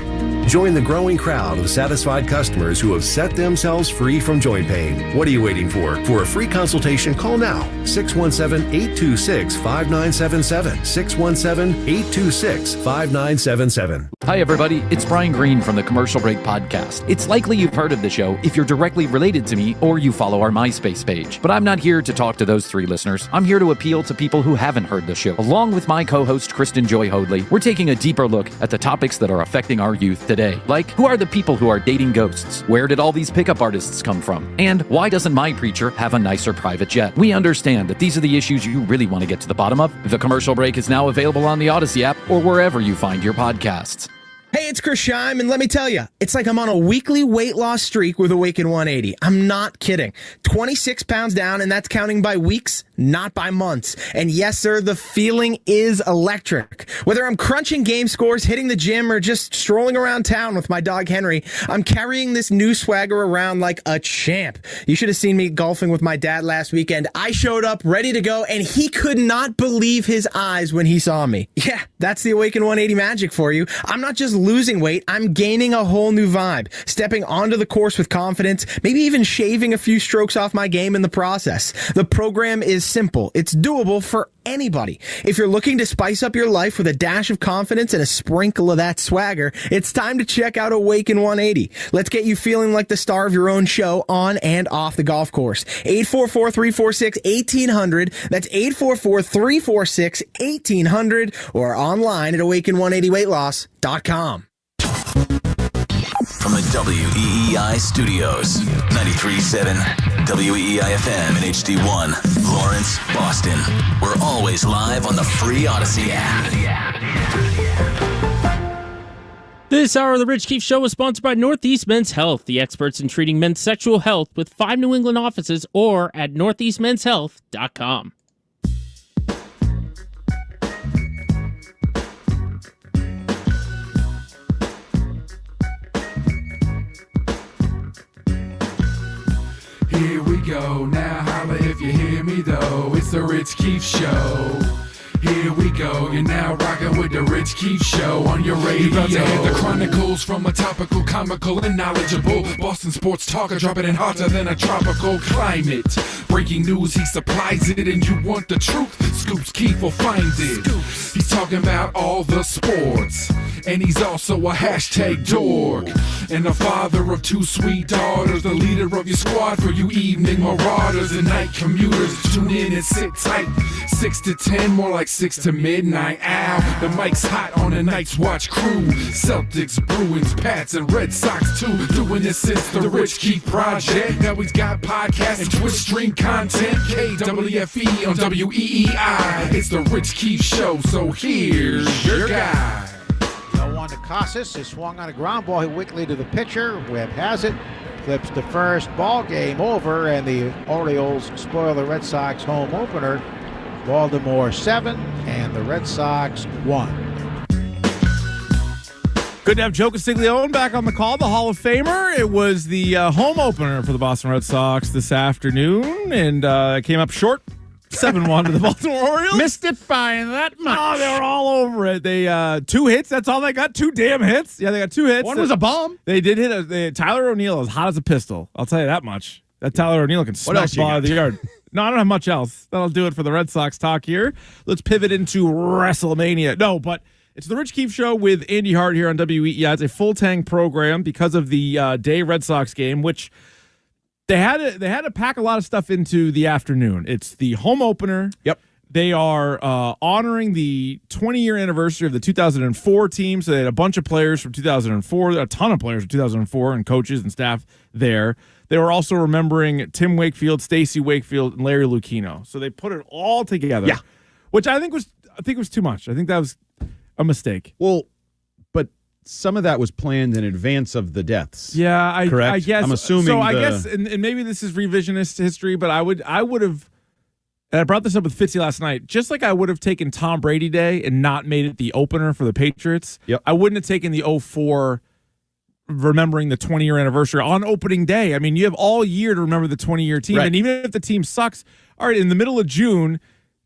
Join the growing crowd of satisfied customers who have set themselves free from joint pain. What are you waiting for? For a free consultation, call now. 617-826-5977. 617-826-5977. Hi, everybody. It's Brian Green from the Commercial Break Podcast. It's likely you've heard of the show if you're directly related to me or you follow our MySpace page. But I'm not here to talk to those 3 listeners. I'm here to appeal to people who haven't heard the show. Along with my co-host, Kristen Joy Hoadley, we're taking a deeper look at the topics that are affecting our youth today. Like, who are the people who are dating ghosts? Where did all these pickup artists come from? And why doesn't my preacher have a nicer private jet? We understand that these are the issues you really want to get to the bottom of. The Commercial Break is now available on the Odyssey app or wherever you find your podcasts. Hey, it's Chris Scheim, and let me tell you, it's like I'm on a weekly weight loss streak with Awaken 180. I'm not kidding. 26 pounds down, and that's counting by weeks, not by months. And yes, sir, the feeling is electric. Whether I'm crunching game scores, hitting the gym, or just strolling around town with my dog Henry, I'm carrying this new swagger around like a champ. You should have seen me golfing with my dad last weekend. I showed up ready to go, and he could not believe his eyes when he saw me. Yeah, that's the Awaken 180 magic for you. I'm not just losing weight, I'm gaining a whole new vibe, stepping onto the course with confidence, maybe even shaving a few strokes off my game in the process. The program is simple. It's doable for anybody. If you're looking to spice up your life with a dash of confidence and a sprinkle of that swagger, it's time to check out Awaken 180. Let's get you feeling like the star of your own show on and off the golf course. 844-346-1800. That's 844-346-1800 or online at awaken180weightloss.com. From the WEEI studios, 93.7 WEEI-FM and HD1, Lawrence, Boston. We're always live on the free Odyssey app. This hour of the Rich Keefe Show is sponsored by Northeast Men's Health, the experts in treating men's sexual health with 5 New England offices or at northeastmenshealth.com. Here we go, now holla if you hear me though. It's the Rich Keefe Show. Here we go, you're now rocking with the Rich Keefe Show on your radio. About to hit the chronicles from a topical, comical, and knowledgeable Boston sports talker, dropping it hotter than a tropical climate. Breaking news, he supplies it, and you want the truth, Scoops Keefe will find it. He's talking about all the sports, and he's also a hashtag dork, and the father of 2 sweet daughters, the leader of your squad for you evening marauders and night commuters. Tune in and sit tight, 6 to 10, more like 6 to midnight. Ow, the mic's hot on the Night's Watch crew. Celtics, Bruins, Pats, and Red Sox too. Doing this since the Rich Keefe Project. Now he's got podcasts and Twitch stream content. KWFE on WEEI. It's the Rich Keefe Show, so here's your guy. 0-1 to Casas is swung on a ground ball quickly to the pitcher. Webb has it, flips to first. Ball game over, and the Orioles spoil the Red Sox home opener. Baltimore 7 and the Red Sox 1. Good to have Joe Castiglione back on the call, the Hall of Famer. It was the home opener for the Boston Red Sox this afternoon, and came up short. 7-1 to the Baltimore Orioles. Missed it by that much. Oh, they were all over it. They 2 hits. That's all they got. 2 damn hits. Yeah, they got 2 hits. One was a bomb. They did hit Tyler O'Neill as hot as a pistol. I'll tell you that much. That Tyler O'Neill can smash the ball out of the yard. No, I don't have much else. That'll do it for the Red Sox talk here. Let's pivot into WrestleMania. No, but it's the Rich Keefe Show with Andy Hart here on WEEI. It's a full tank program because of the day Red Sox game, which they had to pack a lot of stuff into the afternoon. It's the home opener. Yep. They are honoring the 20-year anniversary of the 2004 team. So they had a bunch of players from 2004, a ton of players from 2004, and coaches and staff there. They were also remembering Tim Wakefield, Stacy Wakefield, and Larry Lucchino. So they put it all together. Yeah. Which I think was too much. I think that was a mistake. Well, but some of that was planned in advance of the deaths. Yeah, correct? I guess. I'm assuming. So I guess, and maybe this is revisionist history, but I would have. And I brought this up with Fitzy last night. Just like I would have taken Tom Brady Day and not made it the opener for the Patriots, I wouldn't have taken the 04 remembering the 20-year anniversary on opening day. I mean, you have all year to remember the 20-year team. Right. And even if the team sucks, all right, in the middle of June,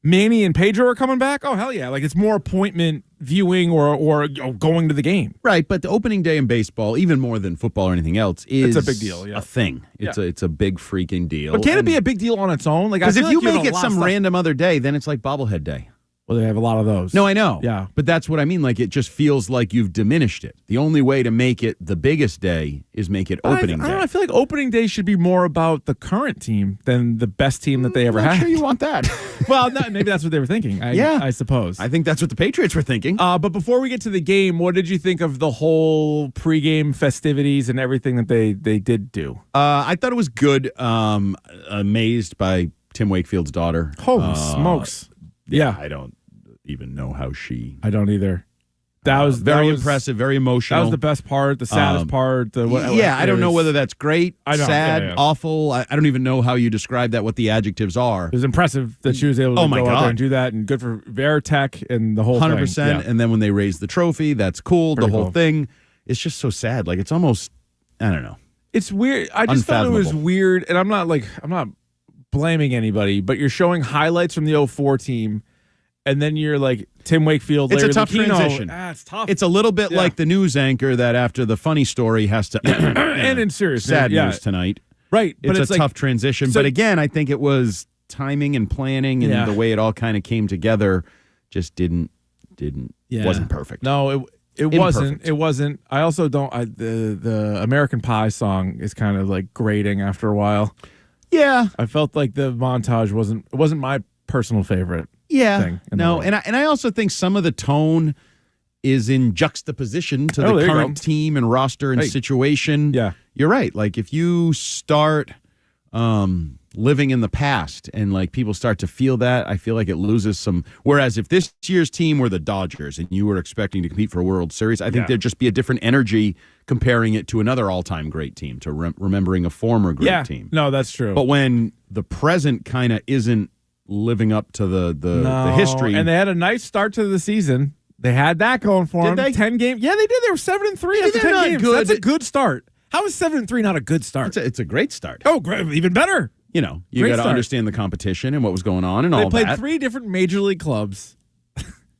Manny and Pedro are coming back. Oh, hell yeah. Like, it's more appointment viewing or going to the game. Right, but the opening day in baseball, even more than football or anything else, is it's a big deal, a thing. It's a big freaking deal. But can it be a big deal on its own? Like, because if you have make a it lot of some stuff- random other day, then it's like bobblehead day. Well, they have a lot of those. No, I know. Yeah. But that's what I mean. Like, it just feels like you've diminished it. The only way to make it the biggest day is make it opening I day. don't know, I feel like opening day should be more about the current team than the best team that they ever I'm had. sure you want that. Well, no, maybe that's what they were thinking. I suppose. I think that's what the Patriots were thinking. But before we get to the game, what did you think of the whole pregame festivities and everything that they did do? I thought it was good. Amazed by Tim Wakefield's daughter. Holy smokes. Yeah. I don't even know how she. I don't either. That was very impressive, very emotional. That was the best part, the saddest part. I don't know whether that's great, sad, yeah. awful. I don't even know how you describe that, what the adjectives are. It was impressive that she was able to go out there and do that, and good for Veritech and the whole 100%. thing. Yeah. And then when they raised the trophy, that's cool. Pretty the whole cool. thing. It's just so sad. Like, it's almost, I don't know. It's weird. I just thought it was weird, and I'm not blaming anybody, but you're showing highlights from the 04 team, and then you're like Tim Wakefield. It's Larry a tough Lucchino. transition. It's tough. It's a little bit like the news anchor that after the funny story has to and in serious sad news, news tonight. Right, but It's a like, tough transition. so- But again, I think it was timing and planning and the way it all kind of came together just wasn't perfect. No, it wasn't. It wasn't. I also don't. The American Pie song is kind of like grating after a while. Yeah, I felt like the montage wasn't my personal favorite. Yeah, thing no, and I also think some of the tone is in juxtaposition to the current team and roster and situation. Yeah, you're right. Like, if you start living in the past and like people start to feel that, I feel like it loses some. Whereas if this year's team were the Dodgers and you were expecting to compete for a World Series, I think there'd just be a different energy comparing it to another all-time great team, to remembering a former great team. No, that's true. But when the present kind of isn't living up to the history, and they had a nice start to the season. They had that going for them. They? 10 games. Yeah, they did. They were 7-3 after 10 games. Good. That's a good start. How is 7-3 not a good start? It's a great start. Oh, great. Even better. You know, you got to understand the competition and what was going on and all that. They played 3 different major league clubs.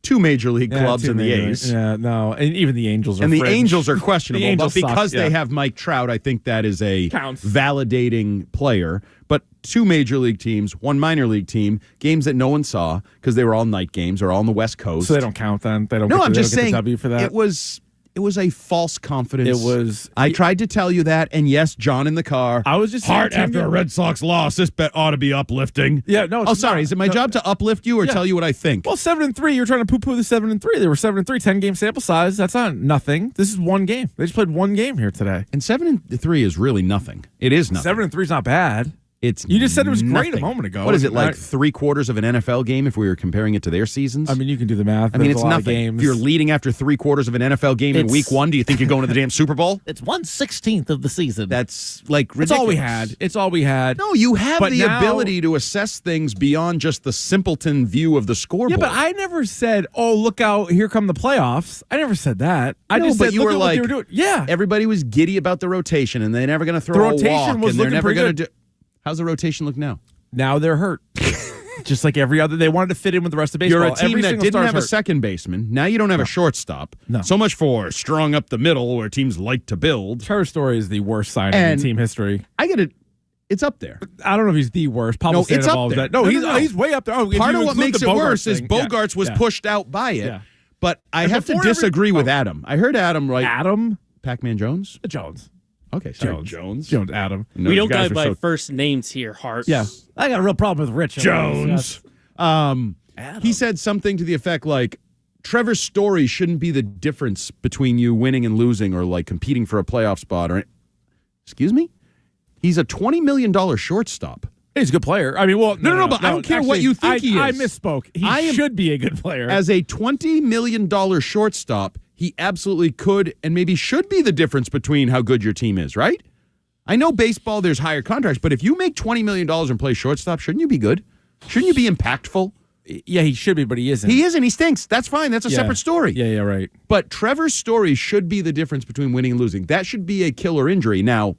2 major league clubs and the A's. Yeah, no. And even the Angels are And the fringe. Angels are questionable. The Angels but because suck, they have Mike Trout, I think that is a Counts. validating player. But 2 major league teams, 1 minor league team, games that no one saw because they were all night games or all on the West Coast. So they don't count then? They don't. No, get I'm the, just they don't saying get the W for that. It was a false confidence. It was. I tried to tell you that, and yes, John in the car. I was just heart saying, after a Red Sox loss. This bet ought to be uplifting. Yeah, no. It's sorry. Is it my job to uplift you or tell you what I think? Well, 7-3. You're trying to poo-poo the 7-3. They were 7-3, 10-game sample size. That's not nothing. This is one game. They just played one game here today. And 7-3 is really nothing. It is nothing. 7-3 is not bad. You just said it was great nothing. a moment ago. What is it, like 3/4 of an NFL game if we were comparing it to their seasons? I mean, you can do the math. I mean, There's it's a lot of nothing. games. If you're leading after 3/4 of an NFL game in week 1, do you think you're going to the damn Super Bowl? It's 1/16 of the season. That's like ridiculous. It's all we had. It's all we had. No, you have But the now- ability to assess things beyond just the simpleton view of the scoreboard. Yeah, but I never said, "Oh, look out! Here come the playoffs." I never said that. I just said, you "Look were at like, what they were doing." Yeah, everybody was giddy about the rotation, and they're never going to throw The a rotation walk, was and they're looking never pretty going to good. do. How's the rotation look now? now they're hurt. Just like every other, they wanted to fit in with the rest of baseball. You're a team Every that single didn't star's have a hurt. second baseman. Now you don't have a shortstop. No. So much for strong up the middle where teams like to build. Trevor Story is the worst signing And in team history. I get it. It's up there. I don't know if he's the worst. Pablo No, it's up Sandoval's there. that. No, No, he's way up there. Oh, if Part you of what include makes the it Bogarts worse is thing, Bogarts was yeah. pushed out by it. Yeah. But I And have to before every- disagree with Adam. I heard Adam right. Adam? Pac-Man Jones? Jones. Okay, sorry. Jones. Adam. We don't go by first names here, Hart. Yeah. I got a real problem with Rich. Jones. He said something to the effect like, Trevor Story shouldn't be the difference between you winning and losing or like competing for a playoff spot. Or, excuse me? He's a $20 million shortstop. He's a good player. I mean, well, no, but I don't care what you think he is. I misspoke. He should be a good player. As a $20 million shortstop, he absolutely could and maybe should be the difference between how good your team is, right? I know baseball, there's higher contracts, but if you make $20 million and play shortstop, shouldn't you be good? Shouldn't you be impactful? Yeah, he should be, but he isn't. He isn't. He stinks. That's fine. That's a separate story. Yeah, right. But Trevor's Story should be the difference between winning and losing. That should be a killer injury. Now,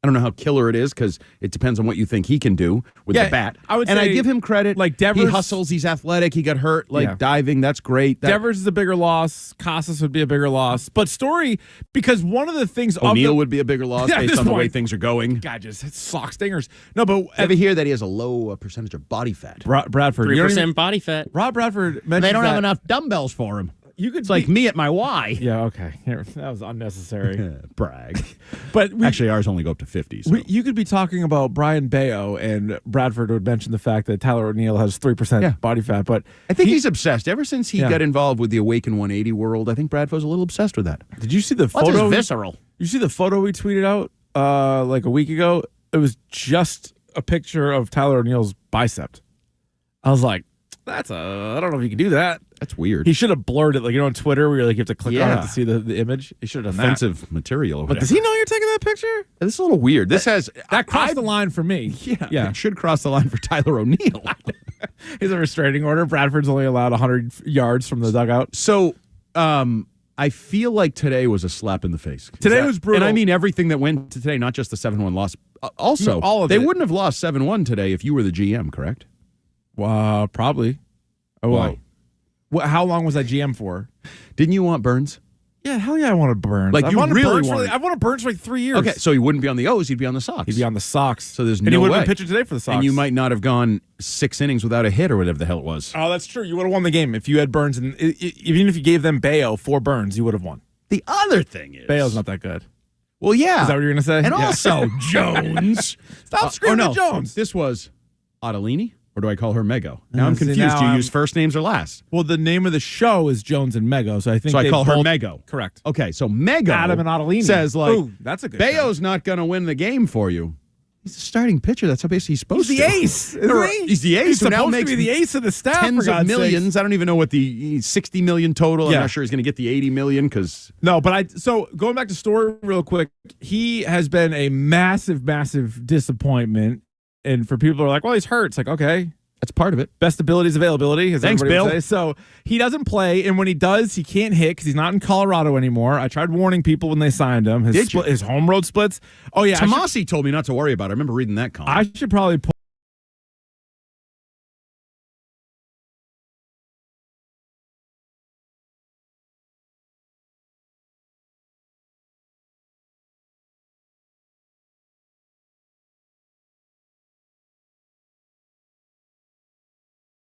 I don't know how killer it is because it depends on what you think he can do with the bat. I give him credit. Like Devers, he hustles. He's athletic. He got hurt diving. That's great. Devers is a bigger loss. Casas would be a bigger loss. But Story, because one of the things O'Neill would be a bigger loss based on the way things are going. God, just sock stingers. No, but ever hear that he has a low percentage of body fat? Bradford, 3% body fat. Rob Bradford mentioned they don't have enough dumbbells for him. It's like me at my Y. Yeah, okay. That was unnecessary. Brag. But actually, ours only go up to 50. So. You could be talking about Brayan Bello, and Bradford would mention the fact that Tyler O'Neill has 3% body fat. But I think he's obsessed. Ever since he got involved with the Awaken 180 world, I think Bradford's a little obsessed with that. Did you see the photo? photo? Visceral. You see the photo we tweeted out like a week ago? It was just a picture of Tyler O'Neill's bicep. I was like, I don't know if you can do that. That's weird. He should have blurred it, like on Twitter, where you have to click on it to see the image. He should have done offensive material. But does he know you're taking that picture? This is a little weird. This that crossed the line for me. Yeah, it should cross the line for Tyler O'Neill. He's a restraining order. Bradford's only allowed 100 yards from the dugout. So, I feel like today was a slap in the face. Today was brutal, and I mean everything that went to today, not just the 7-1 loss. Also, all of they it. wouldn't have lost 7-1 today if you were the GM, correct? Probably. Why? How long was that GM for? Didn't you want Burnes? Yeah, hell yeah, I wanted Burnes. Like, you really wanted. I wanted Burnes for like 3 years. Okay, so he wouldn't be on the O's, he'd be on the Sox. He'd be on the Sox. So there's and no he would way. have been pitching today for the Sox. And you might not have gone 6 innings without a hit or whatever the hell it was. Oh, that's true. You would have won the game if you had Burnes. And even if you gave them Bello for Burnes, you would have won. The other thing is... Bello's not that good. Well, yeah. Is that what you're going to say? And also, Jones. Stop screaming at Jones. This was Ottolini? Or do I call her Mego? Now I'm confused. Do you use first names or last? Well, the name of the show is Jones and Mego, so I think I call her Mego. Correct. Okay, so Mego Adam and Ottolini says like, ooh, that's a good Bello's not going to win the game for you. He's the starting pitcher. That's how basically he's supposed to. He's the ace, isn't he? He's the ace. He's who now supposed makes to be the ace of the staff. Tens for of God's millions. sakes. I don't even know what the 60 million total. Yeah. I'm not sure he's going to get the 80 million because no. But so going back to Story real quick, he has been a massive, massive disappointment. And for people who are like, well, he's hurt. It's like, okay. That's part of it. Best ability is availability. As Thanks, everybody Bill. would say. So he doesn't play, and when he does, he can't hit because he's not in Colorado anymore. I tried warning people when they signed him. His home road splits. Oh yeah, Tomasi told me not to worry about it. I remember reading that comment. I should probably